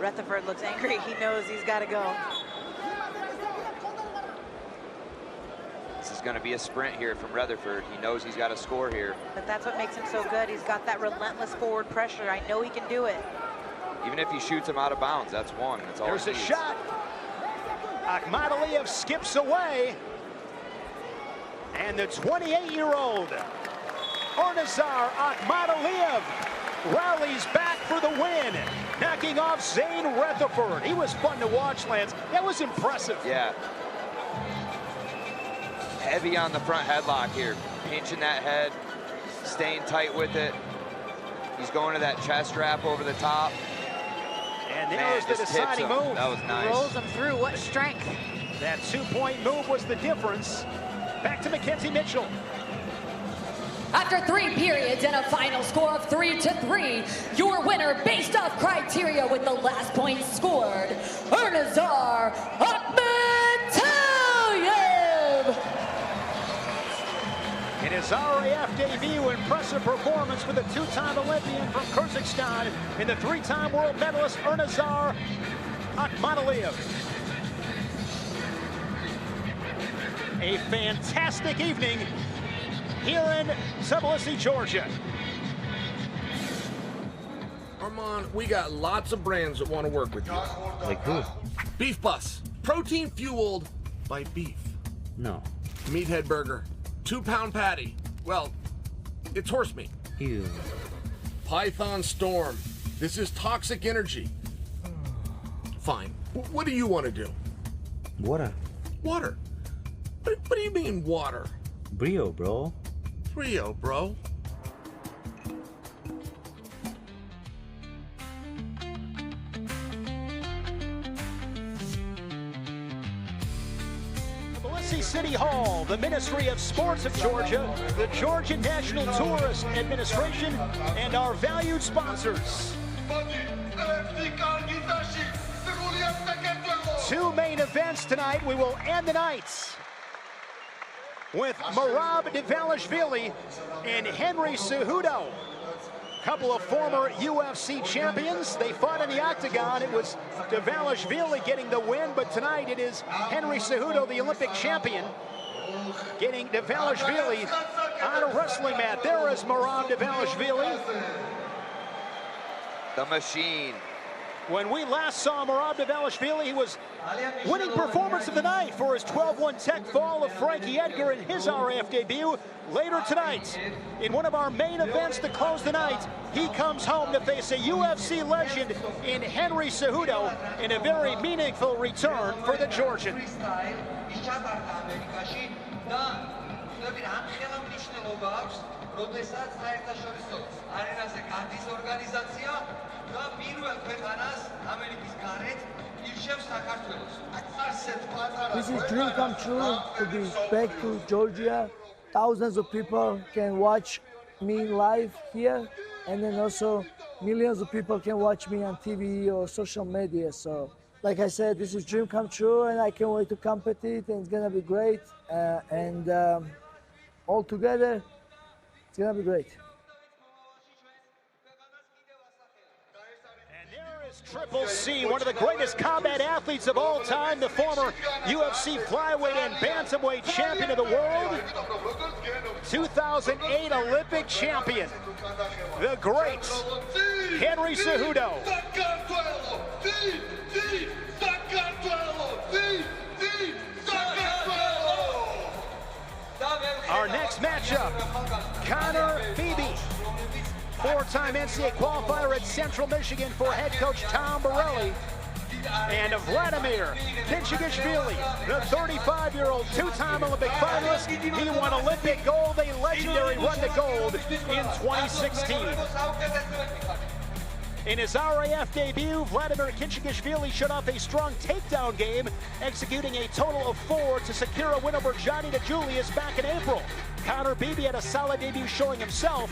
S3: Rutherford looks angry. He knows he's got to go.
S4: This is going to be a sprint here from Rutherford. He knows he's got to score here.
S3: But that's what makes him so good. He's got that relentless forward pressure. I know he can do it.
S4: Even if he shoots him out of bounds, that's one. That's all
S2: There's
S4: he
S2: a
S4: needs.
S2: shot. Akhmadaliev skips away. And the 28-year-old Arnazar Akhmadaliev rallies back for the win, knocking off Zane Rutherford. He was fun to watch, Lance. That was impressive.
S4: Yeah. Heavy on the front headlock here, pinching that head, staying tight with it. He's going to that chest wrap over the top.
S2: And
S4: Man,
S2: there's the
S4: just tips
S2: deciding
S4: him.
S2: move.
S4: That was nice.
S3: Rolls him through. What strength.
S2: That 2-point move was the difference. Back to Mackenzie Mitchell.
S5: After 3 periods and a final score of 3-3, your winner based off criteria with the last point scored, Ernazar Akhmetayev.
S2: In his RAF debut, impressive performance for the 2-time Olympian from Kazakhstan in the 3-time world medalist Ernazar Akhmetayev. A fantastic evening here in Tbilisi, Georgia.
S10: Arman, we got lots of brands that want to work with you.
S13: Like who?
S10: Beef Bus, protein fueled by beef.
S13: No.
S10: Meathead Burger, 2-pound patty. Well, it's horse meat.
S13: Ew.
S10: Python Storm, this is toxic energy. Fine. What do you want to do?
S13: Water.
S10: Water. What do you mean water?
S13: Brio, bro.
S10: Brio, bro.
S2: Tbilisi City Hall, the Ministry of Sports of Georgia, the Georgia National Tourist Administration, and our valued sponsors. 2 main events tonight. We will end the nights with Merab Dvalishvili and Henry Cejudo. Couple of former UFC champions. They fought in the octagon. It was Dvalishvili getting the win, but tonight it is Henry Cejudo, the Olympic champion, getting Dvalishvili on a wrestling mat. There is Merab Dvalishvili.
S4: The machine.
S2: When we last saw Merab Dvalishvili, he was winning performance of the night for his 12-1 tech fall of Frankie Edgar in his RAF debut. Later tonight, in one of our main events to close the night, he comes home to face a UFC legend in Henry Cejudo in a very meaningful return for the Georgian.
S14: This is dream come true to be back to Georgia. Thousands of people can watch me live here, and then also millions of people can watch me on TV or social media. So, like I said, this is dream come true, and I can't wait to compete, and it's gonna be great. All together, it's gonna be great.
S2: Triple C, one of the greatest combat athletes of all time, the former UFC flyweight and bantamweight champion of the world, 2008 Olympic champion, the great Henry Cejudo. Our next matchup, Conor Beebe, 4-time NCAA qualifier at Central Michigan for head coach Tom Borelli, and Vladimeri Khinchegashvili, the 35-year-old 2-time Olympic finalist. He won Olympic gold, a legendary run to gold in 2016. In his RAF debut, Vladimeri Khinchegashvili shut off a strong takedown game, executing a total of 4 to secure a win over Johnny DeJulius back in April. Conor Beebe had a solid debut showing himself,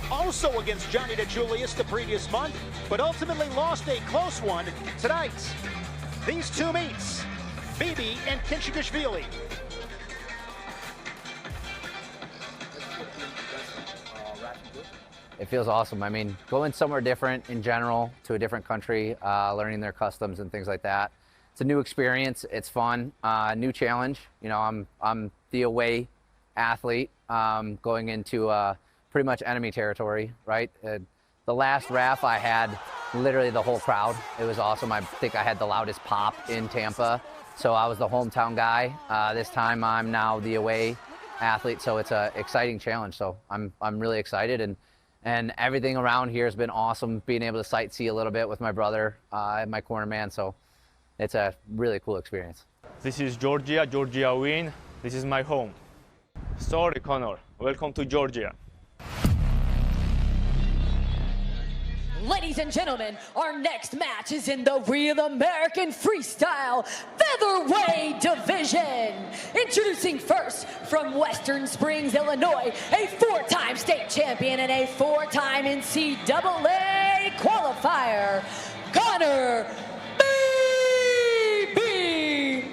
S2: also against Johnny DeJulius the previous month, but ultimately lost a close one tonight. These two meets, Beebe and Khinchegashvili.
S16: It feels awesome. I mean, going somewhere different in general, to a different country, learning their customs and things like that. It's a new experience. It's fun. New challenge. You know, I'm the away athlete going into pretty much enemy territory, right? The last RAF I had literally the whole crowd. It was awesome. I think I had the loudest pop in Tampa, so I was the hometown guy. This time I'm now the away athlete, so it's an exciting challenge. So I'm really excited, and everything around here has been awesome. Being able to sightsee a little bit with my brother and my corner man, so it's a really cool experience.
S17: This is Georgia. Georgia win. This is my home. Sorry, Conor. Welcome to Georgia.
S5: Ladies and gentlemen, our next match is in the Real American Freestyle Featherweight division. Introducing first, from Western Springs, Illinois, a 4-time state champion and a 4-time NCAA qualifier, Conor Beebe.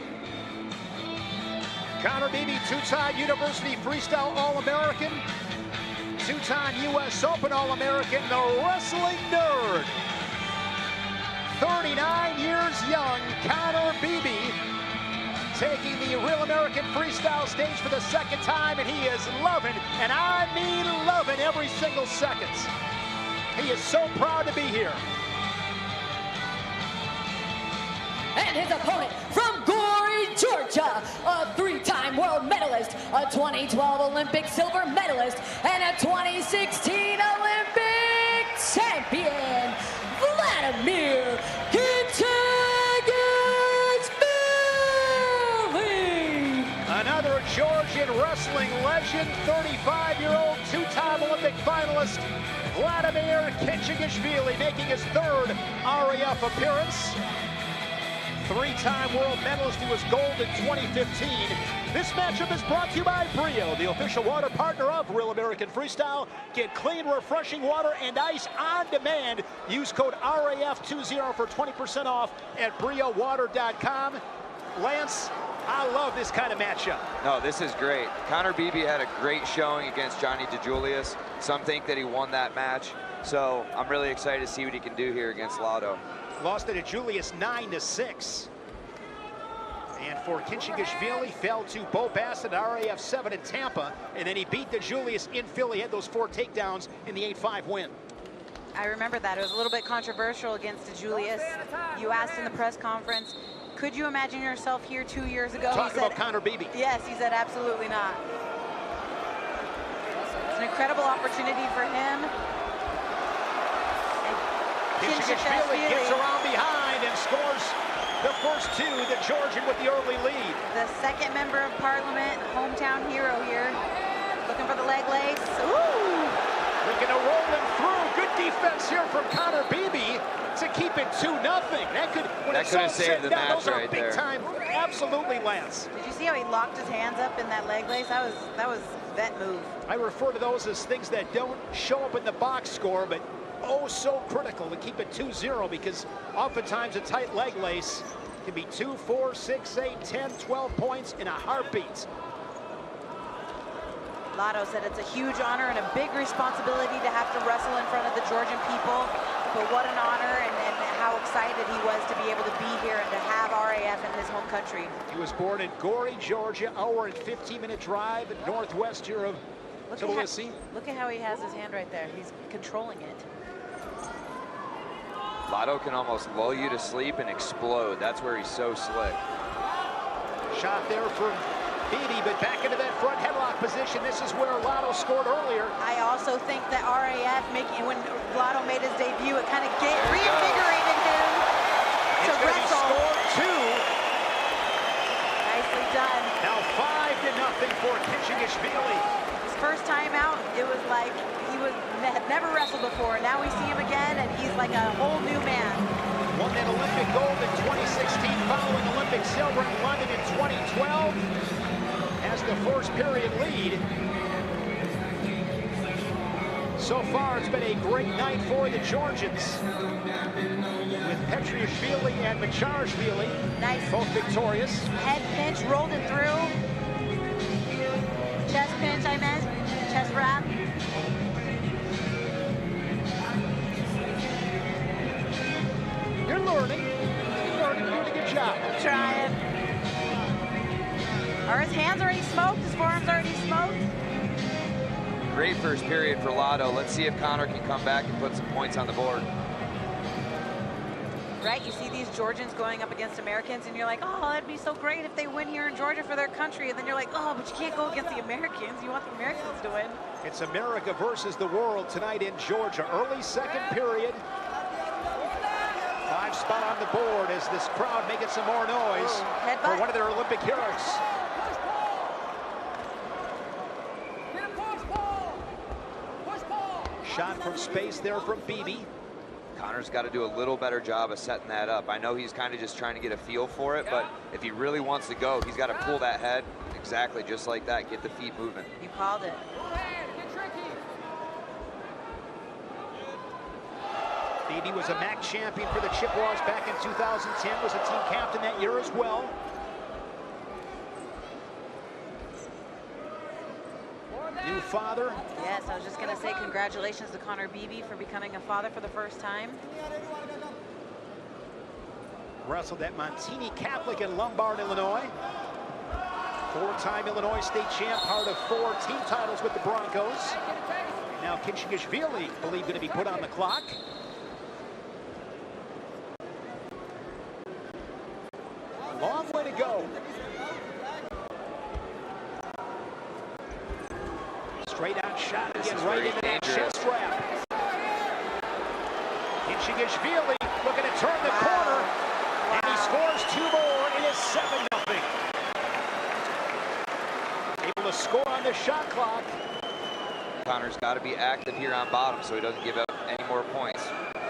S2: Conor Beebe, 2-time University Freestyle All-American, 2-time U.S. Open All-American, the wrestling nerd. 39 years young, Conor Beebe, taking the Real American Freestyle stage for the second time, and he is loving, and I mean loving, every single second. He is so proud to be here.
S5: And his opponent from Gory, Georgia, a 3-time world medalist, a 2012 Olympic silver medalist, and a 2016 Olympic champion, Vladimeri Khinchegashvili.
S2: Another Georgian wrestling legend, 35-year-old, 2-time Olympic finalist, Vladimeri Khinchegashvili, making his 3rd RAF appearance. 3-time world medalist, he was gold in 2015. This matchup is brought to you by Brio, the official water partner of Real American Freestyle. Get clean, refreshing water and ice on demand. Use code RAF20 for 20% off at briowater.com. Lance, I love this kind of matchup.
S4: No, this is great. Conor Beebe had a great showing against Johnny DeJulius. Some think that he won that match. So I'm really excited to see what he can do here against Lotto.
S2: Lost to DeJulius 9-6. And for Khinchegashvili, fell to Bo Bassett at RAF 7 in Tampa, and then he beat DeJulius in Philly, had those 4 takedowns in the 8-5 win.
S3: I remember that. It was a little bit controversial against DeJulius. You asked in the press conference, could you imagine yourself here 2 years ago?
S2: Talk about Conor Beebe.
S3: Yes, he said absolutely not. It's an incredible opportunity for him.
S2: Khinchegashvili gets around behind and scores the first 2, the Georgian with the early lead.
S3: The second member of parliament, hometown hero here, looking for the leg lace. Ooh!
S2: Looking to roll him through. Good defense here from Conor Beebe to keep it 2-0. That could have saved the match. Those are right big time. Absolutely, Lance.
S3: Did you see how he locked his hands up in that leg lace? That was that move.
S2: I refer to those as things that don't show up in the box score, but oh so critical to keep it 2-0, because oftentimes a tight leg lace can be 2, 4, 6, 8, 10, 12 points in a heartbeat.
S3: Lotto said it's a huge honor and a big responsibility to have to wrestle in front of the Georgian people, but what an honor, and how excited he was to be able to be here and to have RAF in his home country.
S2: He was born in Gory, Georgia, hour and 15-minute drive northwest here of Tbilisi.
S3: Look at how he has his hand right there. He's controlling it.
S4: Lotto can almost lull you to sleep and explode. That's where he's so slick.
S2: Shot there from Beebe, but back into that front headlock position. This is where Lotto scored earlier.
S3: I also think that RAF, when Lotto made his debut, it kind of reinvigorated him to wrestle.
S2: Score 2.
S3: Nicely done.
S2: Now 5-0 for Khinchegashvili.
S3: His first time out, it was like he had never wrestled before. Now we see him again, and he's like a whole new man.
S2: Won that Olympic gold in 2016, following Olympic silver in London in 2012. Has the first period lead. So far, it's been a great night for the Georgians, with Petriashvili and Matcharashvili, both victorious.
S3: Head pinch, rolled it through. Chest pinch, I meant. Chest wrap.
S2: You're learning. You're learning. You're doing a good job.
S3: I'm trying. Are his hands already smoked? His forearms already smoked?
S4: Great first period for Lotto. Let's see if Conor can come back and put some points on the board.
S3: Right, you see these Georgians going up against Americans, and you're like, oh, that'd be so great if they win here in Georgia for their country. And then you're like, oh, but you can't go against the Americans. You want the Americans to win.
S2: It's America versus the world tonight in Georgia. Early second period. 5 spot on the board as this crowd making some more noise for one of their Olympic heroes. Shot from space there from Beebe.
S4: Conor's got to do a little better job of setting that up. I know he's kind of just trying to get a feel for it, but if he really wants to go, he's got to pull that head exactly just like that, get the feet moving.
S3: You called it.
S2: Beebe was a MAC champion for the Chippewas back in 2010, was a team captain that year as well. New father.
S3: Yes, I was just going to say congratulations to Conor Beebe for becoming a father for the first time.
S2: Wrestled at Montini Catholic in Lombard, Illinois. Four-time Illinois state champ, part of 4 team titles with the Broncos. Now Khinchegashvili, believed going to be put on the clock. Long way to go. Straight out shot again, right into that chest wrap. Khinchegashvili looking to turn the corner, and he scores 2 more. It is 7-0. Able to score on the shot clock.
S4: Conor's got to be active here on bottom so he doesn't give up any more points.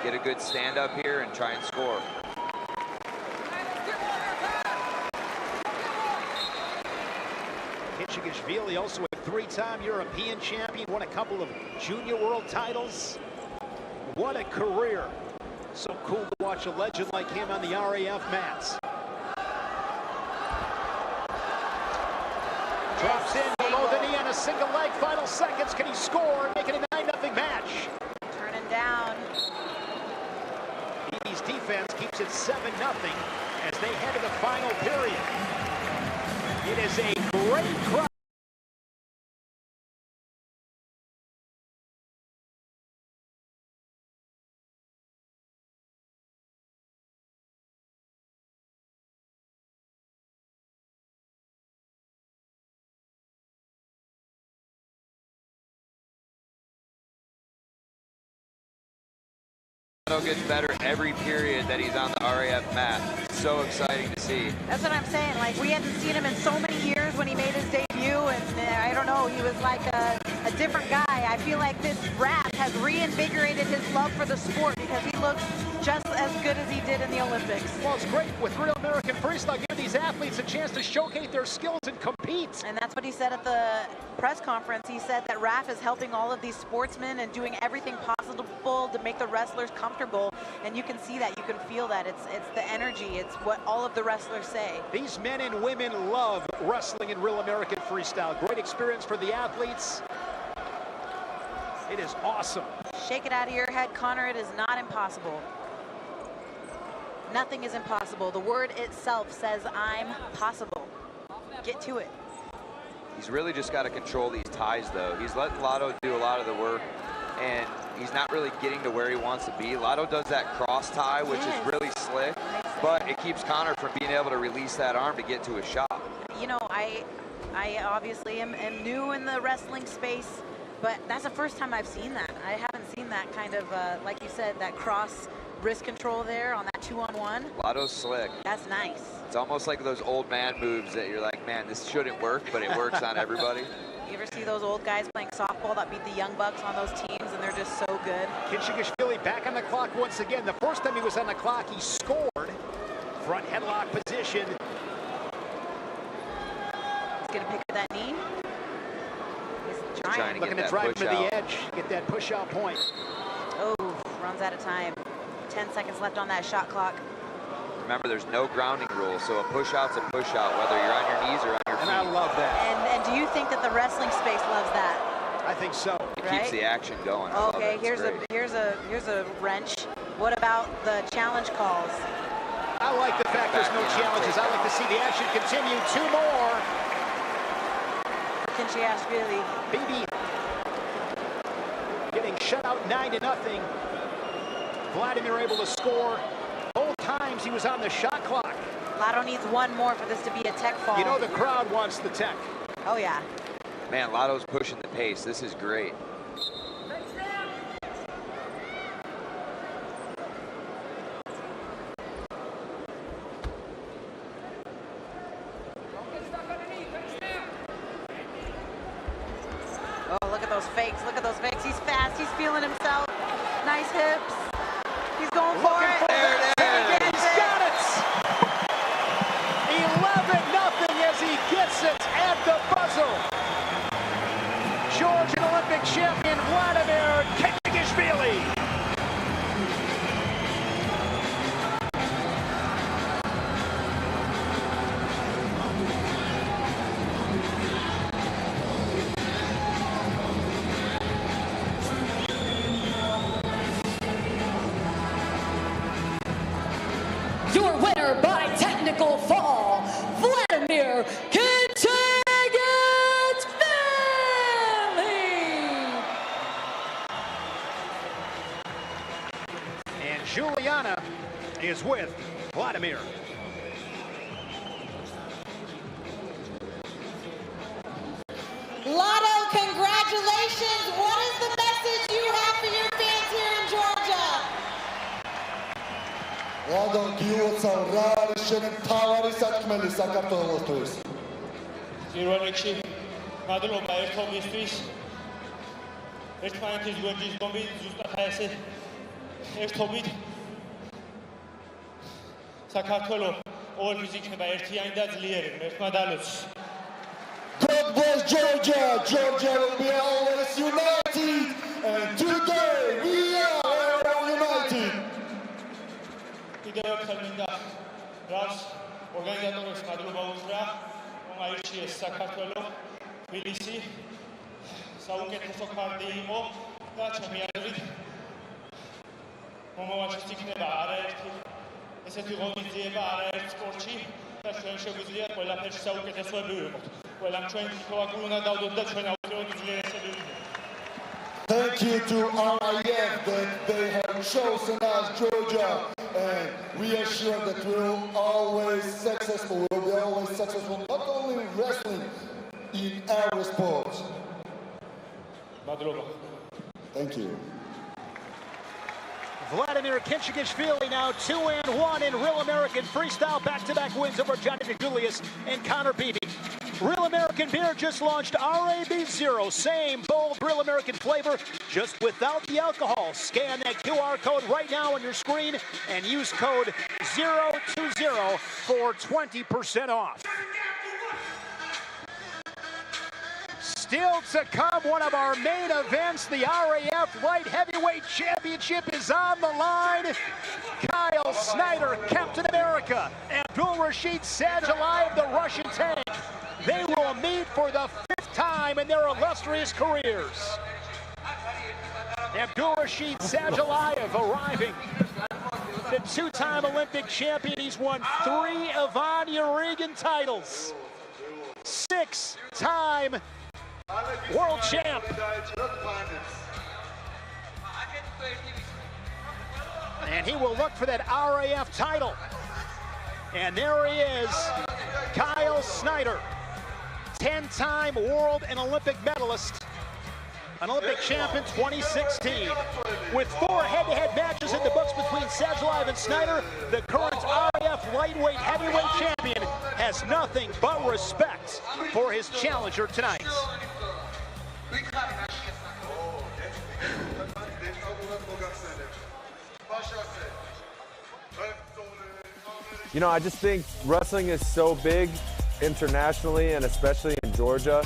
S4: Get a good stand up here and try and score.
S2: Khinchegashvili, also a 3-time European champion, won a couple of junior world titles. What a career. So cool to watch a legend like him on the RAF mats. Drops in below the knee on a single leg. Final seconds. Can he score? Make it a 9-0 match.
S3: Turning down.
S2: Beebe's defense keeps it 7-0 as they head to the final period. It is a great crowd.
S4: Gets better every period that he's on the RAF mat. So exciting to see.
S3: That's what I'm saying. Like, we hadn't seen him in so many years when he made his debut, and I don't know, he was like a different guy. I feel like this RAF has reinvigorated his love for the sport because he looks just as good as he did in the Olympics.
S2: Well, it's great with Real American Freestyle, giving these athletes a chance to showcase their skills and compete.
S3: And that's what he said at the press conference. He said that RAF is helping all of these sportsmen and doing everything possible to make the wrestlers comfortable. And you can see that, you can feel that. It's the energy, it's what all of the wrestlers say.
S2: These men and women love wrestling in Real American Freestyle. Great experience for the athletes. It is awesome.
S3: Shake it out of your head, Conor. It is not impossible. Nothing is impossible. The word itself says, I'm possible. Get to it.
S4: He's really just got to control these ties, though. He's letting Lotto do a lot of the work, and he's not really getting to where he wants to be. Lotto does that cross tie, which is really slick, but it keeps Conor from being able to release that arm to get to a shot.
S3: You know, I obviously am new in the wrestling space, but that's the first time I've seen that. I haven't seen that kind of, like you said, that cross wrist control there on that 2-on-1.
S4: Lotto's slick.
S3: That's nice.
S4: It's almost like those old man moves that you're like, man, this shouldn't work, but it works on everybody.
S3: You ever see those old guys playing softball that beat the Young Bucks on those teams, and they're just so good?
S2: Khinchegashvili back on the clock once again. The first time he was on the clock, he scored. Front headlock position.
S3: He's gonna pick up that knee. He's trying.
S2: Looking to drive him to the edge, get that push-out point.
S3: Oh, runs out of time. 10 seconds left on that shot clock.
S4: Remember, there's no grounding rule, so a push-out's a push-out, whether you're on your knees or on your feet.
S2: And I love that.
S3: And do you think that the wrestling space loves that?
S2: I think so.
S4: It
S3: right?
S4: keeps the action going.
S3: Okay, here's a wrench. What about the challenge calls?
S2: I like the fact there's no challenges. I like to see the action continue. 2 more.
S3: Khinchegashvili.
S2: Beebe getting shut out 9-0. Vladimer able to score. Both times he was on the shot clock.
S3: Lotto needs 1 more for this to be a tech fall.
S2: You know the crowd wants the tech.
S3: Oh yeah.
S4: Man, Lotto's pushing the pace. This is great.
S3: Oh, look at those fakes. Look at those fakes. He's fast. He's feeling himself. Nice hips. He's He's going for it.
S2: He's got it. 11-0 as he gets it at the buzzer. Georgian Olympic champion Vladimir Khinchegashvili.
S5: Your winner by technical fall, Vladimir Khinchegashvili.
S2: And Juliana is with Vladimir.
S7: Lotto, congratulations. What is the message you have for your fans here in Georgia?
S9: Lado, გიუცა რა არის შენი მთავარი საქმელი საქართველოსთვის?
S17: პირველ რიგში მადლობა ერთობისთვის. ერთმანეთის გვერდის გომით ზუსტად ასე ერთობით საქართველო ყოველთვის იქნება ერთიანი და ძლიერი. ერთმა დალოცს.
S9: God bless Georgia. Georgia will be always united. And today we are united.
S17: კიდევ ერთხელ მინდა რას ორგანიზატორებს მადლობა უთხრა, რომ აირჩიეს საქართველო, თბილისი, საუკეთესო ქარდი იყო და ჩემი აზრით მომავალშიც იქნება არაერთი ესეთი ღონისძიება არაერთ სპორტში და ჩვენ შეგვიძლია ყველაფერში საუკეთესოები ვიყოთ. ყველამ ჩვენ თითოეული უნდა დავდოთ და ჩვენ აუცილებლად უძლიერესები ვიყოთ.
S9: Thank you to RAF that they have chosen us, Georgia, and we are sure that we will always successful. We will be always successful, not only in wrestling, in every sport.
S17: Madloba.
S9: Thank you.
S2: Vladimir Khinchegashvili now 2-1 in Real American Freestyle. Back-to-back wins over Johnny Julius and Conor Beebe. Real American Beer just launched RAB Zero. Same bold Real American flavor, just without the alcohol. Scan that QR code right now on your screen and use code 020 for 20% off. Still to come, one of our main events, the RAF Light Heavyweight Championship is on the line. Kyle Snyder, Captain America, Abdulrashid Sadulaev, the Russian tank. They will meet for the 5th time in their illustrious careers. Abdulrashid Sadulaev arriving, the 2-time Olympic champion. He's won 3 Ivan Urigan titles, 6-time world champ. And he will look for that RAF title. And there he is, Kyle Snyder, 10-time world and Olympic medalist, an Olympic champ in 2016. With 4 head-to-head matches in the books between Sadulaev and Snyder, the current RAF lightweight heavyweight champion has nothing but respect for his challenger tonight.
S6: You know, I just think wrestling is so big internationally and especially in Georgia.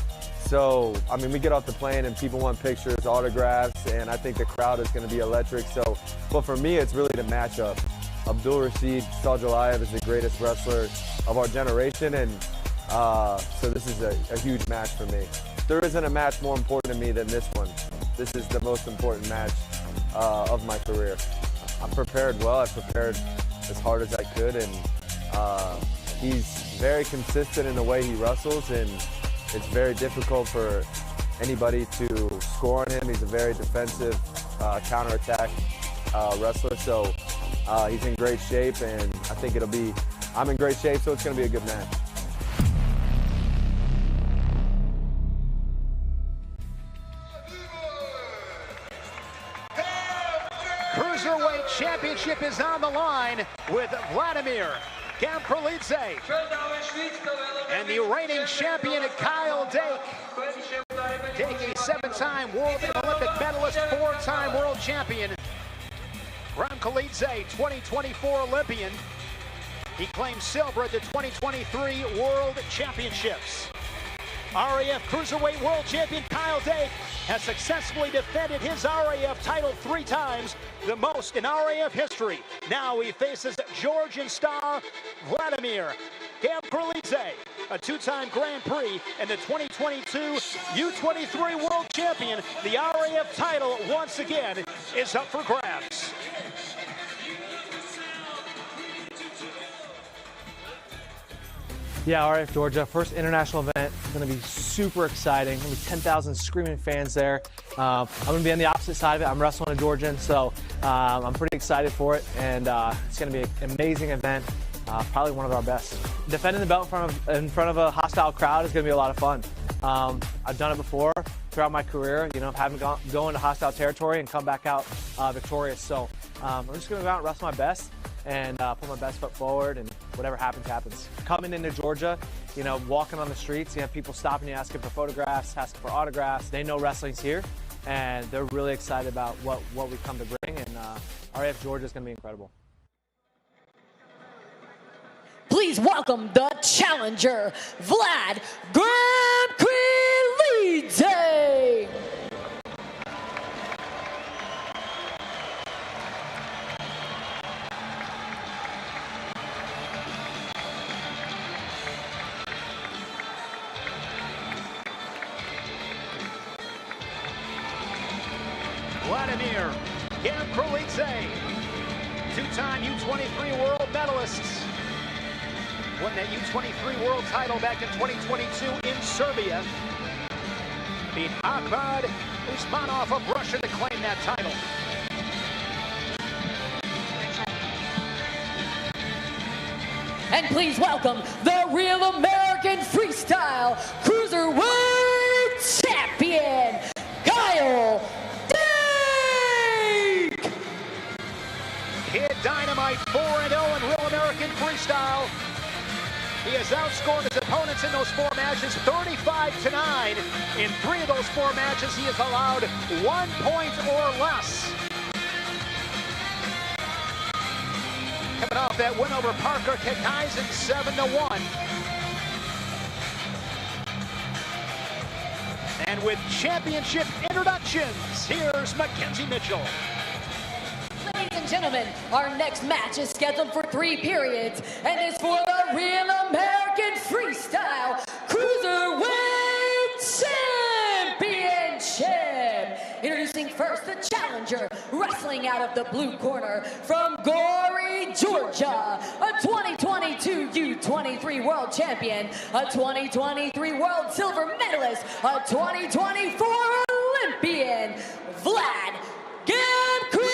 S6: So, I mean, we get off the plane and people want pictures, autographs, and I think the crowd is going to be electric. So, but for me, it's really the matchup. Abdulrashid Sadulaev is the greatest wrestler of our generation, and so this is a huge match for me. There isn't a match more important to me than this one. This is the most important match of my career. I prepared well. I prepared as hard as I could, and he's very consistent in the way he wrestles, and it's very difficult for anybody to score on him. He's a very defensive counterattack wrestler, so he's in great shape, and I think I'm in great shape, so it's going to be a good match.
S2: Cruiserweight championship is on the line with Vladimir Gamkrelidze and the reigning champion Kyle Dake. Dake, a 7-time world and Olympic medalist, 4-time world champion. Gamkrelidze, 2024 Olympian. He claimed silver at the 2023 World Championships. RAF Cruiserweight World Champion Kyle Dake has successfully defended his RAF title 3 times, the most in RAF history. Now he faces Georgian star Vladimir. Gamkrelidze, a 2-time Grand Prix and the 2022 U23 World Champion. The RAF title once again is up for grabs.
S18: Yeah, RAF Georgia, first international event. It's going to be super exciting. There'll be 10,000 screaming fans there. I'm going to be on the opposite side of it. I'm wrestling a Georgian, so I'm pretty excited for it. And it's going to be an amazing event, probably one of our best. Defending the belt in front of a hostile crowd is going to be a lot of fun. I've done it before throughout my career, you know, having go into hostile territory and come back out victorious. So I'm just going to go out and wrestle my best and put my best foot forward, and whatever happens, happens. Coming into Georgia, you know, walking on the streets, you have people stopping you, asking for photographs, asking for autographs. They know wrestling's here, and they're really excited about what we come to bring, and RAF Georgia is going to be incredible.
S5: Please welcome the challenger, Vlad Gamkrelidze.
S2: Vladimir Gamkrelidze, 2-time U23 world medalist. Won that U23 world title back in 2022 in Serbia. Beat Ahmad Usmanov of Russia to claim that title.
S5: And please welcome the Real American Freestyle Cruiserweight Champion, Kyle Dake!
S2: Kid Dynamite 4-0 in Real American Freestyle. He has outscored his opponents in those 4 matches 35-9. In 3 of those 4 matches, he has allowed 1 point or less. Coming off that win over Parker Kekaizen 7-1. And with championship introductions, here's Mackenzie Mitchell.
S5: Ladies and gentlemen, our next match is scheduled for 3 periods and is for the Real American Freestyle Cruiserweight Championship. Introducing first the challenger, wrestling out of the blue corner from Gori, Georgia, a 2022 U23 World Champion, a 2023 World Silver Medalist, a 2024 Olympian, Vlad Gamkrelidze.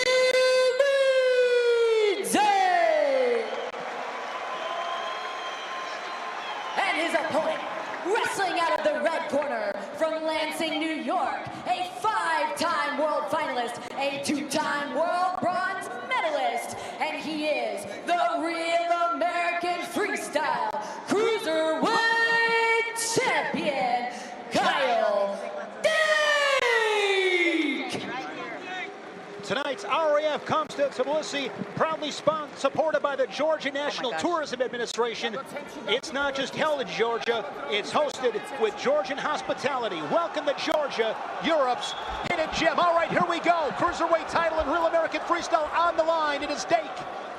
S5: And his opponent, wrestling out of the red corner from Lansing, New York, a 5-time world finalist, a 2-time world bronze medalist, and he is the Real American Freestyle Cruiserweight Champion, Kyle Dake!
S2: Tonight's RAF comes to Tbilisi, proudly supported by the Georgia National Tourism Administration. It's not just held in Georgia, it's hosted with Georgian hospitality. Welcome to Georgia, Europe's hidden gem. All right, here we go. Cruiserweight title in Real American Freestyle on the line. It is Dake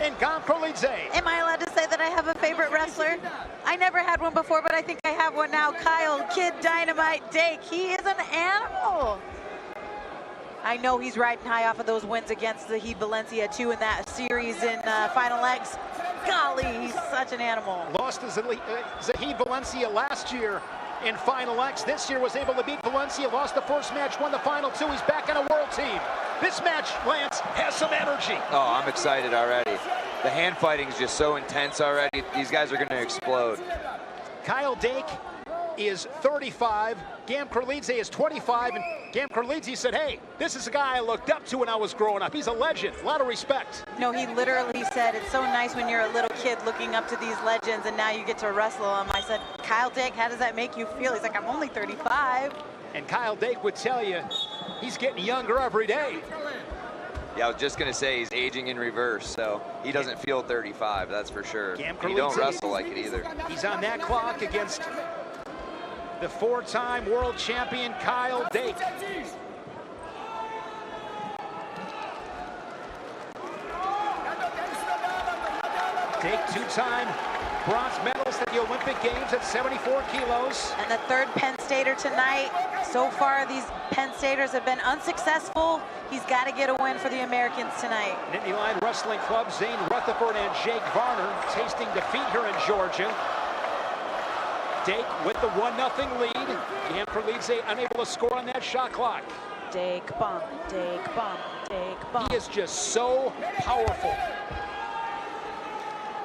S2: and Gamkrelidze.
S3: Am I allowed to say that I have a favorite wrestler? I never had one before, but I think I have one now. Kyle Kid Dynamite Dake. He is an animal. I know he's riding high off of those wins against Zahid Valencia too in that series in Final X. Golly, he's such an animal.
S2: Lost to Zahid Valencia last year in Final X. This year was able to beat Valencia, lost the first match, won the final 2. He's back on a world team. This match, Lance, has some energy.
S4: Oh, I'm excited already. The hand fighting is just so intense already. These guys are going to explode.
S2: Kyle Dake is 35, Gamkrelidze is 25, and Gamkrelidze said, hey, this is a guy I looked up to when I was growing up. He's a legend, a lot of respect.
S3: No, he literally said, it's so nice when you're a little kid looking up to these legends and now you get to wrestle them. I said, Kyle Dake, how does that make you feel? He's like, I'm only 35.
S2: And Kyle Dake would tell you, he's getting younger every day.
S4: Yeah, I was just going to say he's aging in reverse, so he doesn't feel 35, that's for sure. He don't wrestle like it either.
S2: He's on that clock against the 4-time world champion Kyle Dake. Dake, 2-time bronze medalist at the Olympic Games at 74 kilos.
S3: And the third Penn Stater tonight. So far, these Penn Staters have been unsuccessful. He's got to get a win for the Americans tonight.
S2: Nittany Lion Wrestling Club, Zane Rutherford and Jake Varner tasting defeat here in Georgia. Dake with the 1-0 lead. Gamkrelidze unable to score on that shot clock.
S3: Dake bump, Dake bump, Dake bump.
S2: He is just so powerful.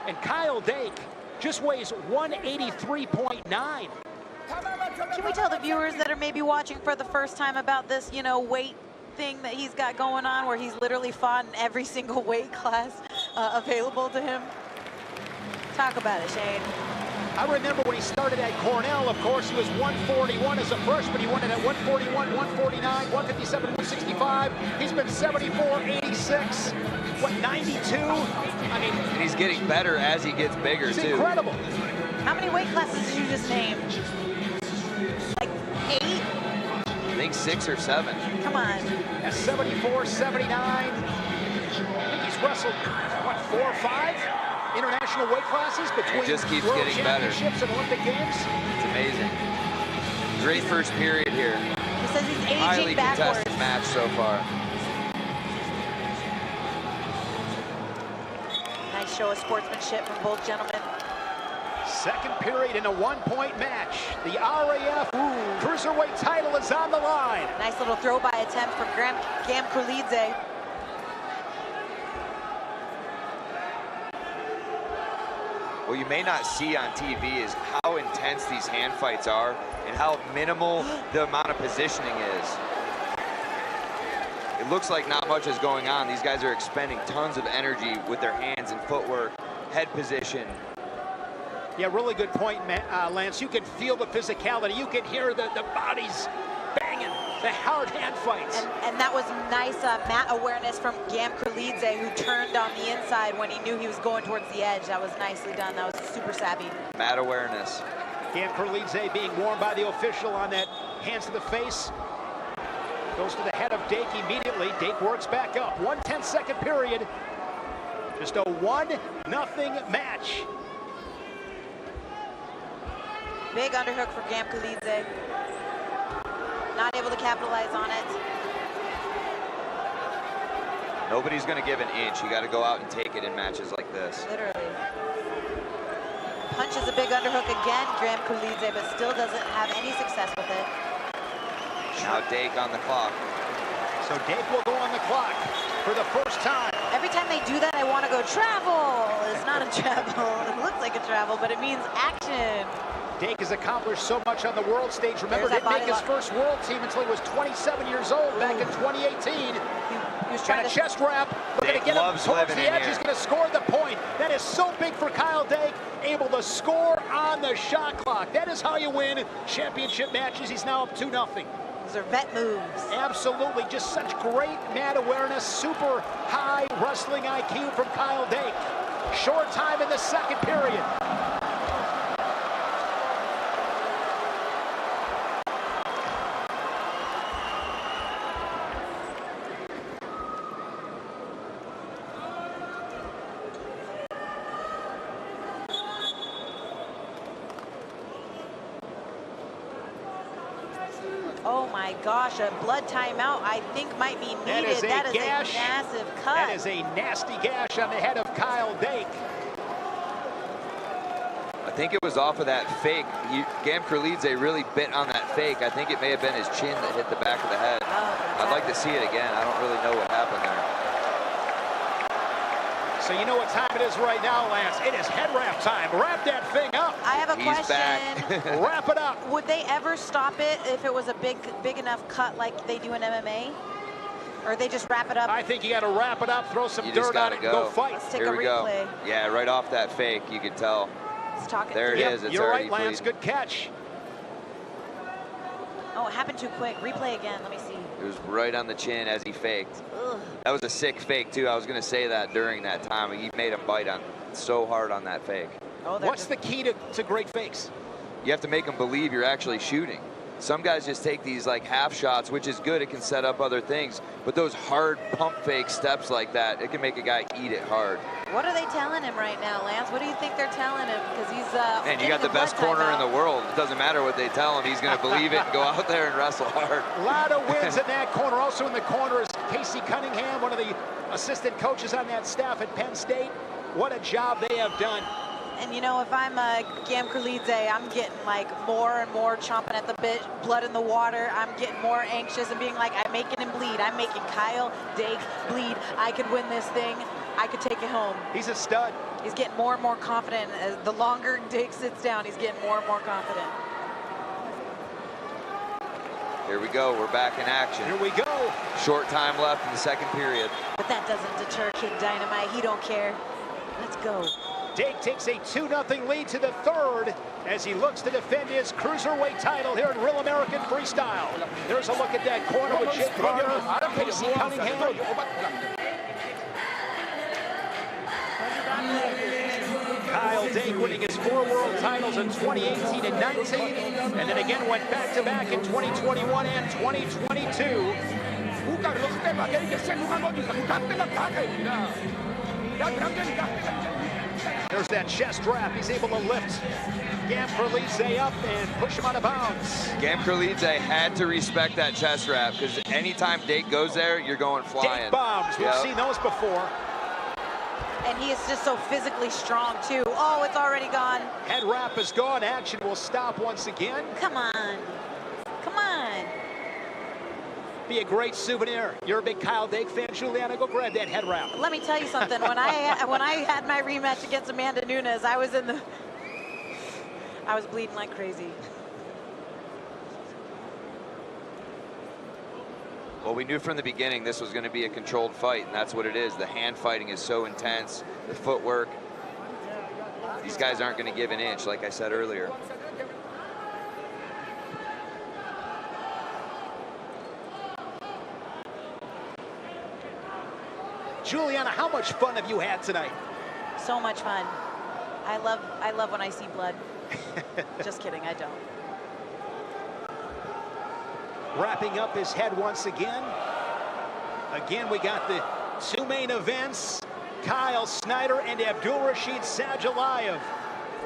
S2: And Kyle Dake just weighs 183.9.
S3: Can we tell the viewers that are maybe watching for the first time about this, you know, weight thing that he's got going on, where he's literally fought in every single weight class available to him? Talk about it, Shane.
S2: I remember when he started at Cornell, of course, he was 141 as a freshman. He won it at 141, 149, 157, 165. He's been 74, 86, what, 92? I mean,
S4: and he's getting better as he gets bigger,
S2: he's
S4: too.
S2: Incredible.
S3: How many weight classes did you just name? Like 8?
S4: I think 6 or 7.
S3: Come on.
S2: At 74, 79. I think he's wrestled, what, 4 or 5? International weight classes between
S4: it just keeps
S2: World
S4: getting better.
S2: Championships and Olympic Games.
S4: It's amazing. Great first period here.
S3: He says he's aging
S4: Highly
S3: backwards.
S4: contested match so far.
S3: Nice show of sportsmanship from both gentlemen.
S2: Second period in a 1-point match. The RAF Cruiserweight title is on the line.
S3: Nice little throw-by attempt from Gamkrelidze.
S4: What you may not see on TV is how intense these hand fights are and how minimal the amount of positioning is. It looks like not much is going on. These guys are expending tons of energy with their hands and footwork, head position.
S2: Yeah, really good point, Lance. You can feel the physicality. You can hear the bodies banging, the hard hand fights.
S3: And that was nice mat awareness from Gamkrelidze, who turned on the inside when he knew he was going towards the edge. That was nicely done. That was super savvy.
S4: Mat awareness.
S2: Gamkrelidze being warned by the official on that hands to the face. Goes to the head of Dake immediately. Dake works back up. 1-10-second period. Just a 1-0 match.
S3: Big underhook for Gamkrelidze. Not able to capitalize on it.
S4: Nobody's going to give an inch. You got to go out and take it in matches like this.
S3: Literally. Punches a big underhook again, Gamkrelidze, but still doesn't have any success with it.
S4: Now Dake on the clock.
S2: So Dake will go on the clock for the first time.
S3: Every time they do that, I want to go travel. It's not a travel. It looks like a travel, but it means action.
S2: Dake has accomplished so much on the world stage. Remember, didn't make his first world team until he was 27 years old back in 2018.
S3: He was
S2: trying to chest wrap. We're going to get him towards the edge. He's going to score the point. That is so big for Kyle Dake, able to score on the shot clock. That is how you win championship matches. He's now up 2-0.
S3: Those are vet moves.
S2: Absolutely, just such great mat awareness, super high wrestling IQ from Kyle Dake. Short time in the second period.
S3: Oh my gosh, a blood timeout I think might be needed. That is a massive cut.
S2: That is a nasty gash on the head of Kyle Dake.
S4: I think it was off of that fake. Gamkrelidze really bit on that fake. I think it may have been his chin that hit the back of the head.
S3: Oh,
S4: I'd like to see it again. I don't really know what happened there.
S2: So you know what time it is right now, Lance. It is head wrap time. Wrap that thing up.
S3: I have a question.
S2: Wrap it up.
S3: Would they ever stop it if it was a big enough cut like they do in MMA? Or they just wrap it up?
S2: I think you got to wrap it up, throw some dirt on it, and go fight.
S3: Let's take
S4: Here
S3: a
S4: we
S3: replay.
S4: go. Yeah, right off that fake, you could tell.
S3: Let's talk it
S4: there
S3: through.
S4: it is. It's
S2: You're
S4: already
S2: right, Lance.
S4: bleeding.
S2: Good catch.
S3: Oh, it happened too quick. Replay again. Let me see.
S4: It was right on the chin as he faked.
S3: Ugh.
S4: That was a sick fake, too. I was going to say that during that time. He made him bite on so hard on that fake.
S2: Oh, what's the key to great fakes?
S4: You have to make them believe you're actually shooting. Some guys just take these like half shots, which is good. It can set up other things. But those hard pump fake steps like that, it can make a guy eat it hard.
S3: What are they telling him right now, Lance? What do you think they're telling him? Because he's
S4: Man, you got the best corner in the world. It doesn't matter what they tell him. He's going to believe it and go out there and wrestle hard.
S2: A lot of wins in that corner. Also in the corner is Casey Cunningham, one of the assistant coaches on that staff at Penn State. What a job they have done.
S3: And you know, if I'm Gamkrelidze, I'm getting like more and more chomping at the bit, blood in the water. I'm getting more anxious and being like, I'm making him bleed. I'm making Kyle Dake bleed. I could win this thing. I could take it home.
S2: He's a stud.
S3: He's getting more and more confident. As the longer Dake sits down, he's getting more and more confident.
S4: Here we go. We're back in action.
S2: Here we go.
S4: Short time left in the second period.
S3: But that doesn't deter Kid Dynamite. He don't care. Let's go.
S2: Dake takes a 2-0 lead to the third as he looks to defend his Cruiserweight title here in Real American Freestyle. There's a look at that corner with Jake Varner, Casey Cunningham. Kyle Dake winning his 4 world titles in 2018 and 19, and then again went back-to-back in 2021 and 2022. There's that chest wrap. He's able to lift Gamkrelidze up and push him out of bounds.
S4: Gamkrelidze had to respect that chest wrap because anytime Dake goes there, you're going flying.
S2: Dake bombs. We've seen those before.
S3: And he is just so physically strong, too. Oh, it's already gone.
S2: Head wrap is gone. Action will stop once again.
S3: Come on. Come on.
S2: Be a great souvenir. You're a big Kyle Dake fan, Juliana. Go grab that head wrap.
S3: Let me tell you something. When I had my rematch against Amanda Nunes, I was bleeding like crazy.
S4: Well, we knew from the beginning this was going to be a controlled fight, and that's what it is. The hand fighting is so intense, the footwork. These guys aren't going to give an inch, like I said earlier.
S2: Juliana, how much fun have you had tonight?
S3: So much fun. I love when I see blood. Just kidding, I don't.
S2: Wrapping up his head once again. Again, we got the 2 main events. Kyle Snyder and Abdulrashid Sadulaev.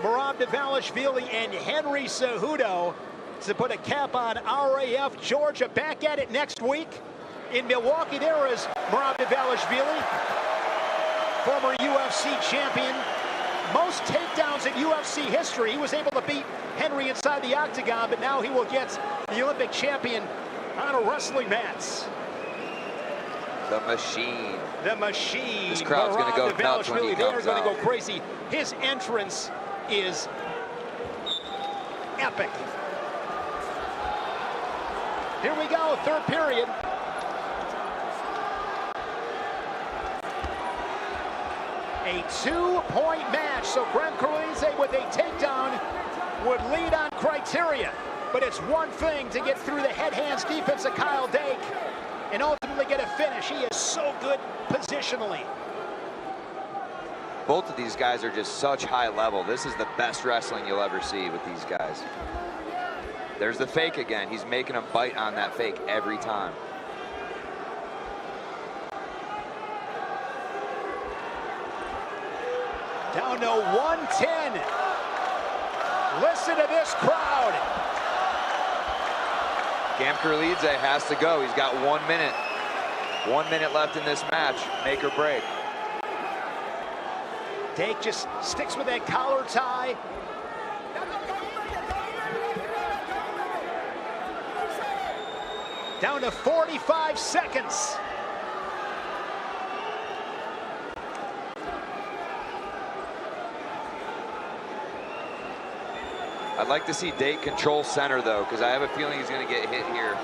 S2: Merab Dvalishvili and Henry Cejudo to put a cap on RAF Georgia. Back at it next week. In Milwaukee, there is Merab Dvalishvili, former UFC champion. Most takedowns in UFC history. He was able to beat Henry inside the octagon, but now he will get the Olympic champion on a wrestling mat.
S4: The machine.
S2: The machine.
S4: This crowd's going to go nuts when he
S2: They are
S4: comes
S2: going to
S4: out.
S2: go crazy. His entrance is epic. Here we go, third period. A 2-point match, so Gamkrelidze with a takedown would lead on criteria. But it's one thing to get through the head-hands defense of Kyle Dake and ultimately get a finish. He is so good positionally.
S4: Both of these guys are just such high level. This is the best wrestling you'll ever see with these guys. There's the fake again. He's making them bite on that fake every time.
S2: Down to 110. Listen to this crowd.
S4: Gamkrelidze has to go. He's got 1 minute. 1 minute left in this match. Make or break.
S2: Dake just sticks with that collar tie. Down to 45 seconds.
S4: I'd like to see Dake control center, though, because I have a feeling he's going to get hit here.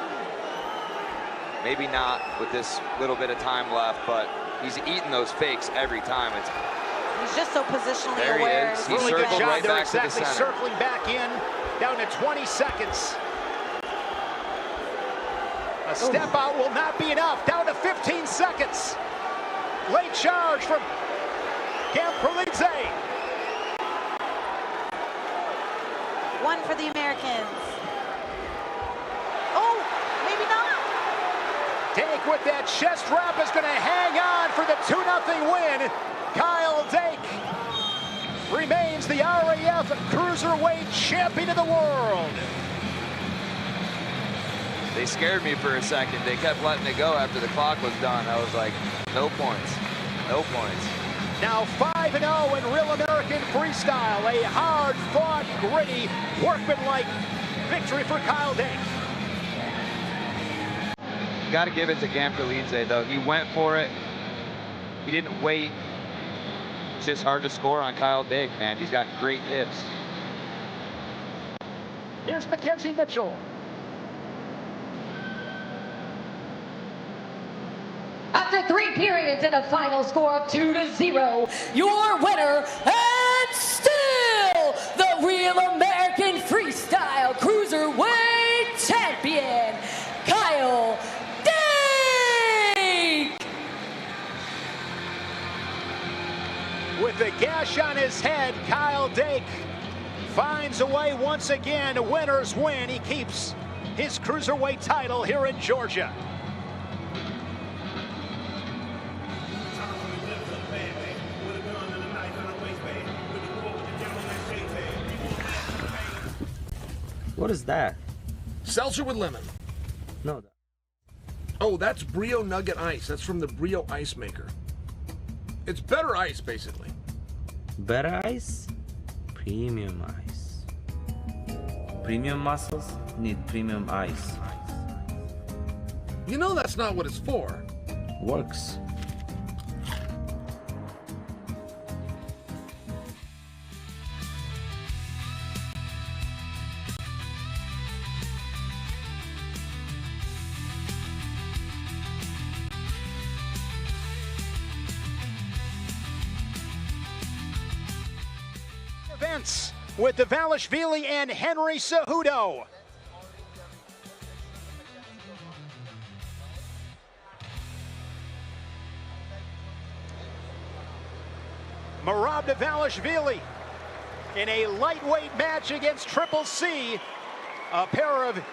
S4: Maybe not with this little bit of time left, but he's eating those fakes every time.
S3: He's just so positionally
S4: there
S3: aware.
S4: He is.
S2: Really good job.
S4: Right
S2: They're
S4: back
S2: exactly
S4: to the center.
S2: circling back in. Down to 20 seconds. A step out will not be enough. Down to 15 seconds. Late charge from Gamkrelidze.
S3: One for the Americans. Oh, maybe not.
S2: Dake with that chest wrap is going to hang on for the 2-0 win. Kyle Dake remains the RAF Cruiserweight champion of the world.
S4: They scared me for a second. They kept letting it go after the clock was done. I was like, no points, no points.
S2: Now 5-0 in Real American Freestyle. A hard-fought, gritty, workmanlike victory for Kyle Dake.
S4: Got to give it to Gamkrelidze, though. He went for it. He didn't wait. It's just hard to score on Kyle Dake, man. He's got great hips.
S2: Here's Mackenzie Mitchell.
S5: After 3 periods and a final score of 2-0, your winner and still the Real American Freestyle Cruiserweight champion, Kyle Dake!
S2: With the gash on his head, Kyle Dake finds a way once again. A winner's win. He keeps his Cruiserweight title here in Georgia.
S13: What is that?
S10: Seltzer with lemon.
S13: No.
S10: Oh, that's Brio Nugget Ice. That's from the Brio Ice Maker. It's better ice, basically.
S13: Better ice? Premium ice. Premium muscles need premium ice.
S10: You know that's not what it's for.
S13: Works.
S2: Events with Dvalishvili and Henry Cejudo. Merab Dvalishvili in a lightweight match against Triple C, a pair of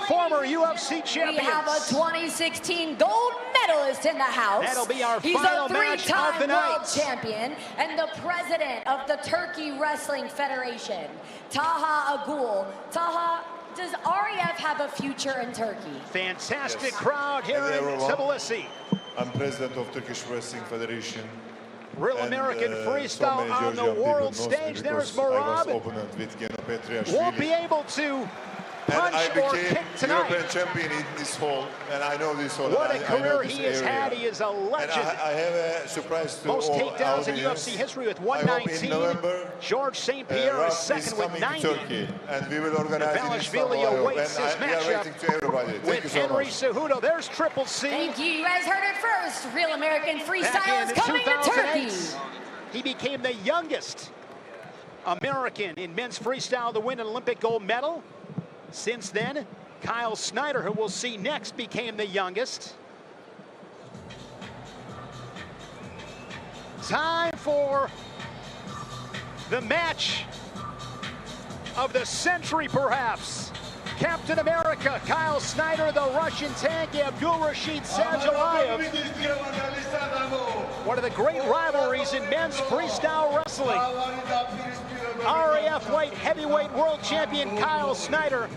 S2: former UFC champions.
S5: We have a 2016 gold medalist in the house.
S2: That'll be our
S5: He's
S2: final
S5: a
S2: match of the
S5: three-time
S2: night.
S5: world champion and the president of the Turkey Wrestling Federation, Taha Agul. Taha, does RAF have a future in Turkey?
S2: Fantastic crowd here in Tbilisi.
S9: I'm president of Turkish Wrestling Federation.
S2: Real American Freestyle on the world stage. There's Merab.
S9: With Geno Petriashvili.
S2: Won't be able to punch or kick tonight.
S9: European champion in this hall, and I know this hall.
S2: What a career he has had. He is a legend.
S9: And I have a surprise to
S2: most
S9: all
S2: takedowns in
S9: audience.
S2: UFC history with
S9: I hope in
S2: 119.
S9: November,
S2: George St. Pierre is
S9: RAF
S2: second with
S9: coming
S2: 90.
S9: to Turkey, and we will organize in Istanbul.
S2: Dvalishvili awaits his
S9: And we are
S2: matchup
S9: waiting to everybody. Thank
S2: with
S9: you so
S2: Henry
S9: much.
S2: Cejudo. There's Triple C.
S5: Thank you. You guys heard it first. Real American
S2: Back
S5: Freestyle
S2: in
S5: is coming to
S2: 2008,
S5: Turkey.
S2: he became the youngest American in men's freestyle to win an Olympic gold medal. Since then, Kyle Snyder, who we'll see next, became the youngest. Time for the match of the century, perhaps. Captain America, Kyle Snyder, the Russian tank, Abdulrashid Sadulaev. One of the great rivalries in men's freestyle wrestling. RAF light heavyweight world champion Kyle Snyder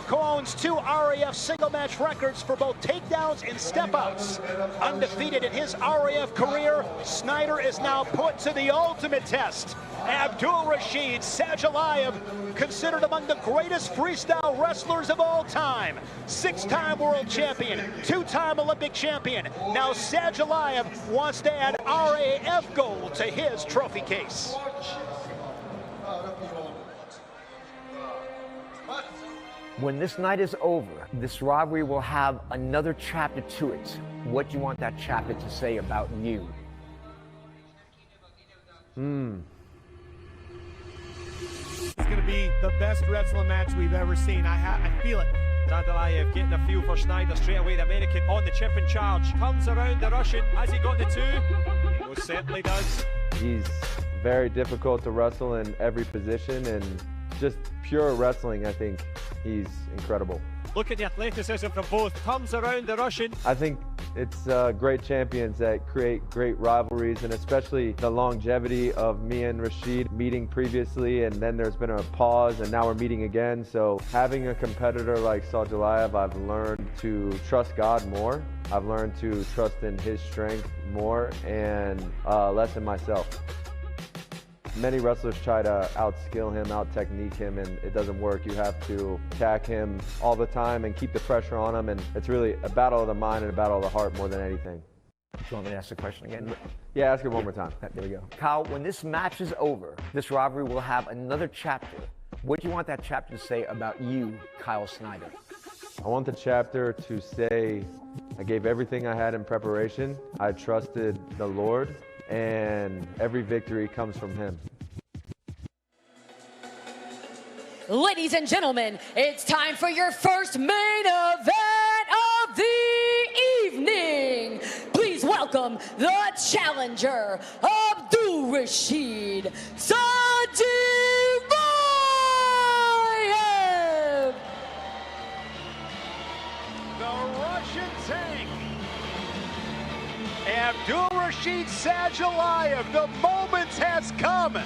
S2: co-owns 2 RAF single match records for both takedowns and step-outs. Undefeated in his RAF career, Snyder is now put to the ultimate test. Abdulrashid Sadulaev, considered among the greatest freestyle wrestlers of all time. 6-time world champion, 2-time Olympic champion. Now Sadulaev wants to add RAF gold to his trophy case.
S19: When this night is over, this rivalry will have another chapter to it. What do you want that chapter to say about you?
S20: It's going to be the best wrestling match we've ever seen. I feel it. Sadulaev getting a feel for Snyder straight away. The American on the chip in charge. Comes around the Russian. Has he got the two? He most certainly does.
S21: He's very difficult to wrestle in every position, and just pure wrestling, I think he's incredible.
S20: Look at the athleticism from both. Comes around the Russian.
S21: I think it's great champions that create great rivalries, and especially the longevity of me and Rashid meeting previously, and then there's been a pause, and now we're meeting again. So having a competitor like Sadulaev, I've learned to trust God more. I've learned to trust in his strength more and less in myself. Many wrestlers try to outskill him, out-technique him, and it doesn't work. You have to attack him all the time and keep the pressure on him, and it's really a battle of the mind and a battle of the heart more than anything.
S19: Do you want me to ask the question again?
S21: Yeah, ask it one more time.
S19: There we go. Kyle, when this match is over, this rivalry will have another chapter. What do you want that chapter to say about you, Kyle Snyder?
S21: I want the chapter to say I gave everything I had in preparation. I trusted the Lord, and every victory comes from him.
S5: Ladies and gentlemen, it's time for your first main event of the evening. Please welcome the challenger, Abdulrashid Sadulaev.
S2: The Russian tank, Abdulrashid Sadulaev. The moment has come.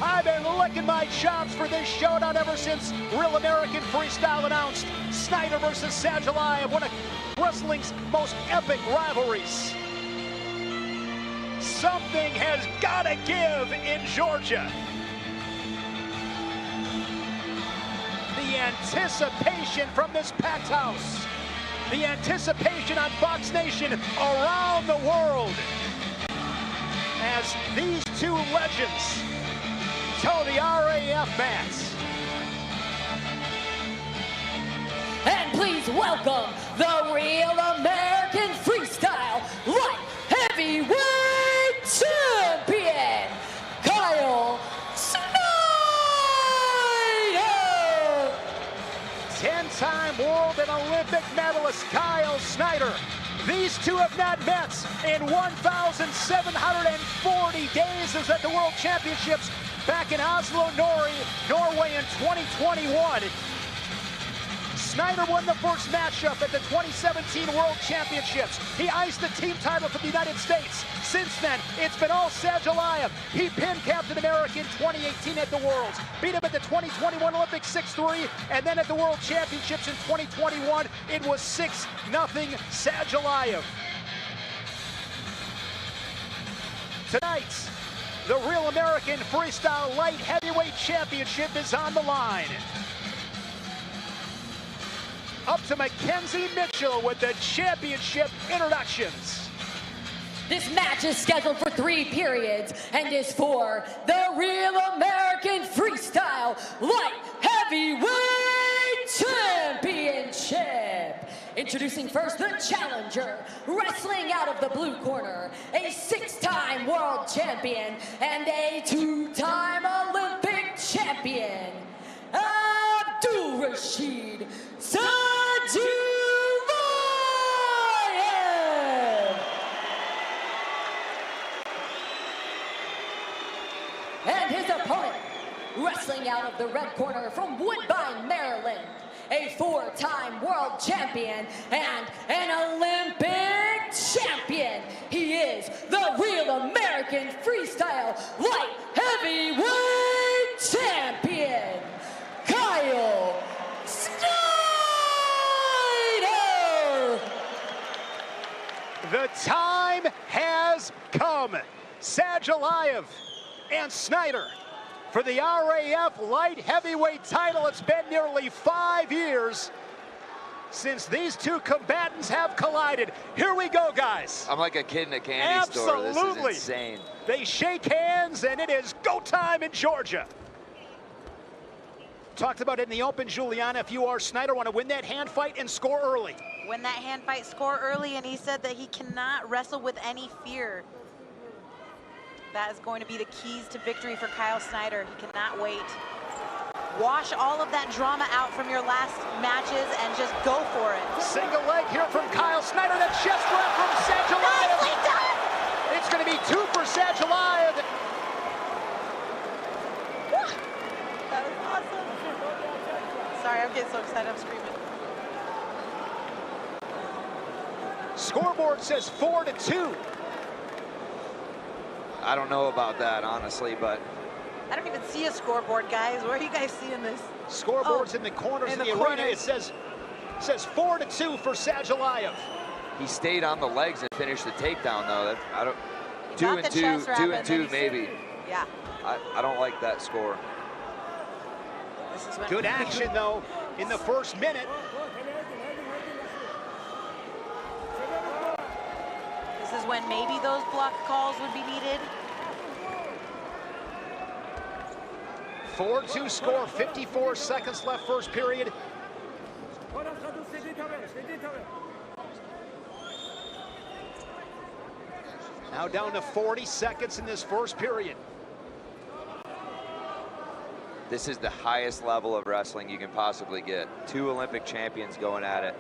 S2: I've been licking my chops for this showdown ever since Real American Freestyle announced Snyder versus Sadulaev, one of wrestling's most epic rivalries. Something has got to give in Georgia. The anticipation from this packed house. The anticipation on Fox Nation around the world as these two legends toe the RAF mats.
S5: And please welcome the Real American Freestyle Light Heavyweight Champion, Kyle Snyder!
S2: 10-time world and Olympic medalist Kyle Snyder. These two have not met in 1,740 days. It was at the World Championships back in Oslo, Norway in 2021. Snyder won the first matchup at the 2017 World Championships. He iced the team title for the United States. Since then, it's been all Sadulaev. He pinned Captain America in 2018 at the Worlds, beat him at the 2021 Olympics 6-3, and then at the World Championships in 2021, it was 6-0 Sadulaev. Tonight, the Real American Freestyle Light Heavyweight Championship is on the line. Up to Mackenzie Mitchell with the championship introductions.
S5: This match is scheduled for 3 periods and is for the Real American Freestyle Light Heavyweight Championship. Introducing first the challenger, wrestling out of the blue corner, a 6-time world champion and a 2-time Olympic champion, Abdulrashid Sadulaev. And his opponent, wrestling out of the red corner from Woodbine, Maryland, a 4-time world champion and an Olympic champion. He is the Real American Freestyle Light Heavyweight Champion, Kyle Snyder.
S2: The time has come. Sadulaev and Snyder for the RAF Light Heavyweight title. It's been nearly 5 years since these two combatants have collided. Here we go, guys.
S4: I'm like a kid in a candy store. This is insane.
S2: They shake hands, and it is go time in Georgia. Talked about it in the open, Juliana. If you are Snyder, want to win that hand fight and score early.
S3: Win that hand fight, score early, and he said that he cannot wrestle with any fear. That is going to be the keys to victory for Kyle Snyder. He cannot wait. wash all of that drama out from your last matches and just go for it.
S2: Single leg here from Kyle Snyder. That chest wrap from Sadulaev.
S3: Nicely done!
S2: It's going to be 2 for Sadulaev.
S3: That was awesome. Sorry, I'm getting so excited, I'm screaming.
S2: Scoreboard says 4-2.
S4: I don't know about that, honestly, but
S3: I don't even see a scoreboard, guys. Where are you guys seeing this?
S2: Scoreboard's in the corners of the arena. It says 4-2 for Sadulaev.
S4: he stayed on the legs and finished the takedown, though. I don't.
S3: He
S4: 2
S3: got
S4: and
S3: the
S4: 2,
S3: chest wrap
S4: 2
S3: and
S4: and
S3: then
S4: 2, maybe.
S3: Yeah.
S4: I don't like that score.
S3: This is when
S2: Good action, though, in the first minute.
S3: This is when maybe those block calls would be needed.
S2: 4-2 score, 54 seconds left first period. Now down to 40 seconds in this first period.
S4: This is the highest level of wrestling you can possibly get. 2 Olympic champions going at it.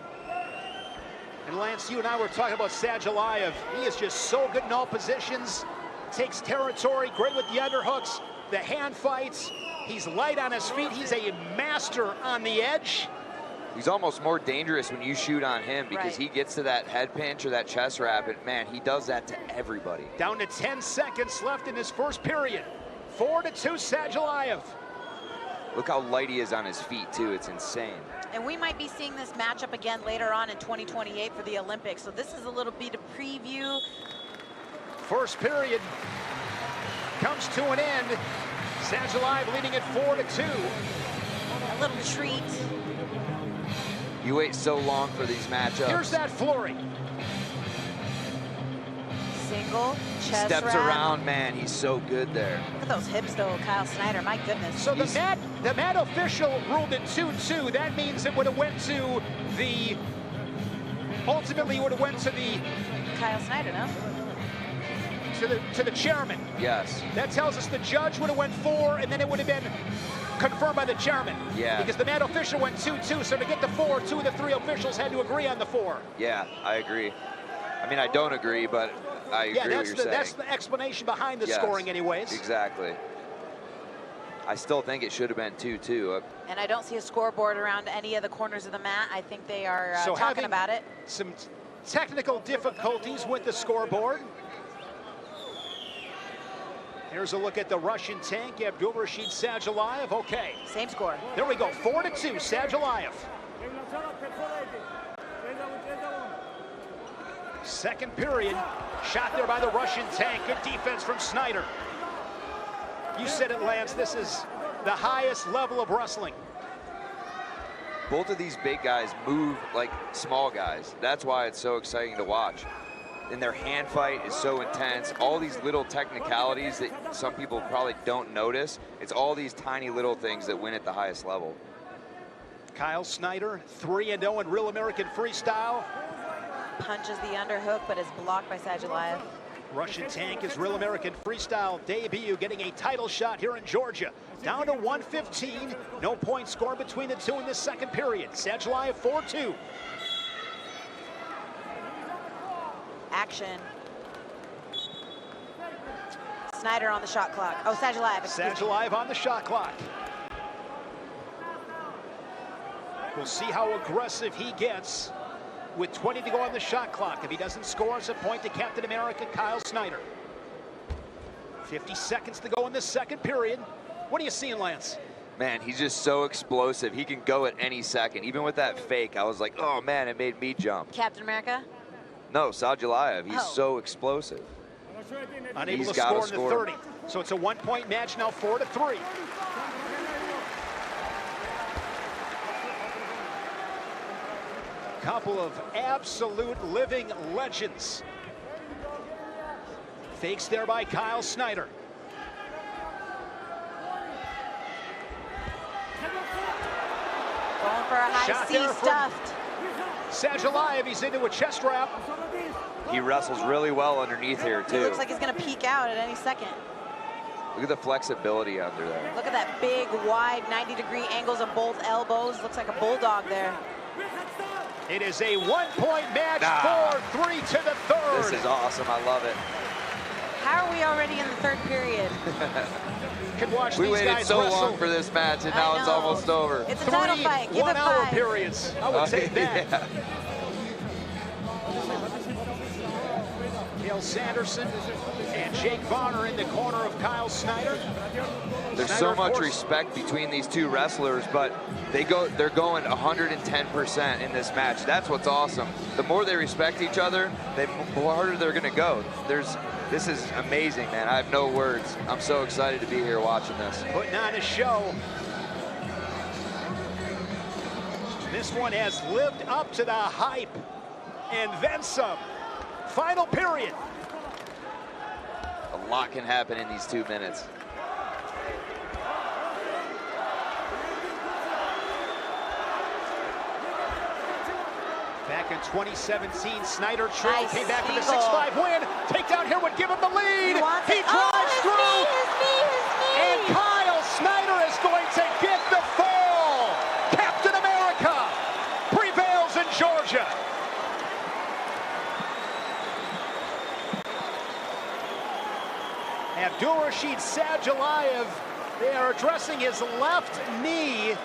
S2: And Lance, you and I were talking about Sadulaev. He is just so good in all positions. Takes territory, great with the underhooks, the hand fights. He's light on his feet. He's a master on the edge.
S4: He's almost more dangerous when you shoot on him because
S2: Right.
S4: he gets to that head pinch or that chest wrap, and man, he does that to everybody.
S2: Down to 10 seconds left in this first period. 4-2 Sadulaev.
S4: Look how light he is on his feet, too. It's insane.
S3: And we might be seeing this matchup again later on in 2028 for the Olympics. So this is a little bit of preview.
S2: First period comes to an end. Sadulaev leading at 4-2.
S3: A little treat.
S4: You wait so long for these matchups.
S2: Here's that flurry.
S3: Single, chest
S4: Steps
S3: wrap.
S4: around, man. He's so good there.
S3: Look at those hips, though, Kyle Snyder. My goodness.
S2: So the mat official ruled it 2-2. That means it would have went to the, ultimately it would have went to the,
S3: Kyle Snyder, no?
S2: To the chairman.
S4: Yes.
S2: That tells us the judge would have went 4, and then it would have been confirmed by the chairman.
S4: Yeah.
S2: Because the mat official went 2-2, so to get the 4, 2 of the 3 officials had to agree on the 4.
S4: Yeah, I agree. I mean, I don't agree, but I agree
S2: Yeah,
S4: what you're saying.
S2: that's the explanation behind the
S4: Yes,
S2: scoring anyways.
S4: Exactly. I still think it should have been 2-2.
S3: And I don't see a scoreboard around any of the corners of the mat. I think they are
S2: So
S3: talking
S2: having
S3: about it.
S2: Some technical difficulties with the scoreboard. Here's a look at the Russian tank, Abdulrashid Sadulaev. Okay.
S3: Same score.
S2: There we go, 4-2, Sadulaev. Second period, shot there by the Russian tank. Good defense from Snyder. You said it, Lance, this is the highest level of wrestling.
S4: Both of these big guys move like small guys. That's why it's so exciting to watch. And their hand fight is so intense. All these little technicalities that some people probably don't notice. It's all these tiny little things that win at the highest level.
S2: Kyle Snyder, 3-0 in Real American Freestyle.
S3: Punches the underhook, but is blocked by Sadulaev.
S2: Russian tank is Real American Freestyle debut, getting a title shot here in Georgia. Down to 115, no point score between the two in this second period. Sadulaev 4-2.
S3: Action. Snyder on the shot clock. Oh, Sadulaev.
S2: Sadulaev on the shot clock. We'll see how aggressive he gets with 20 to go on the shot clock. If he doesn't score, it's a point to Captain America Kyle Snyder. 50 seconds to go in this second period. What are you seeing, Lance?
S4: Man, he's just so explosive. He can go at any second. Even with that fake, I was like, oh man, it made me jump.
S3: Captain America?
S4: No, Sadulaev, he's
S3: Oh.
S4: so explosive.
S2: Unable
S4: He's
S2: to
S4: gotta
S2: score in the
S4: score.
S2: 30. So it's a one-point match now, 4-3. Couple of absolute living legends. Fakes there by Kyle Snyder.
S3: Going for a high
S2: Shot
S3: C
S2: there from
S3: stuffed.
S2: Sadulaev, he's into a chest wrap.
S4: He wrestles really well underneath here,
S3: He
S4: too.
S3: looks like he's going to peek out at any second.
S4: Look at the flexibility under there.
S3: Look at that big, wide, 90-degree angles of both elbows. Looks like a bulldog there.
S2: It is a one-point match, 4-3 to the third.
S4: This is awesome. I love it.
S3: How are we already in the third period?
S2: Can watch
S4: we
S2: these
S4: waited
S2: guys
S4: so
S2: wrestle.
S4: long for this match, and now it's almost over.
S3: It's a title fight. Give it
S2: 1 hour
S3: 5.
S2: periods. I would take that.
S4: Yeah.
S2: Cael Sanderson and Jake Varner in the corner of Kyle Snyder.
S4: There's
S2: Snyder,
S4: so
S2: of
S4: much
S2: course,
S4: respect between these two wrestlers, but they're going 110% in this match. That's what's awesome. The more they respect each other, the harder they're gonna go. This is amazing, man. I have no words. I'm so excited to be here watching this.
S2: putting on a show. This one has lived up to the hype and then some. Final period.
S4: A lot can happen in these 2 minutes.
S2: Back in 2017, Snyder trailed, came back with a 6-5 win. Takedown here would give him the lead. He drives through. And Kyle Snyder is going to get the fall. Captain America prevails in Georgia. Abdulrashid Sadulaev, they are addressing his left knee.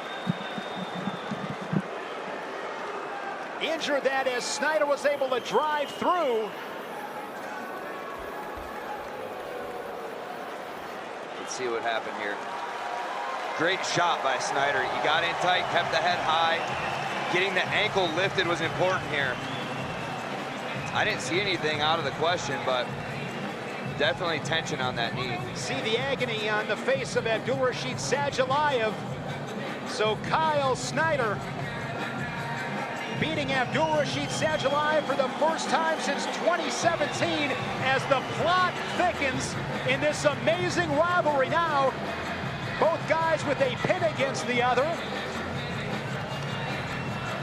S2: Injured that as Snyder was able to drive through.
S4: Let's see what happened here. Great shot by Snyder. He got in tight, kept the head high. Getting the ankle lifted was important here. I didn't see anything out of the question, but definitely tension on that knee.
S2: See the agony on the face of Abdulrashid Sadulaev. So Kyle Snyder beating Abdulrashid Sadulaev for the first time since 2017 as the plot thickens in this amazing rivalry now. Both guys with a pin against the other.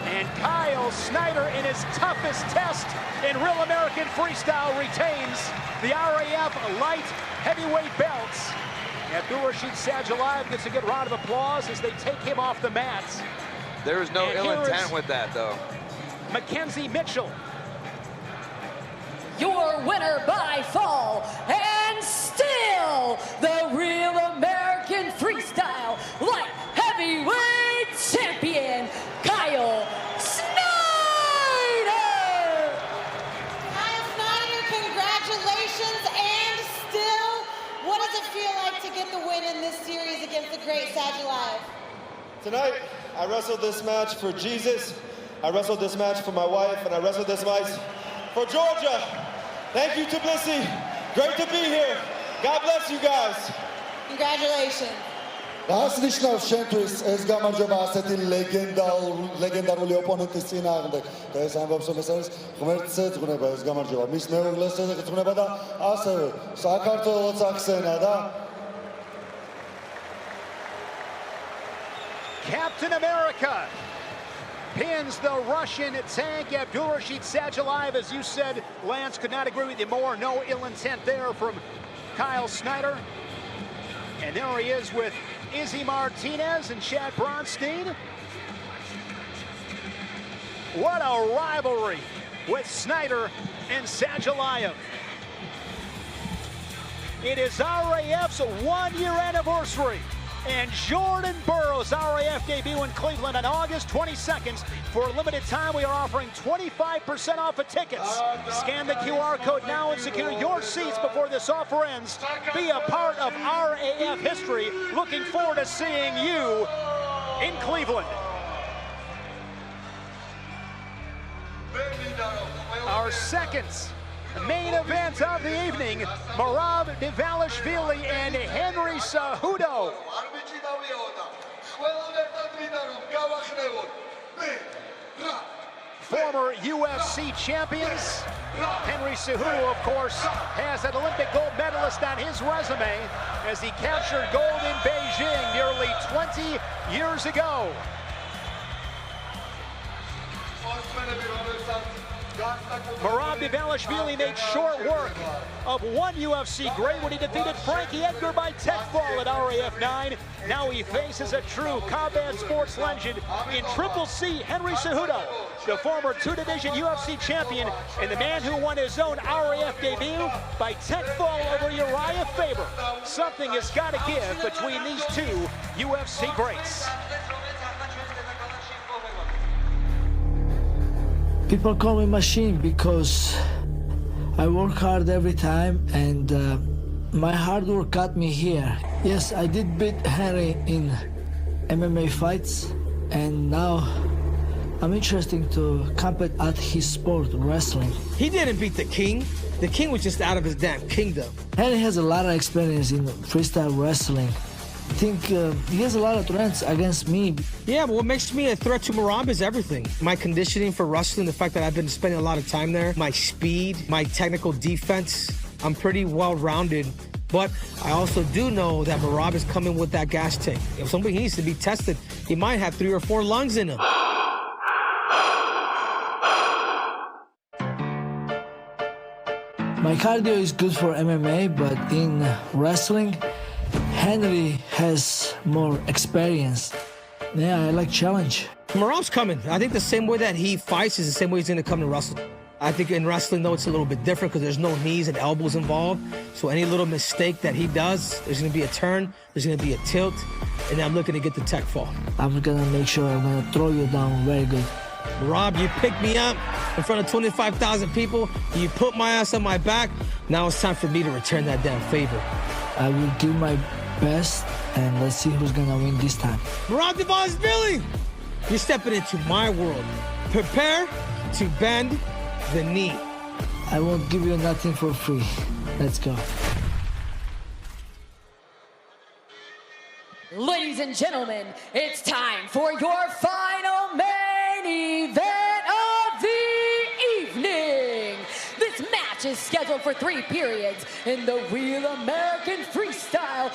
S2: And Kyle Snyder in his toughest test in Real American Freestyle retains the RAF light heavyweight belts. Abdulrashid Sadulaev gets a good round of applause as they take him off the mats.
S4: There was no
S2: And
S4: ill
S2: here is
S4: intent with that, though.
S2: Mackenzie Mitchell.
S5: Your winner by fall, and still the Real American Freestyle Light Heavyweight Champion, Kyle Snyder!
S7: Kyle Snyder, congratulations, and still, what does it feel like to get the win in this series against the great Sadulaev?
S9: Tonight, I wrestled this match for Jesus, I wrestled this match for my wife, and I wrestled this match for Georgia. Thank you, Tbilisi. Great to be here. God bless you guys.
S7: Congratulations.
S9: Რას ნიშნავს შენთვის ეს გამარჯვება ასეთი ლეგენდარული ოპონენტის წინააღმდეგ? და ეს ამბობს, რომ ეს არის ღმერთს ეძღვნება ეს გამარჯვება. მის მეუღლეს ეძღვნება და ასევე საქართველოს ახსენა და
S2: Captain America pins the Russian tank. Abdulrashid Sadulaev, as you said, Lance, could not agree with you more. No ill intent there from Kyle Snyder. And there he is with Izzy Martinez and Chad Bronstein. What a rivalry with Snyder and Sadulaev. It is RAF's 1-year anniversary. And Jordan Burroughs' RAF debut in Cleveland on August 22nd. For a limited time, we are offering 25% off of tickets. Scan the QR code now and secure your seats before this offer ends. Be a part of RAF history. Looking forward to seeing you in Cleveland. Our second main event of the evening, Merab Dvalishvili and Henry Cejudo. Former UFC champions. Henry Cejudo, of course, has an Olympic gold medalist on his resume as he captured gold in Beijing nearly 20 years ago. Merab Dvalishvili made short work of one UFC great when he defeated Frankie Edgar by tech fall at RAF 9. Now he faces a true combat sports legend in Triple C, Henry Cejudo, the former two-division UFC champion and the man who won his own RAF debut by tech fall over Uriah Faber. Something has got to give between these two UFC greats.
S14: People call me machine because I work hard every time, and my hard work got me here. Yes, I did beat Henry in MMA fights, and now I'm interested to compete at his sport, wrestling.
S1: He didn't beat the king. The king was just out of his damn kingdom.
S14: Henry has a lot of experience in freestyle wrestling. I think he has a lot of threats against me.
S1: Yeah, but what makes me a threat to Merab is everything. My conditioning for wrestling, the fact that I've been spending a lot of time there, my speed, my technical defense. I'm pretty well-rounded, but I also do know that Merab is coming with that gas tank. If somebody needs to be tested, he might have 3 or 4 lungs in him.
S14: My cardio is good for MMA, but in wrestling, Henry has more experience. Yeah, I like challenge.
S1: Merab's coming. I think the same way that he fights is the same way he's going to come to wrestle. I think in wrestling, though, it's a little bit different because there's no knees and elbows involved. So any little mistake that he does, there's going to be a turn, there's going to be a tilt, and I'm looking to get the tech fall.
S14: I'm going to make sure I'm going to throw you down very good.
S1: Merab, you picked me up in front of 25,000 people. You put my ass on my back. Now it's time for me to return that damn favor.
S14: I will do my best, and let's see who's going to win this time.
S1: Merab Dvalishvili, you're stepping into my world. Prepare to bend the knee.
S14: I won't give you nothing for free. Let's go.
S5: Ladies and gentlemen, it's time for your final main event of the evening. This match is scheduled for 3 periods in the Real American Freestyle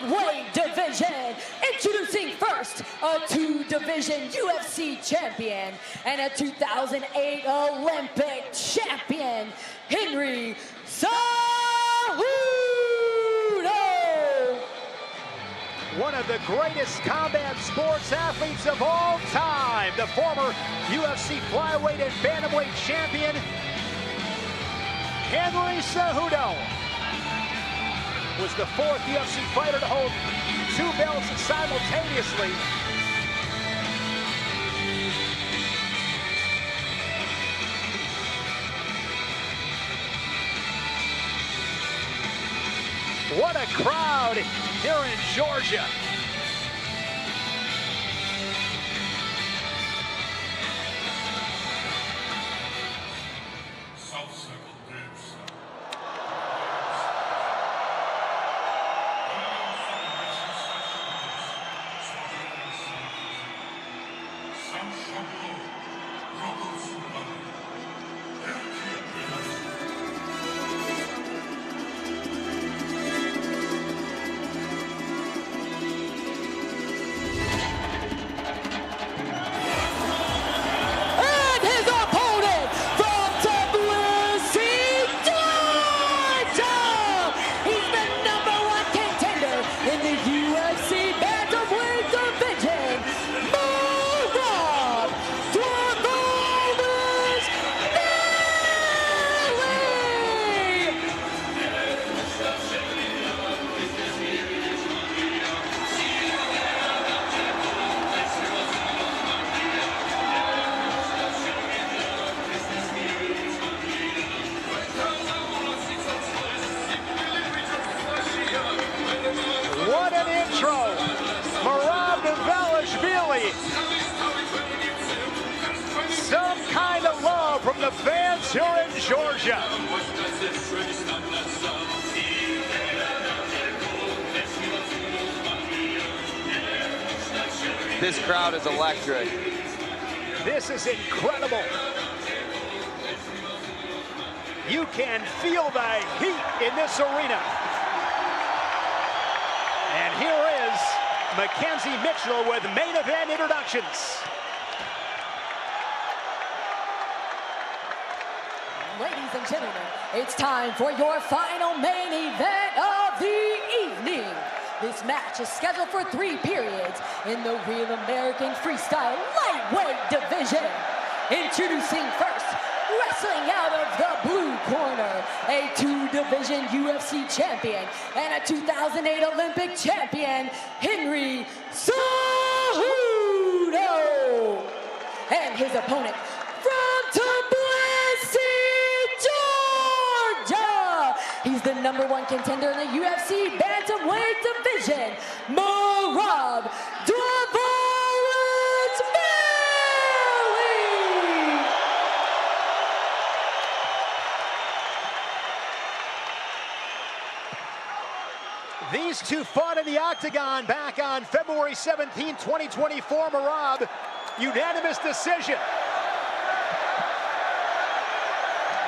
S5: lightweight division. Introducing first, a 2-division UFC champion and a 2008 Olympic champion, Henry Cejudo.
S2: One of the greatest combat sports athletes of all time, the former UFC flyweight and bantamweight champion, Henry Cejudo, was the 4th UFC fighter to hold 2 belts simultaneously. What a crowd here in Georgia. Merab Dvalishvili. Some kind of love from the fans here in Georgia.
S4: This crowd is electric.
S2: This is incredible. You can feel the heat in this arena. And here is Mackenzie Mitchell with main event introductions.
S5: ladies and gentlemen, it's time for your final main event of the evening. This match is scheduled for 3 periods in the Real American Freestyle Lightweight division. Introducing first, wrestling out of the blue corner, a 2-division UFC champion and a 2008 Olympic champion, Henry Cejudo. And his opponent from Tbilisi, Georgia. He's the #1 contender in the UFC Bantamweight division, Merab Dvalishvili.
S2: These two fought in the octagon back on February 17, 2024. Merab, unanimous decision.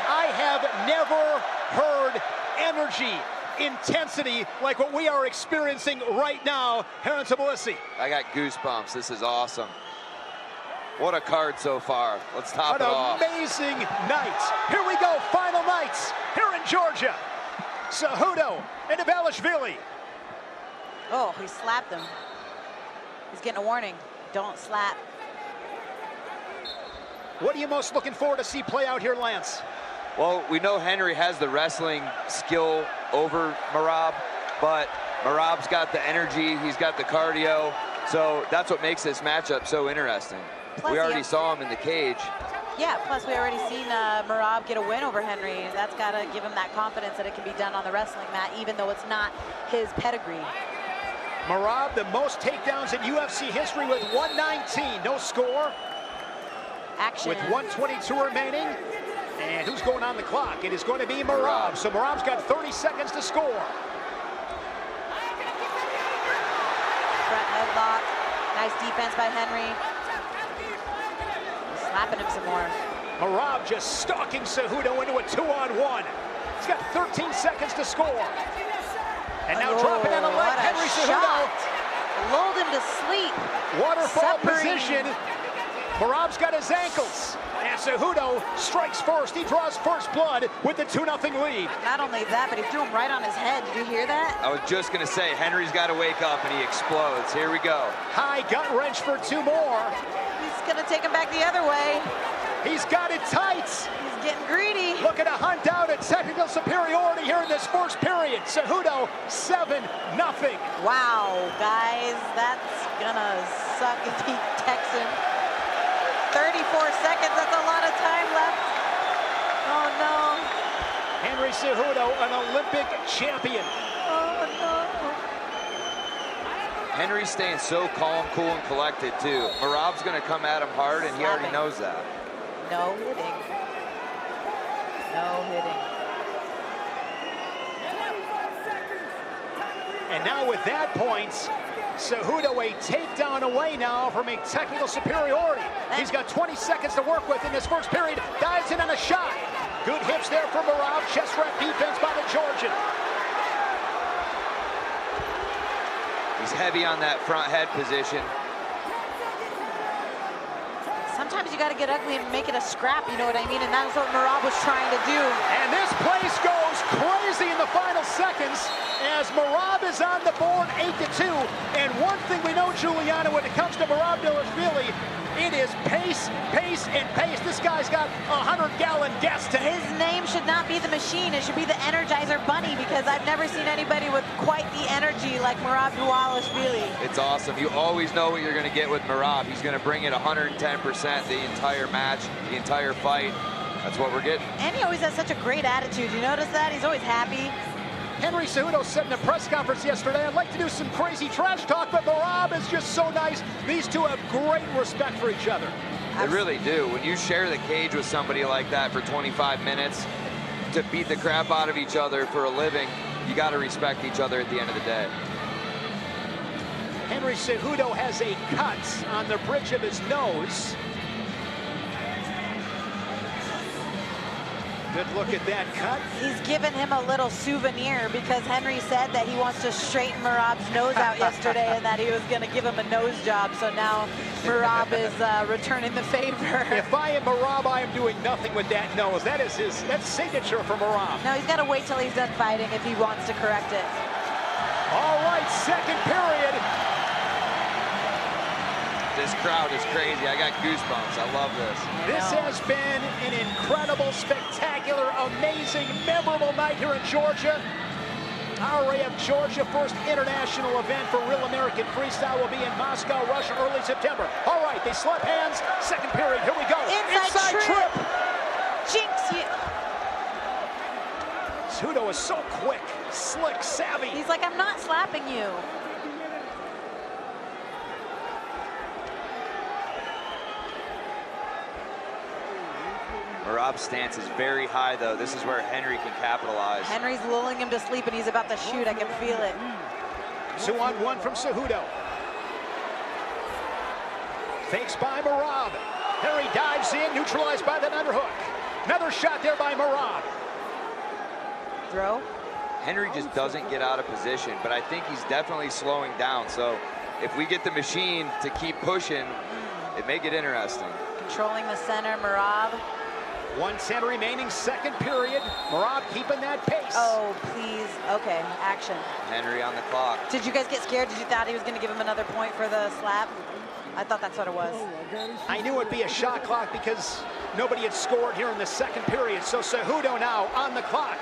S2: I have never heard energy, intensity like what we are experiencing right now here in Tbilisi.
S4: I got goosebumps. This is awesome. What a card so far. Let's top it off.
S2: An amazing night. Here we go, final nights here in Georgia. Cejudo and Dvalishvili.
S3: Oh, he slapped him. He's getting a warning. Don't slap.
S2: What are you most looking forward to see play out here, Lance?
S4: Well, we know Henry has the wrestling skill over Merab, but Merab's got the energy, he's got the cardio, so that's what makes this matchup so interesting.
S3: Plus,
S4: we already saw him in the cage.
S3: Yeah, plus we already seen Merab get a win over Henry. That's got to give him that confidence that it can be done on the wrestling mat, even though it's not his pedigree.
S2: Merab, the most takedowns in UFC history with 119. No score.
S3: Action.
S2: With 122 remaining. And who's going on the clock? It is going to be Merab. So Merab's got 30 seconds to score.
S3: Front headlock. Nice defense by Henry. He's slapping him some more.
S2: Merab just stalking Cejudo into a 2-on-1. He's got 13 seconds to score. And now dropping on a leg, Henry Cejudo.
S3: Lulled him to sleep.
S2: Waterfall
S3: Separating.
S2: position. Merab's got his ankles. And Cejudo strikes first. He draws first blood with the 2-0 lead.
S3: Not only that, but he threw him right on his head. Did you hear that?
S4: I was just going to say, Henry's got to wake up and he explodes. Here we go.
S2: High gut wrench for 2 more.
S3: He's going to take him back the other way.
S2: He's got it tight.
S3: He's getting greedy.
S2: Looking to hunt down a technical superiority here in this first period. Cejudo 7-0.
S3: Wow, guys, that's gonna suck if he texts him. 34 seconds, that's a lot of time left. Oh no.
S2: Henry Cejudo, an Olympic champion.
S3: Oh no.
S4: Henry's staying so calm, cool, and collected, too. Merab's going to come at him hard, and he already knows that.
S3: No hitting. No hitting.
S2: And now with that point, Cejudo a takedown away now from a technical superiority. He's got 20 seconds to work with in this first period. Dives in on a shot. Good hips there from Merab. Chest wrap defense by the Georgian.
S4: He's heavy on that front head position.
S3: Sometimes you got to get ugly and make it a scrap, you know what I mean? And that's what Merab was trying to do.
S2: And this place goes crazy in the final seconds as Merab is on the board 8-2. And one thing we know, Juliana, when it comes to Merab Dvalishvili, it is pace, pace, and pace. This guy's got a 100-gallon gas tank.
S3: His name should not be the machine. It should be the Energizer Bunny, because I've never seen anybody with quite the energy like Merab Dvalishvili.
S4: It's awesome. You always know what you're going to get with Merab. He's going to bring it 110% the entire match, the entire fight. That's what we're getting.
S3: And he always has such a great attitude. You notice that? He's always happy.
S2: Henry Cejudo said in a press conference yesterday, I'd like to do some crazy trash talk, but Merab is just so nice. These two have great respect for each other.
S4: They really do. When you share the cage with somebody like that for 25 minutes to beat the crap out of each other for a living, you got to respect each other at the end of the day.
S2: Henry Cejudo has a cut on the bridge of his nose. Good look at that cut.
S3: He's given him a little souvenir because Henry said that he wants to straighten Merab's nose out yesterday and that he was going to give him a nose job. So now Merab is returning the favor.
S2: If I am Merab, I am doing nothing with that nose. That's signature for Merab.
S3: No, he's got to wait till he's done fighting if he wants to correct it.
S2: All right, second period.
S4: This crowd is crazy. I got goosebumps. I love this.
S2: This has been an incredible, spectacular, amazing, memorable night here in Georgia. RAF Georgia, first international event for Real American Freestyle, will be in Moscow, Russia, early September. All right, they slap hands. Second period. Here we go.
S3: Inside trip. Jinx you.
S2: Cejudo is so quick, slick, savvy.
S3: He's like, I'm not slapping you.
S4: Merab's stance is very high, though. This is where Henry can capitalize.
S3: Henry's lulling him to sleep, and he's about to shoot. I can feel it.
S2: 2-on-1 from Cejudo. Fakes by Merab. Henry dives in, neutralized by that underhook. Another shot there by Merab.
S3: Throw.
S4: Henry just doesn't get out of position, but I think he's definitely slowing down. So if we get the machine to keep pushing, it may get interesting.
S3: Controlling the center, Merab.
S2: 1:10 remaining, second period. Merab keeping that pace.
S3: Oh, please. Okay, action.
S4: Henry on the clock.
S3: Did you guys get scared? Did you thought he was going to give him another point for the slap? I thought that's what it was.
S2: I knew it'd be a shot clock because nobody had scored here in the second period. So Cejudo now on the clock.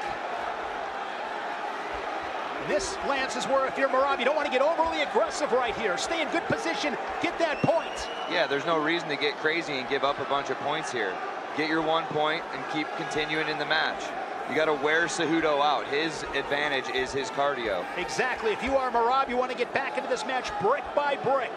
S2: This, Lance, is where if you're Merab, you don't want to get overly aggressive right here. Stay in good position, get that point.
S4: Yeah, there's no reason to get crazy and give up a bunch of points here. Get your 1 point and keep continuing in the match. You got to wear Cejudo out. His advantage is his cardio.
S2: Exactly. If you are Merab, you want to get back into this match brick by brick.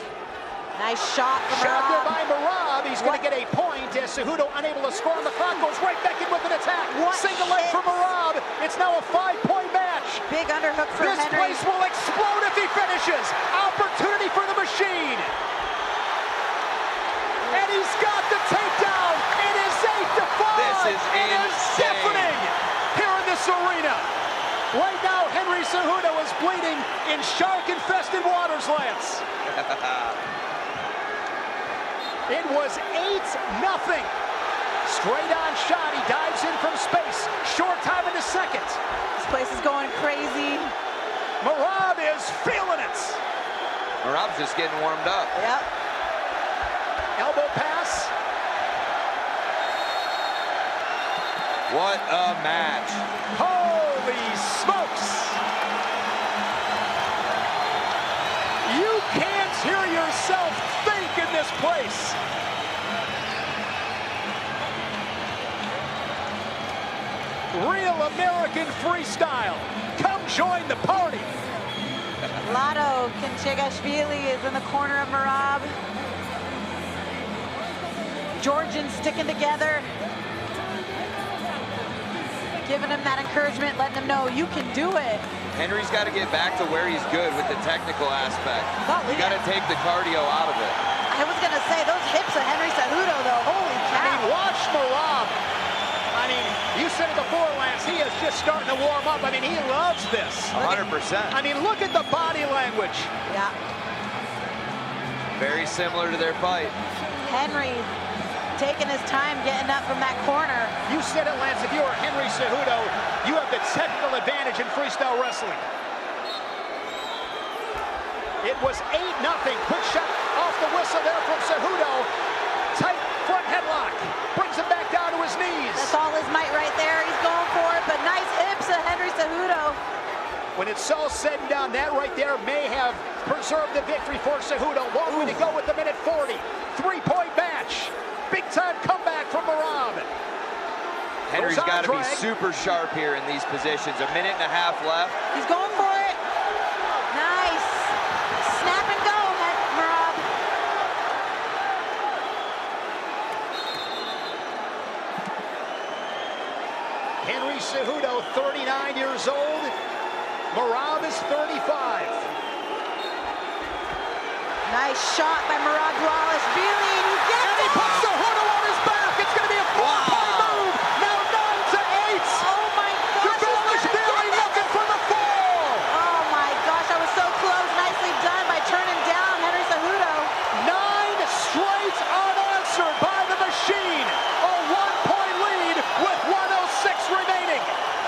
S3: Nice shot from
S2: Shot there
S3: Merab.
S2: by Merab. He's going to get a point as Cejudo unable to score on the clock. Goes right back in with an attack. Single leg for Merab. It's now a 5-point match.
S3: Big underhook for
S2: This
S3: Henry.
S2: place will explode if he finishes. Opportunity for the machine. And he's got the takedown. It is 8-5.
S4: This is insane.
S2: Deafening here in this arena. Right now, Henry Cejudo is bleeding in shark-infested waters, Lance. It was 8-0. Straight on shot. He dives in from space. Short time in the second.
S3: This place is going crazy.
S2: Merab is feeling it.
S4: Merab's just getting warmed up.
S3: Yep.
S2: Elbow pass.
S4: What a match.
S2: Holy smokes. You can't hear yourself think in this place. Real American Freestyle. Come join the party.
S3: Lotto Khinchegashvili is in the corner of Merab. Georgians sticking together. Giving him that encouragement, letting him know you can do it.
S4: Henry's got to get back to where he's good with the technical aspect. You got to take the cardio out of it.
S3: I was going to say, those hips of Henry Cejudo, though, holy cow.
S2: I mean, watch Merab. I mean, you said it before, Lance, he is just starting to warm up. I mean, he loves this.
S4: 100%.
S2: I mean, look at the body language.
S3: Yeah.
S4: Very similar to their fight.
S3: Henry taking his time getting up from that corner.
S2: You said it, Lance, if you are Henry Cejudo, you have the technical advantage in freestyle wrestling. It was 8-0. Quick shot off the whistle there from Cejudo. Tight front headlock. Brings him back down to his knees.
S3: That's all his might right there. He's going for it, but nice hips of Henry Cejudo.
S2: When it's all said and done, that right there may have preserved the victory for Cejudo. Long way to go with the minute 40. 3-point match. Big time comeback from Merab.
S4: Henry's got to be super sharp here in these positions. 1.5 minutes left.
S3: He's going for it. Nice. Snap and go, Merab.
S2: Henry Cejudo, 39 years old. Merab is 35.
S3: Nice shot by Merab Dvalishvili. He gets
S2: and he puts Cejudo on his back. It's going to be a 4-point move. Now 9-8.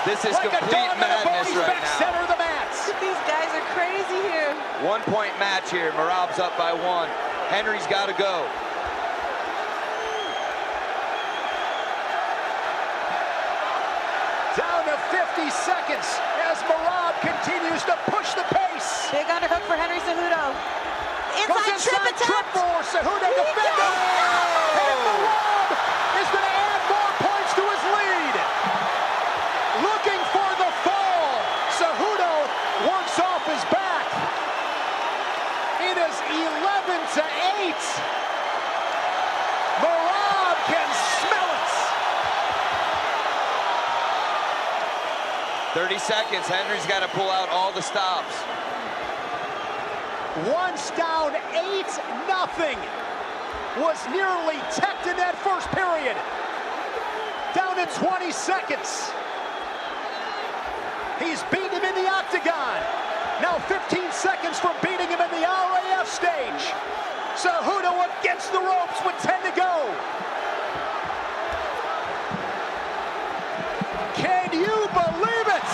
S4: This is
S2: like
S4: complete madness right now.
S2: Center of the mat.
S3: These guys are crazy here.
S4: 1 point match here. Merab's up by 1. Henry's got to go.
S2: Down to 50 seconds as Merab continues to push the pace.
S3: Big underhook for Henry Cejudo. Inside trip attempt.
S2: For Cejudo defender. And Merab is going to add more points to his lead. Looking for the fall. Cejudo works off his back. It is 11-8. Merab can smell it.
S4: 30 seconds. Henry's got to pull out all the stops.
S2: Once down 8-0. Was nearly teched in that first period. Down to 20 seconds. He's beaten him in the octagon. Now 15 seconds from beating him in the RAF stage. Cejudo against the ropes with 10 to go. Can you believe it?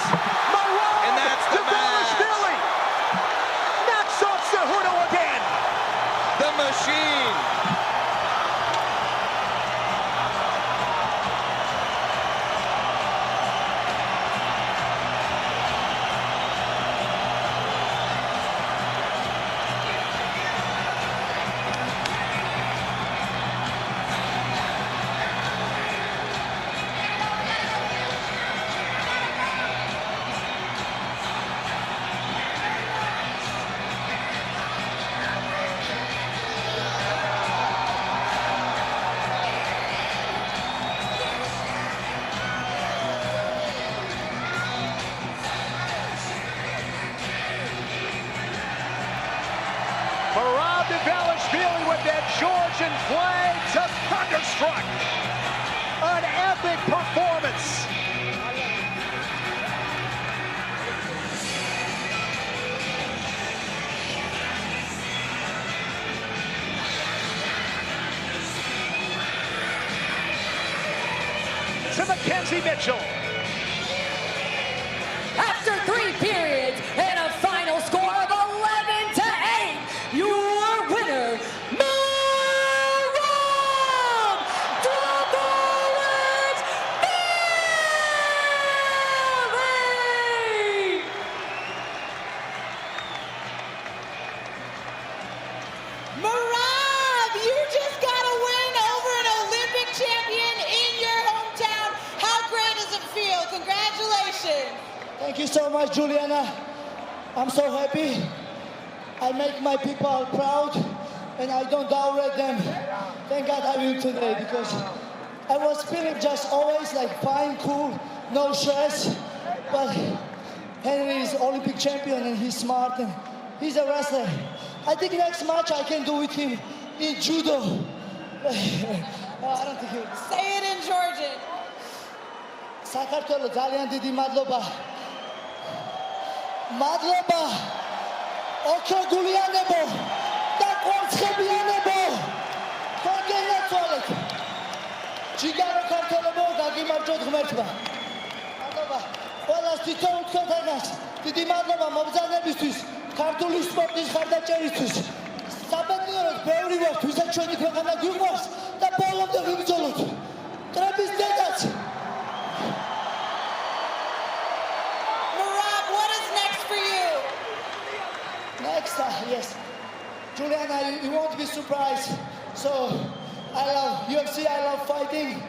S2: Maroulis
S4: And that's the
S2: Dvalishvili knocks off Cejudo again.
S4: The machine.
S2: Merab Dvalishvili with that Georgian flag to thunderstruck. An epic performance. To Mackenzie Mitchell.
S5: After 3 periods and a final score of 11-8, your winner, Merab Dvalishvili!
S7: Merab, you just got a win over an Olympic champion in your hometown. How great does it feel? Congratulations.
S14: Thank you so much, Juliana. I'm so happy. I make my people proud, and I don't downrate them. Thank God I win today, because I was feeling just always like fine, cool, no stress. But Henry is Olympic champion, and he's smart, and he's a wrestler. I think next match I can do with him in judo. I don't think he'll...
S7: Say it in Georgian.
S14: საქართველოს ძალიან დიდი მადლობა. მადლობა. ოქროგულიანებო და კვარცხებიანებო. გაგენაცვალეთ. ჯიგარო ქართველებო, გაგიმარჯვოთ ღმერთმა. მადლობა. ყველას თვითონ თქვენთანაც დიდი მადლობა მობრძანებისთვის, ქართული სპორტის ხარდაჭერისთვის. საბედნიეროდ ბევრი ვართ, ვისაც ჩვენი ქვეყანა გვიყვარს და ბოლომდე ვიბრძოლოთ. ტრების დედაც.
S7: Merab, what is next for you?
S14: Next, yes. Juliana, you won't be surprised. So, I love UFC, I love fighting.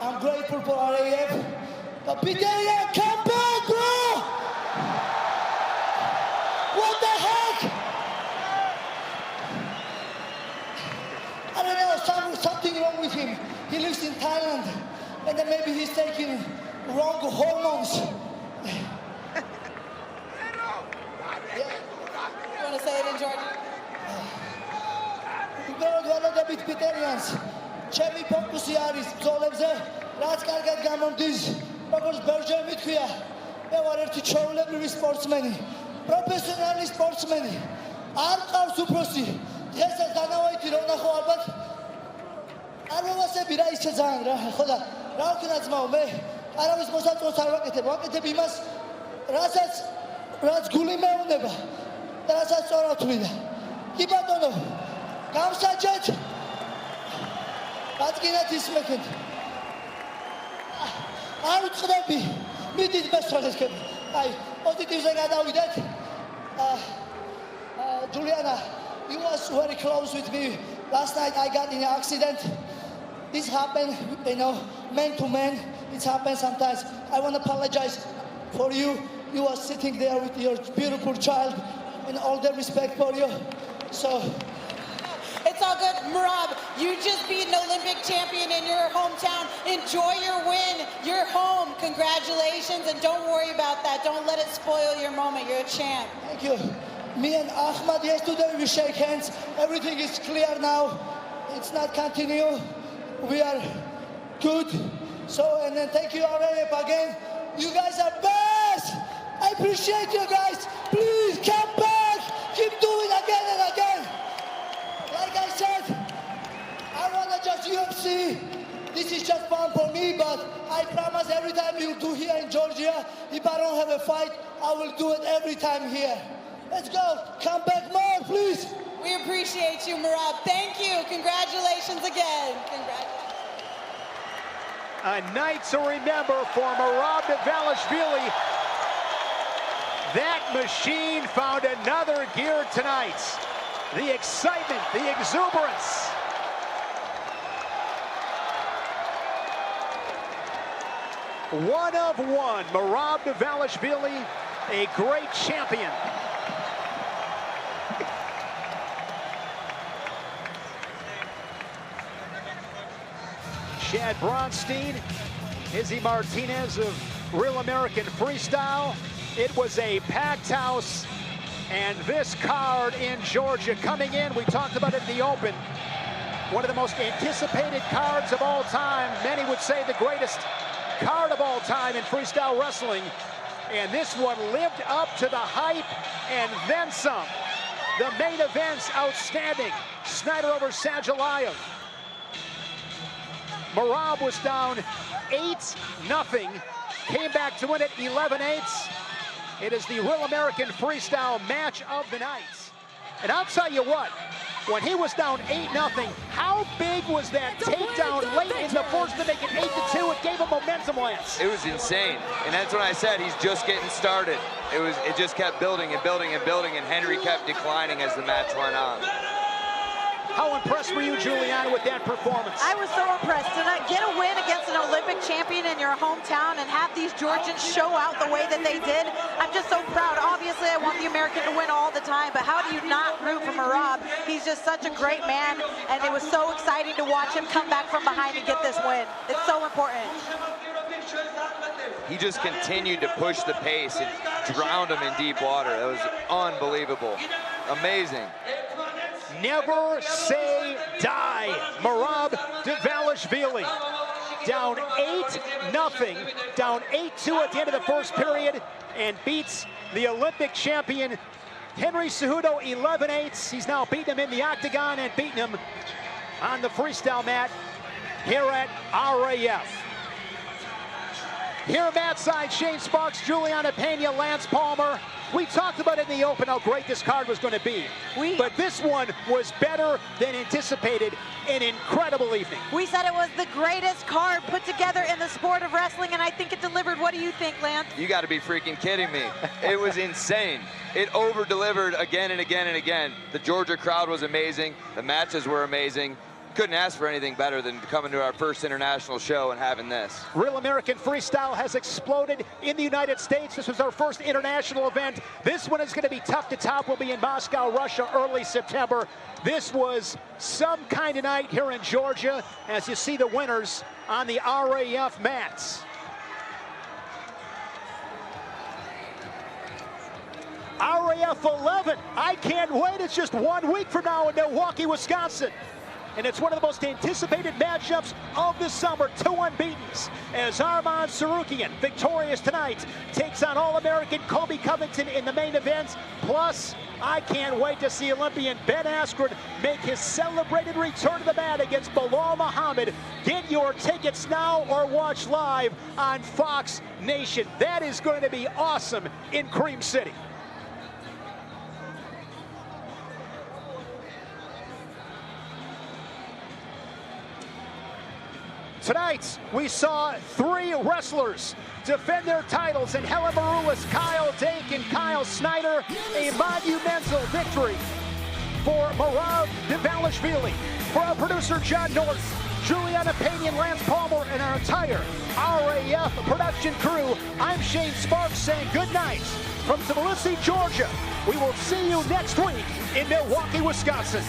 S14: I'm grateful for RAF. But Petriashvili, come back, bro! What the heck? I don't know, something wrong with him. He lives in Thailand, and then maybe he's taking wrong hormones.
S7: You want to say it in Georgian?
S14: ველოდებით პიტერიანს ჩემი ფოკუსი არის ბრძოლებზე, რაც კარგად გამომდის, როგორც ბევრჯერ მithქვია, მე ვარ ერთი ჩვეულებრივი სპორტსმენი, პროფესიონალი სპორტსმენი, არ ყავს უფროსი, დღესაც დანავაითი რომ ნახო ალბათ არ მოვასები რა ისე ძალიან რა, ხო და რა ვქნა ძმაო, მე არავის მოსაწყვეტს არ ვაკეთებ. ვაკეთებ იმას, რაც გული მეუნება და რასაც სწორად ვთვლიდა. კი ბატონო, გამსაჯეთ. აწკინეთ ისმექეთ. არ ვწყდები. მიდით მესწრალესკები. აი, პოზიტივზე გადავიდეთ. Juliana, you was very close with me. Last night I got in an accident. This happened, you know, man to man. It happens sometimes. I want to apologize for you. You are sitting there with your beautiful child, and all the respect for you. So,
S7: it's all good, Merab. You just beat an Olympic champion in your hometown. Enjoy your win. You're home. Congratulations, and don't worry about that. Don't let it spoil your moment. You're a champ.
S14: Thank you. Me and Ahmad yesterday we shake hands. Everything is clear now. It's not continue. We are good. So, and then thank you RAF again. You guys are best. I appreciate you guys. Please come back. Keep doing again and again. Like I said, I want to just UFC. This is just fun for me, but I promise every time you do here in Georgia, if I don't have a fight, I will do it every time here. Let's go. Come back more, please.
S7: We appreciate you, Merab. Thank you. Congratulations again.
S2: A night to remember for Merab Dvalishvili. That machine found another gear tonight. The excitement, the exuberance. One of one, Merab Dvalishvili, a great champion. Chad Bronstein, Izzy Martinez of Real American Freestyle. It was a packed house, and this card in Georgia coming in, we talked about it in the open, one of the most anticipated cards of all time. Many would say the greatest card of all time in freestyle wrestling, and this one lived up to the hype and then some. The main event's outstanding. Snyder over Sadulaev. Merab was down 8-0, came back to win it 11-8. It is the Real American Freestyle match of the night. And I'll tell you what, when he was down 8-0, how big was that takedown late in the first to make it 8-2? It gave him momentum, Lance.
S4: It was insane, and that's when I said he's just getting started. It just kept building and building and building, and Henry kept declining as the match went on.
S2: How impressed were you, Juliana, with that performance?
S3: I was so impressed. To get a win against an Olympic champion in your hometown and have these Georgians show out the way that they did, I'm just so proud. Obviously, I want the American to win all the time, but how do you not root for Merab? He's just such a great man, and it was so exciting to watch him come back from behind and get this win. It's so important.
S4: He just continued to push the pace and drowned him in deep water. That was unbelievable. Amazing.
S2: Never say die. Merab Dvalishvili down 8-0, down 8-2 at the end of the first period, and beats the Olympic champion Henry Cejudo 11-8. He's now beaten him in the octagon and beaten him on the freestyle mat here at RAF. Here mat side, Shane Sparks, Juliana Pena, Lance Palmer. We talked about in the open how great this card was going to be. But this one was better than anticipated. An incredible evening.
S3: We said it was the greatest card put together in the sport of wrestling, and I think it delivered. What do you think, Lance?
S4: You got to be freaking kidding me. It was insane. It over-delivered again and again and again. The Georgia crowd was amazing. The matches were amazing. Couldn't ask for anything better than coming to our first international show and having this.
S2: Real American Freestyle has exploded in the United States. This was our first international event. This one is going to be tough to top. We'll be in Moscow, Russia, early September. This was some kind of night here in Georgia as you see the winners on the RAF mats. RAF 11. I can't wait. It's just 1 week from now in Milwaukee, Wisconsin. And it's one of the most anticipated matchups of the summer. 2 unbeatens as Arman Tsarukyan, victorious tonight, takes on All-American Colby Covington in the main event. Plus, I can't wait to see Olympian Ben Askren make his celebrated return to the mat against Belal Muhammad. Get your tickets now or watch live on Fox Nation. That is going to be awesome in Cream City. Tonight, we saw 3 wrestlers defend their titles in Helen, Maroulis, Kyle Dake, and Kyle Snyder. A monumental victory for Merab, Dvalishvili. For our producer, John North, Juliana Payne, and Lance Palmer, and our entire RAF production crew, I'm Shane Sparks saying good night from Tbilisi, Georgia. We will see you next week in Milwaukee, Wisconsin.